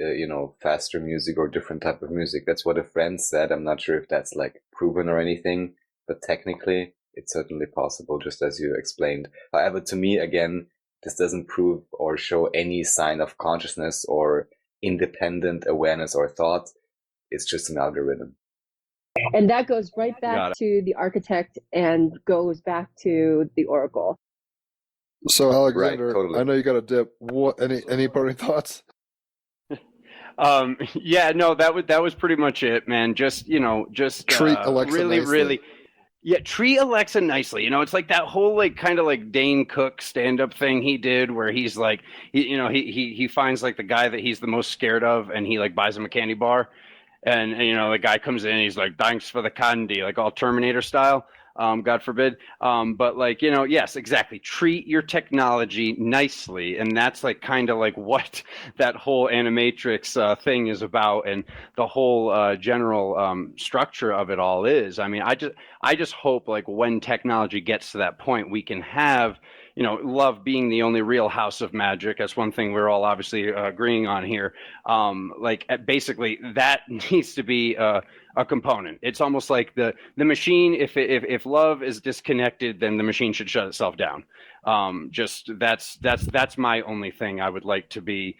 faster music or different type of music. That's what a friend said. I'm not sure if that's like proven or anything, but technically it's certainly possible, just as you explained. However, to me, again, this doesn't prove or show any sign of consciousness or independent awareness or thought. It's just an algorithm. And that goes right back to the architect and goes back to the oracle. So Alexander, Right, totally. I know you got a dip. What? Any parting thoughts? Yeah, no, that was pretty much it, man. Just Treat Alexa really, nicely. really. Yeah, treat Alexa nicely. It's like that whole like kind of like Dane Cook stand-up thing he did, where he's like, he finds like the guy that he's the most scared of, and he like buys him a candy bar, and the guy comes in, he's like, "Thanks for the candy," like all Terminator style. God forbid. But like, yes, exactly. Treat your technology nicely. And that's like kind of like what that whole animatrix thing is about, and the whole general structure of it all is. I mean, I just hope like when technology gets to that point, we can have, love being the only real house of magic. That's one thing we're all obviously agreeing on here. Basically that needs to be a component. It's almost like the machine. If love is disconnected, then the machine should shut itself down. Just that's my only thing I would like to be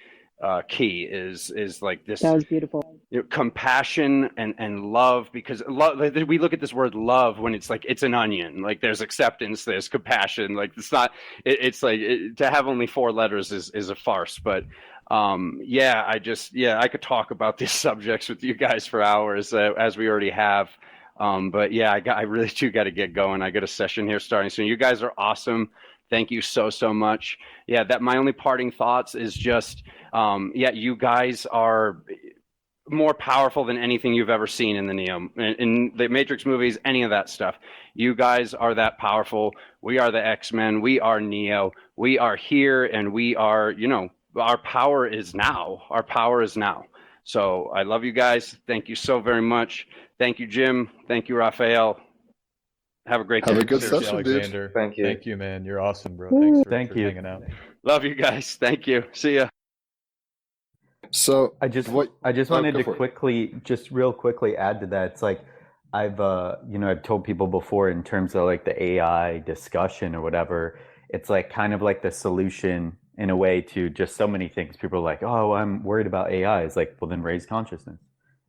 key is like this. That was beautiful. Compassion and love, because we look at this word love when it's like it's an onion. Like there's acceptance, there's compassion. Like it's not. It's like to have only 4 letters is a farce. But I could talk about these subjects with you guys for hours, as we already have. But yeah, I really do got to get going. I got a session here starting soon. You guys are awesome. Thank you so much. Yeah, that my only parting thoughts is just, you guys are more powerful than anything you've ever seen in the Matrix movies, any of that stuff. You guys are that powerful. We are the X-Men. We are Neo. We are here, and we are, our power is now. Our power is now. So I love you guys. Thank you so very much. Thank you, Jim. Thank you, Raphael. Have a great day. Have a good Seriously, session, Alexander. dude. Thank you. Thank you, man. You're awesome, bro. Thanks for you. hanging out. Love you guys. Thank you. See ya. So I just what? wanted go to for it. real quickly add to that. It's like I've told people before in terms of like the AI discussion or whatever. It's like kind of like the solution in a way to just so many things. People are like, "Oh, I'm worried about AI." It's like, well, then raise consciousness.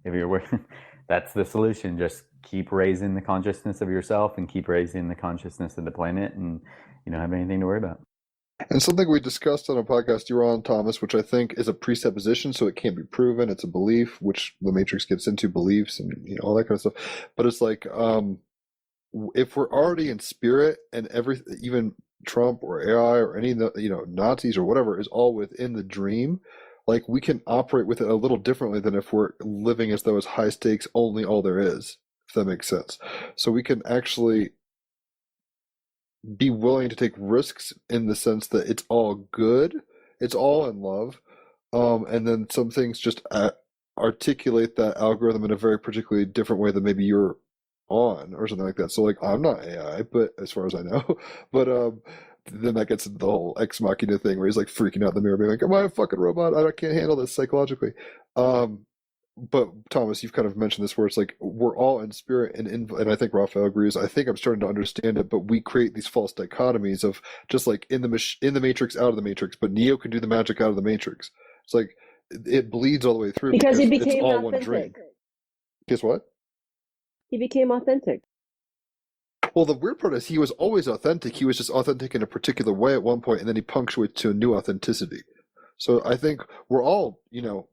If you're worried, that's the solution. Just keep raising the consciousness of yourself and keep raising the consciousness of the planet, and you don't have anything to worry about. And something we discussed on a podcast you were on, Thomas, which I think is a presupposition, so it can't be proven. It's a belief, which the Matrix gets into, beliefs and all that kind of stuff. But it's like, if we're already in spirit, and even Trump or AI or any Nazis or whatever is all within the dream, like we can operate with it a little differently than if we're living as though it's high stakes, only all there is. If that makes sense. So we can actually be willing to take risks in the sense that it's all good, it's all in love, and then some things just articulate that algorithm in a very particularly different way than maybe you're on or something like that. So like I'm not AI, but as far as I know, but then that gets into the whole ex machina thing where he's like freaking out in the mirror, being like, "Am I a fucking robot? I can't handle this psychologically." But Thomas, you've kind of mentioned this where it's like we're all in spirit and I think Raphael agrees. I think I'm starting to understand it, but we create these false dichotomies of just like in the Matrix, out of the Matrix, but Neo can do the magic out of the Matrix. It's like it bleeds all the way through because he it's became all one dream. authentic. Guess what? He became authentic. Well, the weird part is he was always authentic. He was just authentic in a particular way at one point, and then he punctuates to a new authenticity. So I think we're all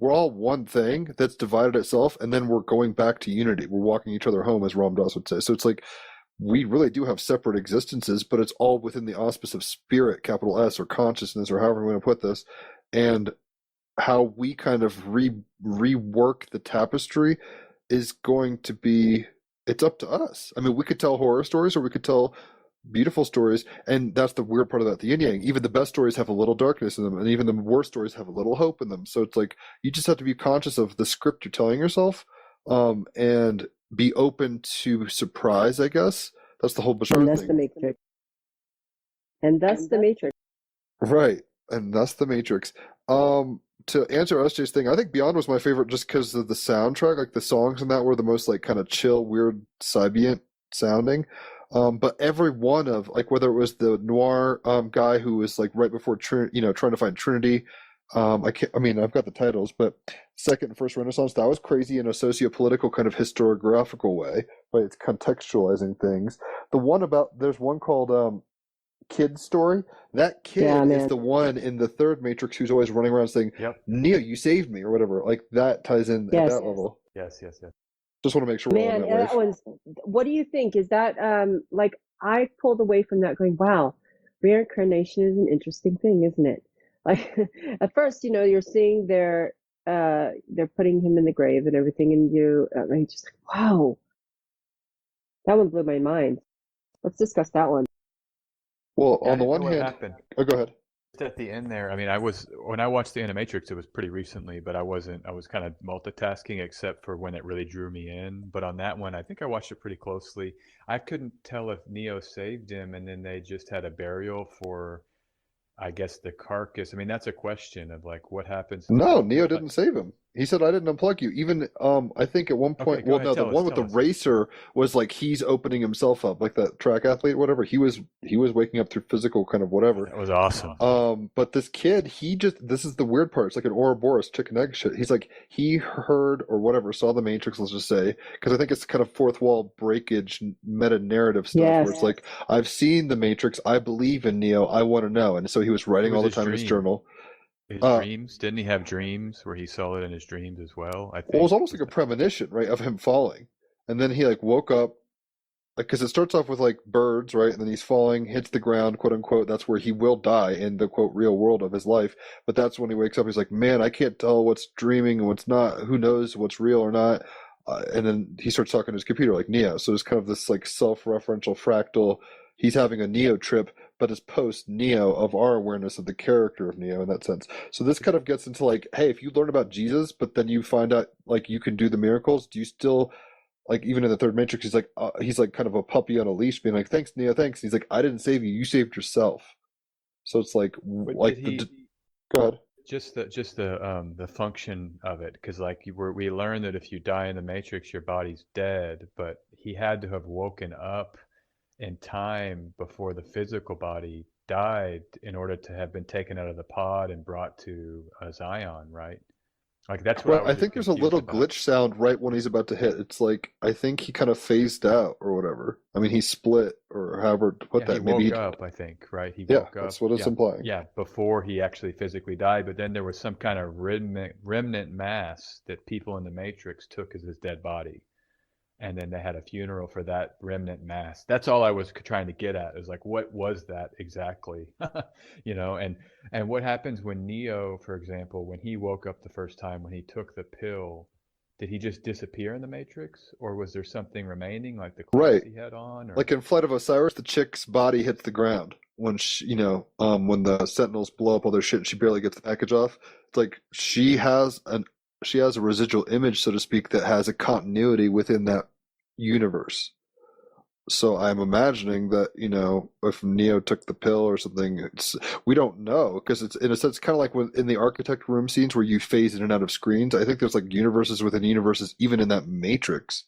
one thing that's divided itself, and then we're going back to unity. We're walking each other home, as Ram Dass would say. So it's like we really do have separate existences, but it's all within the auspice of spirit, capital S, or consciousness, or however we want to put this. And how we kind of rework the tapestry is going to be, it's up to us. I mean, we could tell horror stories or we could tell beautiful stories, and that's the weird part about the yin yang. Even the best stories have a little darkness in them, and even the worst stories have a little hope in them. So it's like you just have to be conscious of the script you're telling yourself, and be open to surprise, I guess. That's the whole Bashar And that's thing. the Matrix. And that's the Matrix. Right, and that's the Matrix. To answer SJ's thing, I think Beyond was my favorite just because of the soundtrack. Like the songs in that were the most like kind of chill, weird, Sybient sounding. But every one of like whether it was the noir guy who was like right before trying to find Trinity. I've got the titles, but Second and First Renaissance, that was crazy in a socio-political kind of historiographical way, right? It's contextualizing things. There's one called Kid Story. That kid is the one in the third Matrix who's always running around saying, "Neo, you saved me," or whatever. Like that ties in at that level. Yes. Just want to make sure we're all on Man, that wave. what do you think? Is that like I pulled away from that going, wow, reincarnation is an interesting thing, isn't it? Like at first, you're seeing they're putting him in the grave and everything, and you're just like, wow, that one blew my mind. Let's discuss that one. Well, Yeah, on the I one didn't know what hand, happened. go ahead. Just at the end there, I mean, when I watched the Animatrix, it was pretty recently, but I was kind of multitasking except for when it really drew me in. But on that one, I think I watched it pretty closely. I couldn't tell if Neo saved him and then they just had a burial for, I guess, the carcass. I mean, that's a question of like what happens. No, Neo didn't save him. He said, "I didn't unplug you." Even I think at one point, Okay, go ahead, the one with the tell us. racer was like he's opening himself up, like that track athlete, whatever. He was waking up through physical kind of whatever. That was awesome. But this kid, this is the weird part. It's like an Ouroboros chicken egg shit. He's like, he heard or whatever, saw the Matrix, let's just say, because I think it's kind of fourth wall breakage, meta narrative stuff where it's like, I've seen the Matrix, I believe in Neo, I want to know. And so he was writing all the time in his journal. His dreams, didn't he have dreams where he saw it in his dreams as well? I think. Well, it was almost like a premonition, right, of him falling. And then he like woke up, because it starts off with like birds, right? And then he's falling, hits the ground, quote unquote. That's where he will die in the quote real world of his life. But that's when he wakes up. He's like, man, I can't tell what's dreaming and what's not. Who knows what's real or not? And then he starts talking to his computer like Neo. So it's kind of this like self-referential fractal. He's having a Neo trip, but it's post Neo of our awareness of the character of Neo in that sense. So this kind of gets into like, hey, if you learn about Jesus, but then you find out like you can do the miracles, do you still, like even in the third Matrix, he's like kind of a puppy on a leash, being like, "Thanks, Neo, thanks." And he's like, "I didn't save you; you saved yourself." So it's like, But like go ahead. Just the function of it, because like we learn that if you die in the Matrix, your body's dead. But he had to have woken up in time before the physical body died in order to have been taken out of the pod and brought to Zion, right? Like that's what I think there's a little glitch sound right when he's about to hit. It's like I think he kind of phased out or whatever. I mean, he split or however to put that. He woke up, I think, right? He woke up. That's what it's implying. Yeah, before he actually physically died. But then there was some kind of remnant mass that people in the Matrix took as his dead body. And then they had a funeral for that remnant mass. That's all I was trying to get at, is like, what was that exactly? And what happens when Neo, for example, when he woke up the first time, when he took the pill, did he just disappear in the Matrix, or was there something remaining, like the clothes he had on? Or... Like in Flight of Osiris, the chick's body hits the ground when when the Sentinels blow up all their shit and she barely gets the package off. It's like she has a residual image, so to speak, that has a continuity within that universe. So I'm imagining that, if Neo took the pill or something, we don't know, because it's in a sense kind of like in the architect room scenes where you phase in and out of screens. I think there's like universes within universes, even in that Matrix,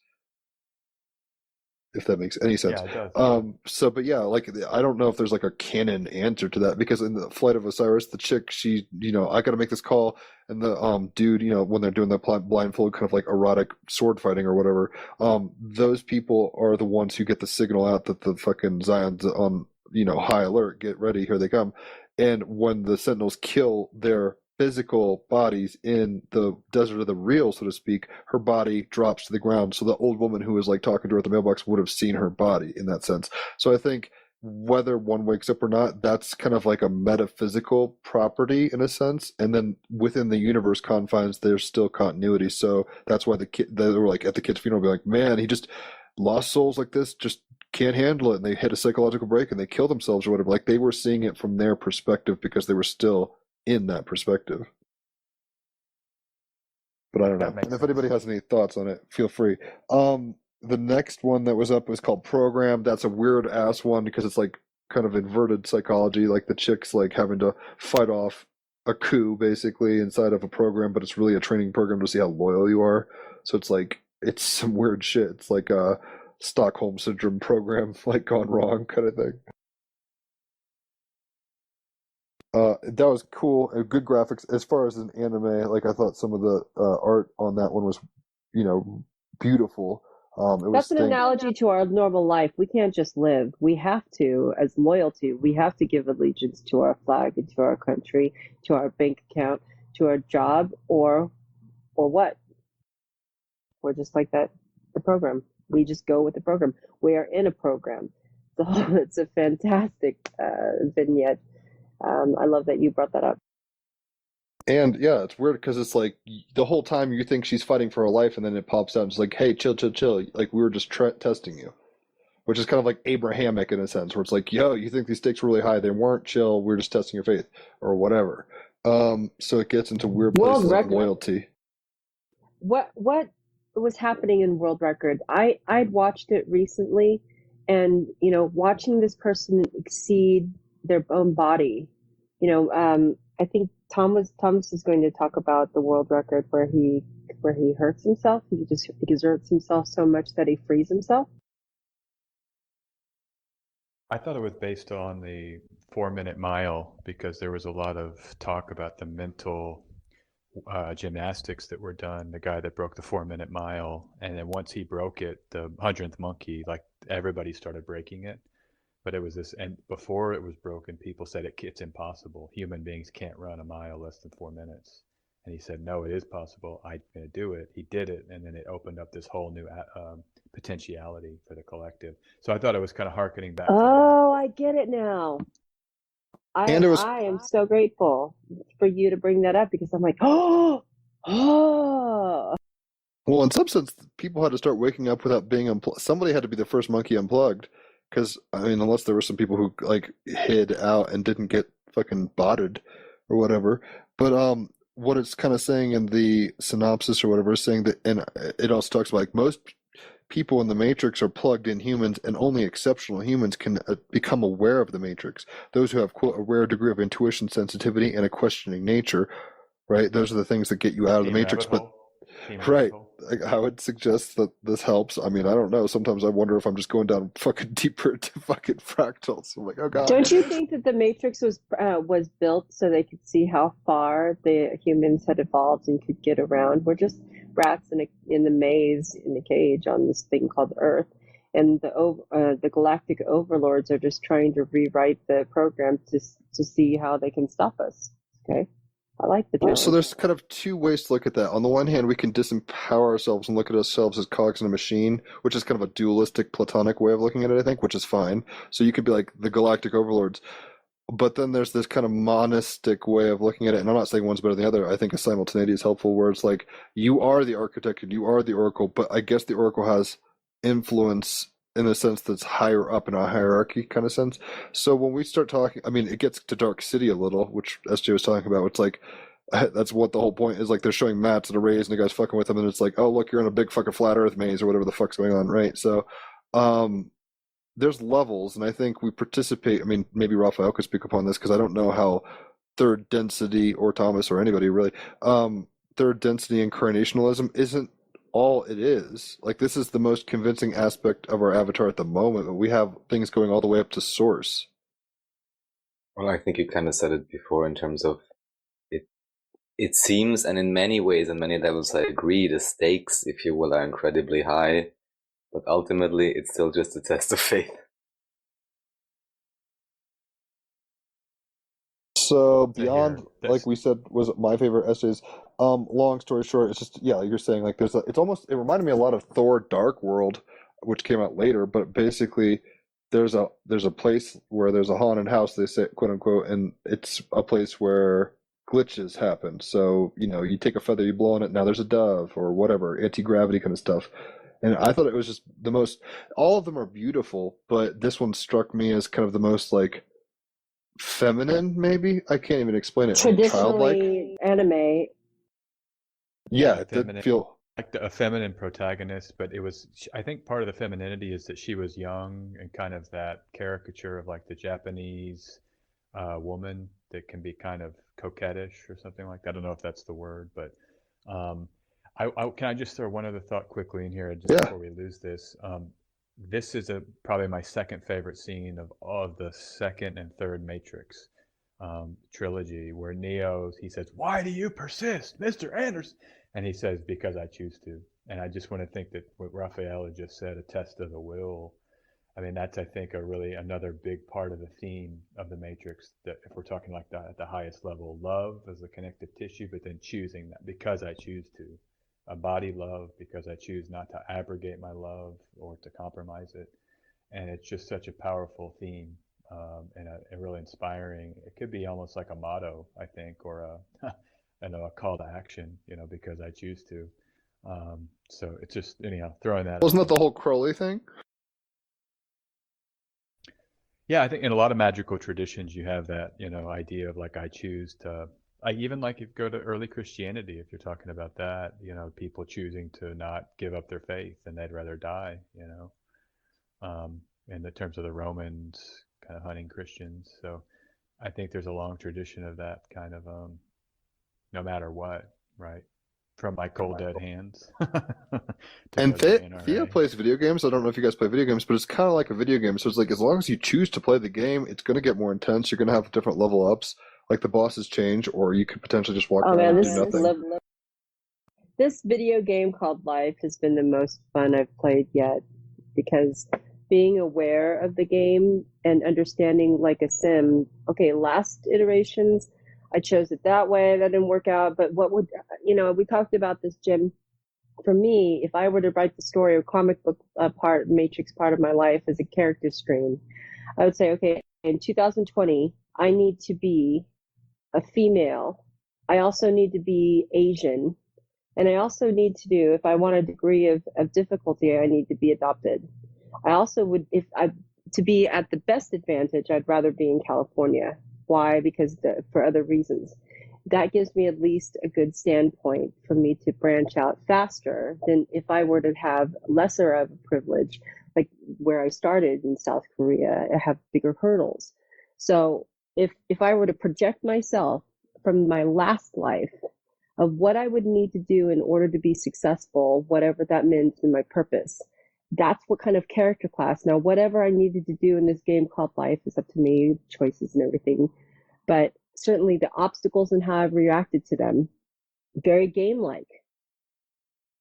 if that makes any sense. Yeah, it does. But yeah, like I don't know if there's like a canon answer to that, because in the Flight of Osiris, the chick, she, I got to make this call, and the dude, when they're doing the blindfold kind of like erotic sword fighting or whatever, those people are the ones who get the signal out that the fucking Zion's on, high alert, get ready, here they come. And when the Sentinels kill their physical bodies in the desert of the real, so to speak, her body drops to the ground. So the old woman who was like talking to her at the mailbox would have seen her body in that sense. So I think whether one wakes up or not, that's kind of like a metaphysical property in a sense. And then within the universe confines, there's still continuity. So that's why they were like at the kid's funeral, be like, man, he just lost souls like this, just can't handle it. And they hit a psychological break and they kill themselves or whatever. Like they were seeing it from their perspective because they were still in that perspective. But I don't know. And if anybody has any thoughts on it, feel free. The next one that was up was called Program. That's a weird ass one because it's like kind of inverted psychology. Like the chick's like having to fight off a coup basically inside of a program, but it's really a training program to see how loyal you are. So it's like, it's some weird shit. It's like a Stockholm syndrome program, like gone wrong kind of thing. That was cool. Good graphics. As far as an anime, like I thought some of the art on that one was, beautiful. That's an analogy to our normal life. We can't just live. We have to, as loyalty, we have to give allegiance to our flag and to our country, to our bank account, to our job, or what? We're just like that. The program. We just go with the program. We are in a program. So it's a fantastic vignette. I love that you brought that up. And yeah, it's weird because it's like the whole time you think she's fighting for her life, and then it pops out and it's like, hey, chill, chill, chill. Like we were just testing you, which is kind of like Abrahamic in a sense, where it's like, yo, you think these stakes were really high? They weren't. Chill. We're just testing your faith or whatever. So it gets into weird places like loyalty. What was happening in World Record? I'd watched it recently, and watching this person exceed their own body. I think Thomas is going to talk about the world record where he hurts himself. He just exerts himself so much that he frees himself. I thought it was based on the 4-minute mile because there was a lot of talk about the mental gymnastics that were done. The guy that broke the 4-minute mile, and then once he broke it, the 100th monkey, like everybody started breaking it. But it was this, and before it was broken, people said it's impossible. Human beings can't run a mile less than 4 minutes. And he said, no, it is possible. I'm going to do it. He did it. And then it opened up this whole new potentiality for the collective. So I thought it was kind of hearkening back. Oh, I get it now. I am so grateful for you to bring that up because I'm like, oh. Well, in some sense, people had to start waking up without being unplugged. Somebody had to be the first monkey unplugged. Because, I mean, unless there were some people who, like, hid out and didn't get fucking botted or whatever. But what it's kind of saying in the synopsis or whatever is saying that, and it also talks about, like, most people in the Matrix are plugged in humans, and only exceptional humans can become aware of the Matrix. Those who have, quote, a rare degree of intuition, sensitivity, and a questioning nature, right? Those are the things that get you out of the Matrix. But right. I would suggest that this helps. I mean, I don't know. Sometimes I wonder if I'm just going down fucking deeper to fucking fractals. I'm like, oh god. Don't you think that the Matrix was built so they could see how far the humans had evolved and could get around? We're just rats in the maze in the cage on this thing called Earth, and the galactic overlords are just trying to rewrite the program to see how they can stop us. Okay. I like the challenge. So there's kind of two ways to look at that. On the one hand, we can disempower ourselves and look at ourselves as cogs in a machine, which is kind of a dualistic, platonic way of looking at it, I think, which is fine. So you could be like the galactic overlords. But then there's this kind of monistic way of looking at it, and I'm not saying one's better than the other. I think a simultaneity is helpful, where it's like, you are the architect and you are the oracle, but I guess the oracle has influence in a sense that's higher up in a hierarchy kind of sense. So when we start talking, I mean, it gets to Dark City a little, which SJ was talking about. It's like, that's what the whole point is. Like, they're showing mats and arrays and the guy's fucking with them, and it's like, oh, look, you're in a big fucking flat earth maze or whatever the fuck's going on, right? So there's levels, and I think we participate. I mean, maybe Raphael could speak upon this because I don't know how third density or Thomas or anybody really, third density incarnationalism isn't all it is. Like, this is the most convincing aspect of our avatar at the moment, but we have things going all the way up to source. Well, I think you kind of said it before in terms of it. It seems, and in many ways, and many levels, I agree, the stakes, if you will, are incredibly high, but ultimately it's still just a test of faith. So Beyond, like we said, was my favorite essays. Long story short, it's just, yeah, like you're saying, like it reminded me a lot of Thor Dark World, which came out later, but basically there's a place where there's a haunted house, they say, quote unquote, and it's a place where glitches happen. So, you take a feather, you blow on it, now there's a dove or whatever, anti-gravity kind of stuff. And I thought it was just all of them are beautiful, but this one struck me as kind of the most like feminine, maybe. I can't even explain it. Traditionally, anime. Yeah, it did feel like a feminine protagonist, but I think part of the femininity is that she was young and kind of that caricature of like the Japanese woman that can be kind of coquettish or something like that. I don't know if that's the word, but can I just throw one other thought quickly in here before we lose this? This is probably my second favorite scene of all of the second and third Matrix trilogy, where Neo, he says, "Why do you persist, Mr. Anderson?" And he says, "Because I choose to." And I just want to think that what Raphael had just said, a test of the will. I mean, that's, I think, another big part of the theme of the Matrix, that if we're talking like that at the highest level, love as a connective tissue, but then choosing that because I choose to. Embody love because I choose not to abrogate my love or to compromise it. And it's just such a powerful theme, and a really inspiring. It could be almost like a motto, I think, or a call to action, because I choose to. So it's just, throwing that. Wasn't that the whole Crowley thing? Yeah, I think in a lot of magical traditions you have that, idea of like, I choose to. Even like if you go to early Christianity, if you're talking about that, people choosing to not give up their faith and they'd rather die, in the terms of the Romans kind of hunting Christians. So I think there's a long tradition of that kind of, no matter what, right? From my cold dead hands. And Thea plays video games. I don't know if you guys play video games, but it's kind of like a video game. So it's like, as long as you choose to play the game, it's going to get more intense. You're going to have different level ups. Like the bosses change, or you could potentially just walk around and do nothing. This video game called Life has been the most fun I've played yet, because being aware of the game and understanding, like a sim, okay, last iterations, I chose it that way, that didn't work out, but what would, we talked about this, Jim. For me, if I were to write the story or comic book Matrix part of my life as a character stream, I would say, okay, in 2020, I need to be a female. I also need to be Asian. And I also need to do, if I want a degree of difficulty, I need to be adopted. I also would, to be at the best advantage, I'd rather be in California. Why? Because for other reasons. That gives me at least a good standpoint for me to branch out faster than if I were to have lesser of a privilege, like where I started in South Korea. I have bigger hurdles. So if I were to project myself from my last life of what I would need to do in order to be successful, whatever that meant in my purpose, that's what kind of character class. Now, whatever I needed to do in this game called Life is up to me, choices and everything. But certainly the obstacles and how I've reacted to them, very game-like.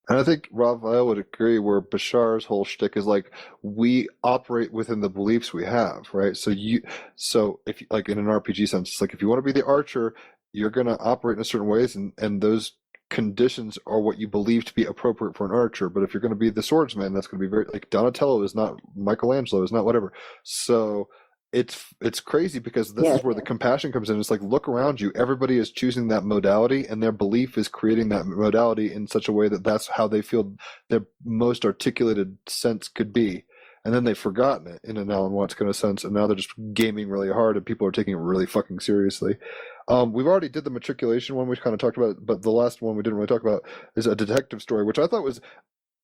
And I think Raphael would agree, where Bashar's whole shtick is like, we operate within the beliefs we have, right? So if like in an RPG sense, it's like, if you want to be the archer, you're going to operate in a certain ways, and those conditions are what you believe to be appropriate for an archer. But if you're going to be the swordsman, that's going to be very, like, Donatello is not Michelangelo, is not whatever. So it's crazy, because this is where the compassion comes in. It's like, look around you, everybody is choosing that modality, and their belief is creating that modality in such a way that that's how they feel their most articulated sense could be. And then they've forgotten it in an Alan Watts kind of sense, and now they're just gaming really hard, and people are taking it really fucking seriously. We've already did the matriculation one, we kind of talked about it, but the last one we didn't really talk about is a detective story, which I thought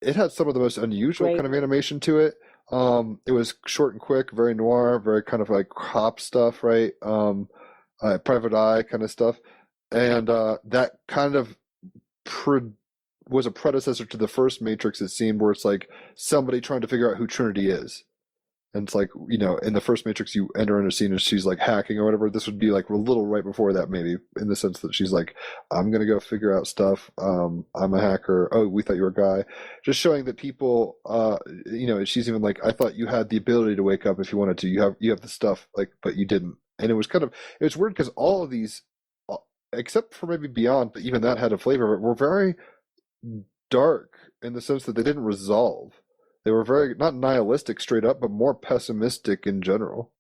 it had some of the most unusual kind of animation to it. It was short and quick, very noir, very kind of like cop stuff, right? Private eye kind of stuff, and that kind of was a predecessor to the first Matrix. It seemed where it's like somebody trying to figure out who Trinity is. And it's like, in the first Matrix, you enter in a scene and she's like hacking or whatever. This would be like a little right before that, maybe, in the sense that she's like, I'm going to go figure out stuff. I'm a hacker. Oh, we thought you were a guy. Just showing that people, she's even like, I thought you had the ability to wake up if you wanted to. You have the stuff, like, but you didn't. And it was weird because all of these, except for maybe Beyond, but even that had a flavor, were very dark in the sense that they didn't resolve. They were very, not nihilistic straight up, but more pessimistic in general.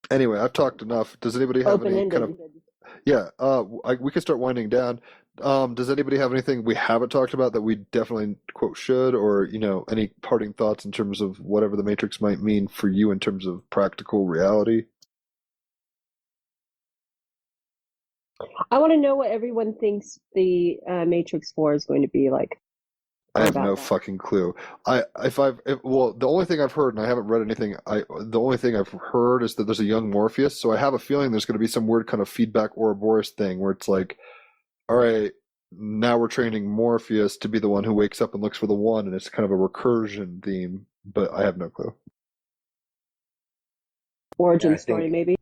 Anyway, I've talked enough. Does anybody have any kind of... Yeah, we can start winding down. Does anybody have anything we haven't talked about that we definitely, quote, should, or, any parting thoughts in terms of whatever the Matrix might mean for you in terms of practical reality? I want to know what everyone thinks the Matrix 4 is going to be like. I have no fucking clue. The only thing I've heard, and I haven't read anything, the only thing I've heard is that there's a young Morpheus, so I have a feeling there's going to be some weird kind of feedback Ouroboros thing where it's like, all right, now we're training Morpheus to be the one who wakes up and looks for the one, and it's kind of a recursion theme, but I have no clue. Origin story, maybe?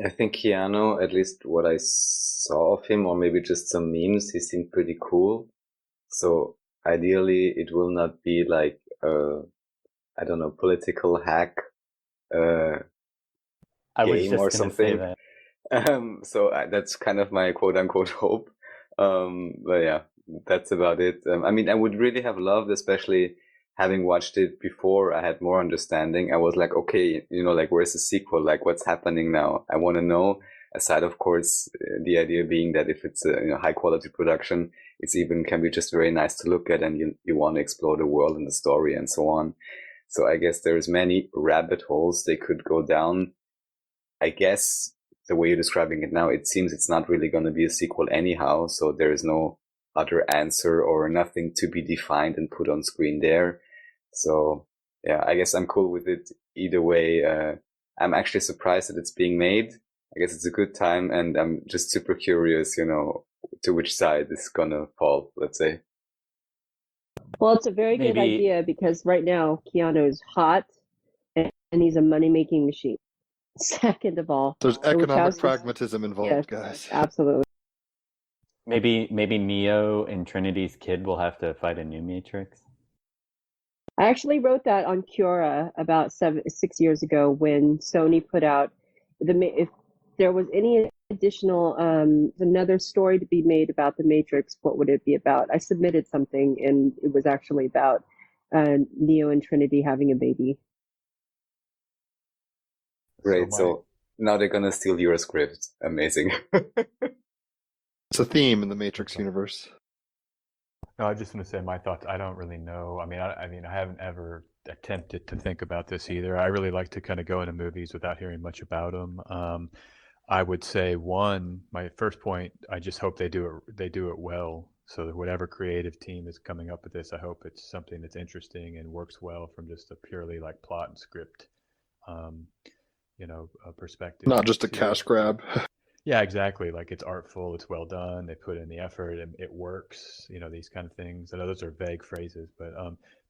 I think Keanu, at least what I saw of him, or maybe just some memes, he seemed pretty cool. So ideally, it will not be like I don't know, political hack I was game just or gonna say something. that. So that's kind of my quote unquote hope. But yeah, that's about it. I mean, I would really have loved, especially having watched it before I had more understanding. I was like, okay, like, where's the sequel? Like, what's happening now? I want to know. Aside, of course, the idea being that if it's a high quality production, it's even can be just very nice to look at, and you want to explore the world and the story and so on. So I guess there's many rabbit holes they could go down. I guess the way you're describing it now, it seems it's not really going to be a sequel anyhow. So there is no other answer or nothing to be defined and put on screen there. So yeah, I guess I'm cool with it either way. I'm actually surprised that it's being made. I guess it's a good time, and I'm just super curious, to which side it's gonna fall, let's say. Well, it's a very good idea because right now Keanu is hot and he's a money-making machine. Second of all, there's economic pragmatism involved, guys. Absolutely. Maybe Neo and Trinity's kid will have to fight a new Matrix. I actually wrote that on Quora about 6 years ago when Sony put out if there was any additional another story to be made about the Matrix, what would it be about? I submitted something and it was actually about Neo and Trinity having a baby. Great. So now they're gonna steal your script. Amazing. It's a theme in the Matrix universe. No, I just want to say my thoughts. I don't really know. I mean, I haven't ever attempted to think about this either. I really like to kind of go into movies without hearing much about them. I would say my first point, I just hope they do it well. So that whatever creative team is coming up with this, I hope it's something that's interesting and works well from just a purely like plot and script, perspective. Not just a cash grab. Yeah, exactly. Like, it's artful, it's well done, they put in the effort, and it works, these kind of things. I know those are vague phrases, but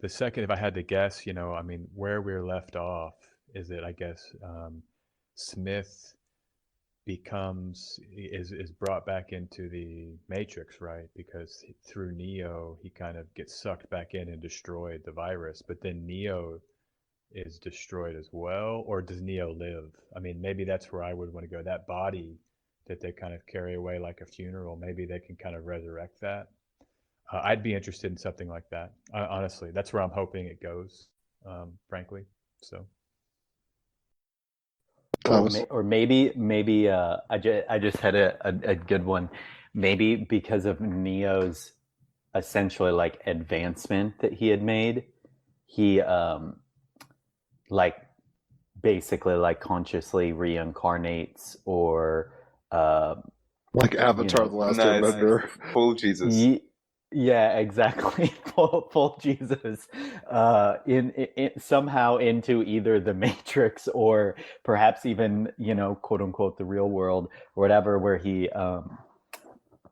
the second, if I had to guess, where we're left off is that, I guess, Smith is brought back into the Matrix, right? Because through Neo, he kind of gets sucked back in and destroyed the virus, but then Neo is destroyed as well, or does Neo live? I mean, maybe that's where I would want to go. That body that they kind of carry away like a funeral, maybe they can kind of resurrect that. I'd be interested in something like that. Honestly, that's where I'm hoping it goes, frankly. So, or maybe I just had a good one. Maybe because of Neo's essentially like advancement that he had made, he like basically like consciously reincarnates or like Avatar: The Last Airbender. Full Jesus. Yeah, exactly. Full Jesus, in somehow into either the Matrix or perhaps even, quote unquote, the real world or whatever, where he,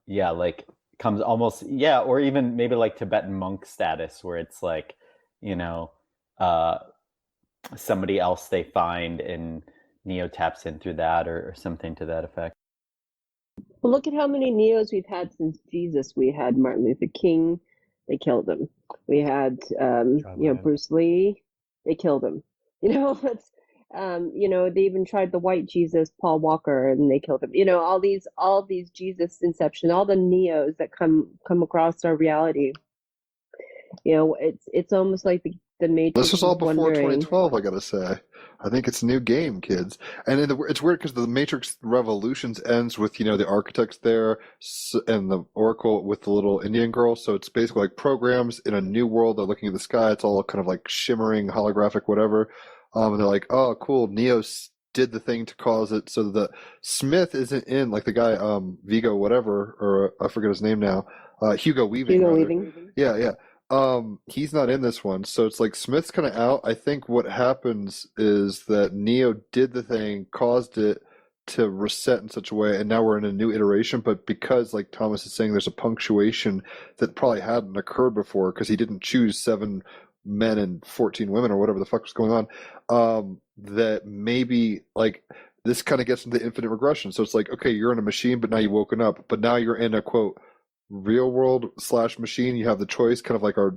yeah, like comes almost, yeah, or even maybe like Tibetan monk status, where it's like, you know, uh, somebody else they find and Neo taps in through that or something to that effect. Well, look at how many Neos we've had since Jesus. We had Martin Luther King, they killed him. We had, Bruce Lee, they killed him. It's, they even tried the white Jesus, Paul Walker, and they killed him. All these Jesus inception, all the Neos that come across our reality. It's almost like the Matrix. This was all is before wondering. 2012, I gotta say. I think it's a new game, kids. And it's weird because the Matrix Revolutions ends with, the architects there and the Oracle with the little Indian girl. So it's basically like programs in a new world. They're looking at the sky. It's all kind of like shimmering, holographic, whatever. And they're like, oh, cool. Neo did the thing to cause it. So the Smith isn't in, like the guy, Vigo, whatever, or I forget his name now. Hugo Weaving. Hugo rather. Weaving. Yeah. He's not in this one, so it's like Smith's kind of out. I think what happens is that Neo did the thing, caused it to reset in such a way, and now we're in a new iteration. But because, like Thomas is saying, there's a punctuation that probably hadn't occurred before because he didn't choose 7 men and 14 women or whatever the fuck was going on. That maybe like this kind of gets into infinite regression. So it's like, okay, you're in a machine, but now you've woken up, but now you're in a quote real world / machine. You have the choice, kind of like our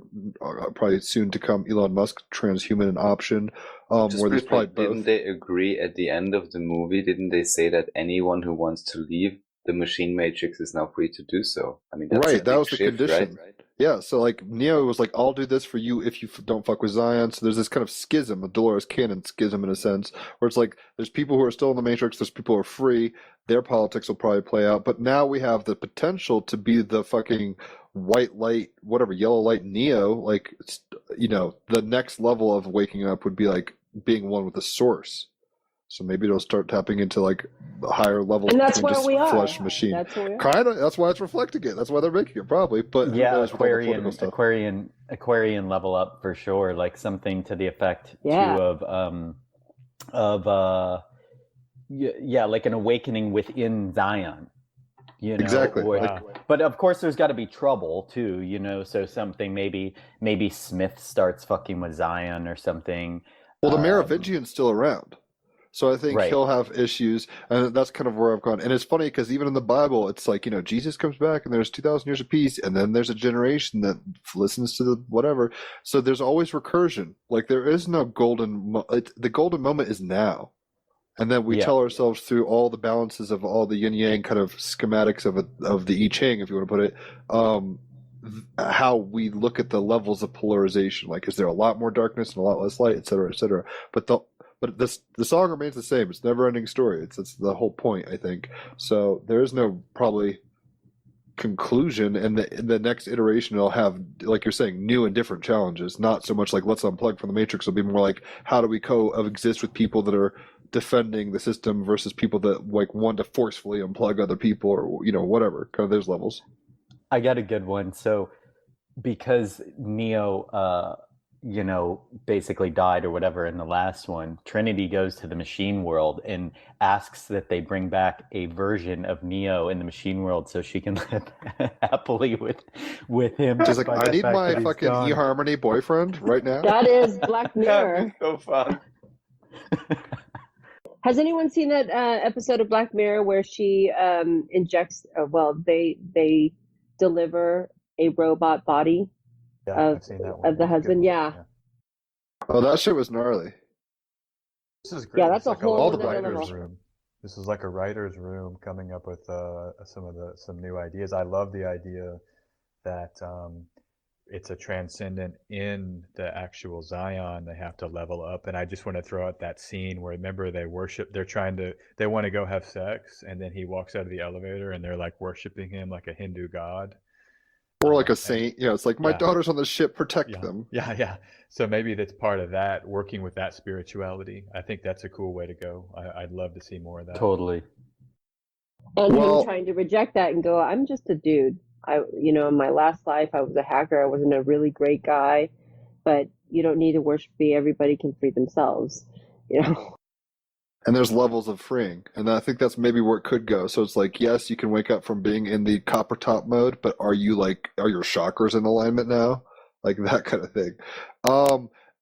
probably soon to come Elon Musk transhuman option, where there's probably both. Didn't they agree at the end of the movie? Didn't they say that anyone who wants to leave the machine matrix is now free to do so? I mean, that's right, that was the shift, condition. Right? Yeah, so like Neo was like, I'll do this for you if you don't fuck with Zion. So there's this kind of schism, a Dolores Cannon schism in a sense, where it's like there's people who are still in the Matrix, there's people who are free, their politics will probably play out. But now we have the potential to be the fucking white light, whatever, yellow light Neo. Like, the next level of waking up would be like being one with the source. So maybe it'll start tapping into like the higher levels. And that's where we are. Flesh machine. That's where we are. Kind of. That's why it's reflecting it. That's why they're making it, probably. But yeah, Aquarian level up for sure. Like something to the effect too of like an awakening within Zion. Exactly. But of course, there's got to be trouble too. So something maybe Smith starts fucking with Zion or something. Well, the Merovingian's still around. So I think he'll have issues, and that's kind of where I've gone. And it's funny because even in the Bible, it's like, Jesus comes back and there's 2,000 years of peace, and then there's a generation that listens to the whatever. So there's always recursion. Like there is no the golden moment is now. And then we tell ourselves through all the balances of all the yin-yang kind of schematics of the I Ching, if you want to put it, how we look at the levels of polarization. Like, is there a lot more darkness and a lot less light, et cetera, et cetera. But the song remains the same. It's a never-ending story. It's the whole point, I think. So there is no probably conclusion, and the next iteration will have, like you're saying, new and different challenges. Not so much like let's unplug from the Matrix. It'll be more like how do we coexist with people that are defending the system versus people that like want to forcefully unplug other people or whatever. Kind of those levels. I got a good one. So because Neo basically died or whatever in the last one, Trinity goes to the machine world and asks that they bring back a version of Neo in the machine world so she can live happily with him. She's like, I need my fucking eHarmony boyfriend right now. That is Black Mirror. So fun. Has anyone seen that episode of Black Mirror where she injects, they deliver a robot body of the husband? Yeah. Oh, that shit was gnarly. This is great. Yeah, that's it's a whole all the other writers' level. room. This is like a writer's room coming up with some new ideas. I love the idea that it's a transcendent in the actual Zion. They have to level up, and I just want to throw out that scene where remember they want to go have sex, and then he walks out of the elevator, and they're like worshiping him like a Hindu god. Or like a saint. It's like, my daughter's on the ship, protect them. Yeah. So maybe that's part of that, working with that spirituality. I think that's a cool way to go. I'd love to see more of that. Totally. And him trying to reject that and go, I'm just a dude. In my last life, I was a hacker. I wasn't a really great guy, but you don't need to worship me. Everybody can free themselves, And there's levels of freeing. And I think that's maybe where it could go. So it's like, yes, you can wake up from being in the copper top mode, but are your chakras in alignment now? Like that kind of thing.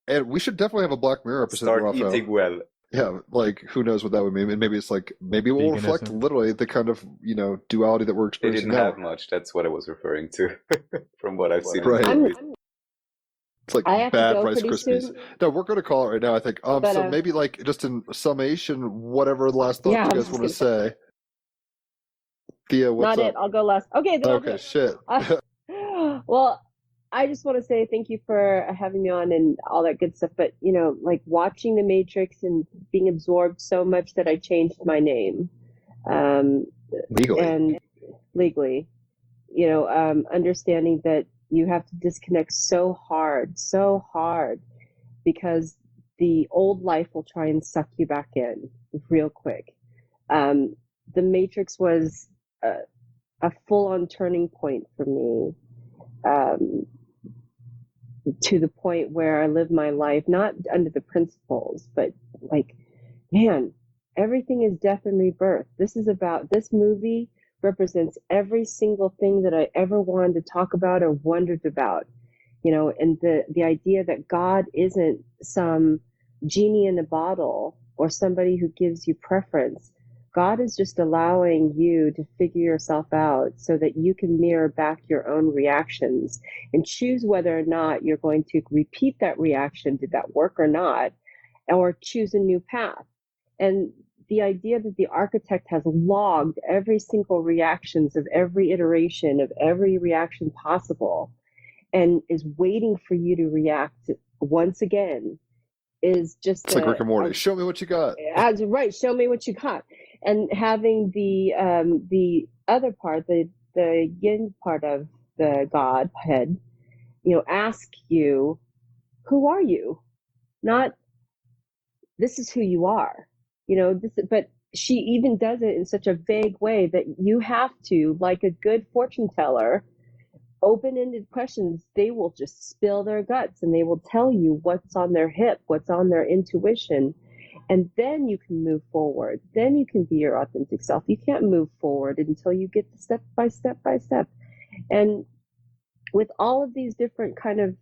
And we should definitely have a Black Mirror episode, Start Raphael. eating well. Yeah, like who knows what that would mean? And maybe it's like maybe it will reflect Veganism. literally the kind of duality that we're They experiencing didn't now. have much. That's what I was referring to, from what I've seen. Right. In movies. It's like I have to bad go Rice pretty Krispies. soon. No, we're going to call it right now. I think. But, So maybe like just in summation, whatever last thought Yeah, you I was guys want to just gonna say. Thea, what's Not up? it. I'll go last. Okay, then I'll do Okay, it. shit. Well, I just want to say thank you for having me on and all that good stuff. But, like watching The Matrix and being absorbed so much that I changed my name. Legally. And legally, understanding that you have to disconnect so hard, because the old life will try and suck you back in real quick. The Matrix was a full-on turning point for me, to the point where I live my life not under the principles, but like, man, everything is death and rebirth. This movie represents every single thing that I ever wanted to talk about or wondered about, and the idea that God isn't some genie in a bottle or somebody who gives you preference. God is just allowing you to figure yourself out so that you can mirror back your own reactions and choose whether or not you're going to repeat that reaction. Did that work or not? Or choose a new path. And the idea that the architect has logged every single reactions of every iteration of every reaction possible and is waiting for you to react once again is just It's like Rick and Morty. Show me what you got. Right, show me what you got. And having the other part, the yin part of the Godhead, ask you, who are you? Not, this is who you are. But she even does it in such a vague way that you have to, like a good fortune teller, open-ended questions. They will just spill their guts and they will tell you what's on their hip, what's on their intuition. And then you can move forward. Then you can be your authentic self. You can't move forward until you get the step by step by step. And with all of these different kind of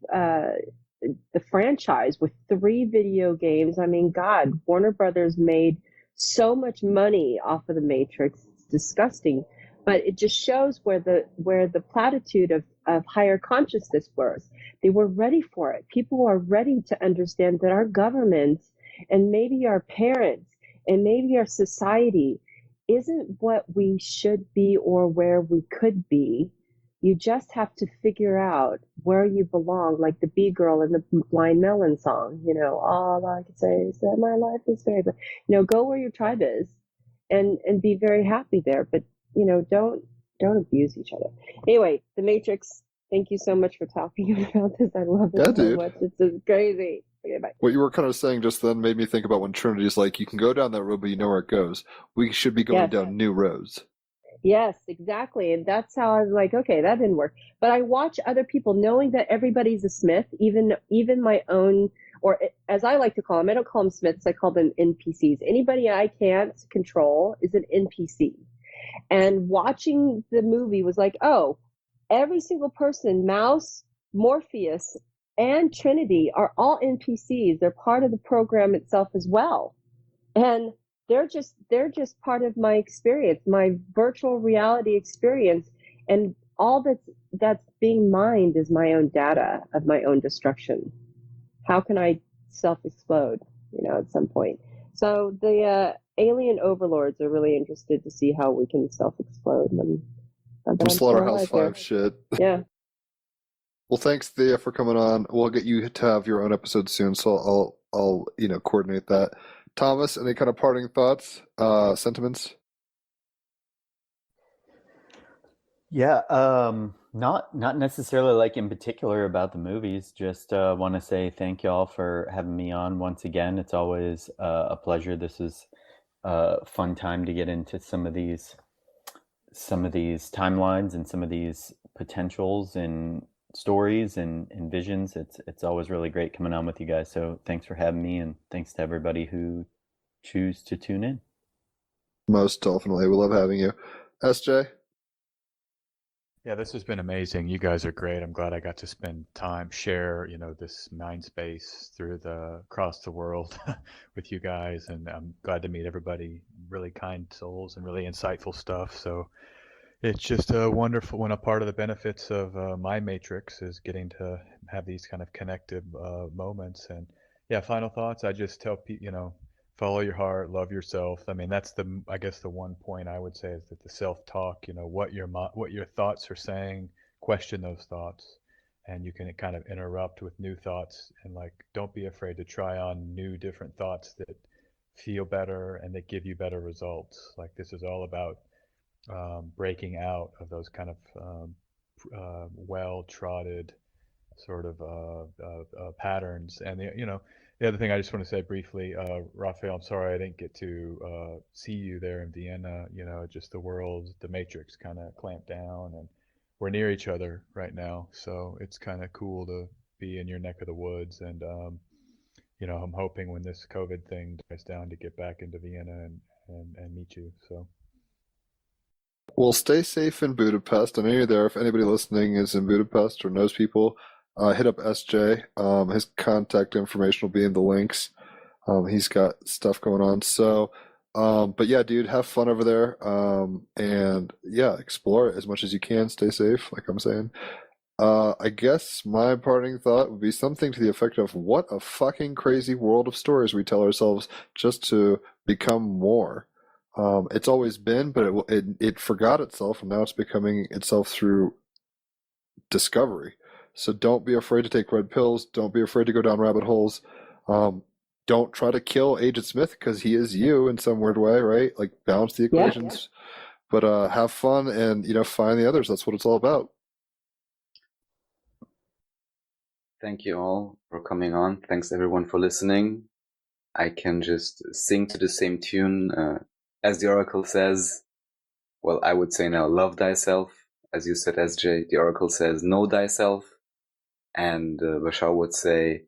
the franchise with 3 video games, I mean, God, Warner Brothers made so much money off of The Matrix. It's disgusting. But it just shows where the platitude of higher consciousness was. They were ready for it. People are ready to understand that our government and maybe our parents and maybe our society isn't what we should be or where we could be. You just have to figure out where you belong, like the bee girl in the Blind Melon song. All I can say is that my life is very, go where your tribe is and be very happy there. But, don't abuse each other. Anyway, The Matrix, thank you so much for talking about this. I love it so much. It's just crazy. Okay, bye. What you were kind of saying just then made me think about when Trinity's like, you can go down that road, but you know where it goes. We should be going down new roads. Yes, exactly. And that's how I was like, okay, that didn't work. But I watch other people knowing that everybody's a Smith, even my own, or as I like to call them, I don't call them Smiths, I call them NPCs. Anybody I can't control is an NPC. And watching the movie was like, oh, every single person, Mouse, Morpheus, and Trinity are all NPCs. They're part of the program itself as well. And they're just part of my experience, my virtual reality experience. And all that's being mined is my own data of my own destruction. How can I self-explode, at some point? So the alien overlords are really interested to see how we can self-explode. Some Slaughterhouse 5 shit. Yeah. Well, thanks, Thea, for coming on. We'll get you to have your own episode soon, so I'll coordinate that. Thomas, any kind of parting thoughts, sentiments? Yeah, not necessarily like in particular about the movies. Just want to say thank y'all for having me on once again. It's always a pleasure. This is a fun time to get into some of these timelines and some of these potentials and stories and visions. It's always really great coming on with you guys. So thanks for having me, and thanks to everybody who choose to tune in. Most definitely. We love having you. SJ? Yeah, this has been amazing. You guys are great. I'm glad I got to spend time, share, this mind space across the world with you guys. And I'm glad to meet everybody, really kind souls and really insightful stuff. So it's just wonderful when a part of the benefits of my matrix is getting to have these kind of connective moments. And yeah, final thoughts. I just tell people, follow your heart, love yourself. I mean, that's I guess the one point I would say is that the self-talk, what your thoughts are saying, question those thoughts, and you can kind of interrupt with new thoughts, and don't be afraid to try on new different thoughts that feel better and that give you better results. Like this is all about breaking out of those kind of well-trodden sort of patterns. And the other thing I just want to say briefly, Raphael, I'm sorry I didn't get to see you there in Vienna. Just the matrix kind of clamped down, and we're near each other right now, so it's kind of cool to be in your neck of the woods. And I'm hoping when this COVID thing dies down to get back into Vienna and meet you. So. Well, stay safe in Budapest. I know you're there. If anybody listening is in Budapest or knows people, hit up SJ. His contact information will be in the links. He's got stuff going on. So, but yeah, dude, have fun over there. And yeah, explore it as much as you can. Stay safe, like I'm saying. I guess my parting thought would be something to the effect of, what a fucking crazy world of stories we tell ourselves just to become more. It's always been, but it forgot itself, and now it's becoming itself through discovery. So don't be afraid to take red pills. Don't be afraid to go down rabbit holes. Don't try to kill Agent Smith, because he is you in some weird way, right? Like, balance the equations. Yeah. But have fun and find the others. That's what it's all about. Thank you all for coming on. Thanks everyone for listening. I can just sing to the same tune. As the Oracle says, well, I would say now, love thyself. As you said, SJ, the Oracle says, know thyself. And Bashar would say,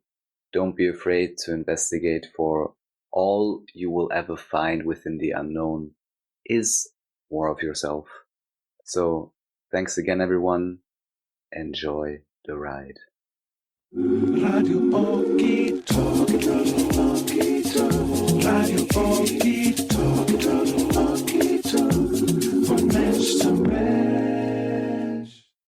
don't be afraid to investigate, for all you will ever find within the unknown is more of yourself. So thanks again, everyone. Enjoy the ride. Radio Okitalk, Radio Okitalk, Radio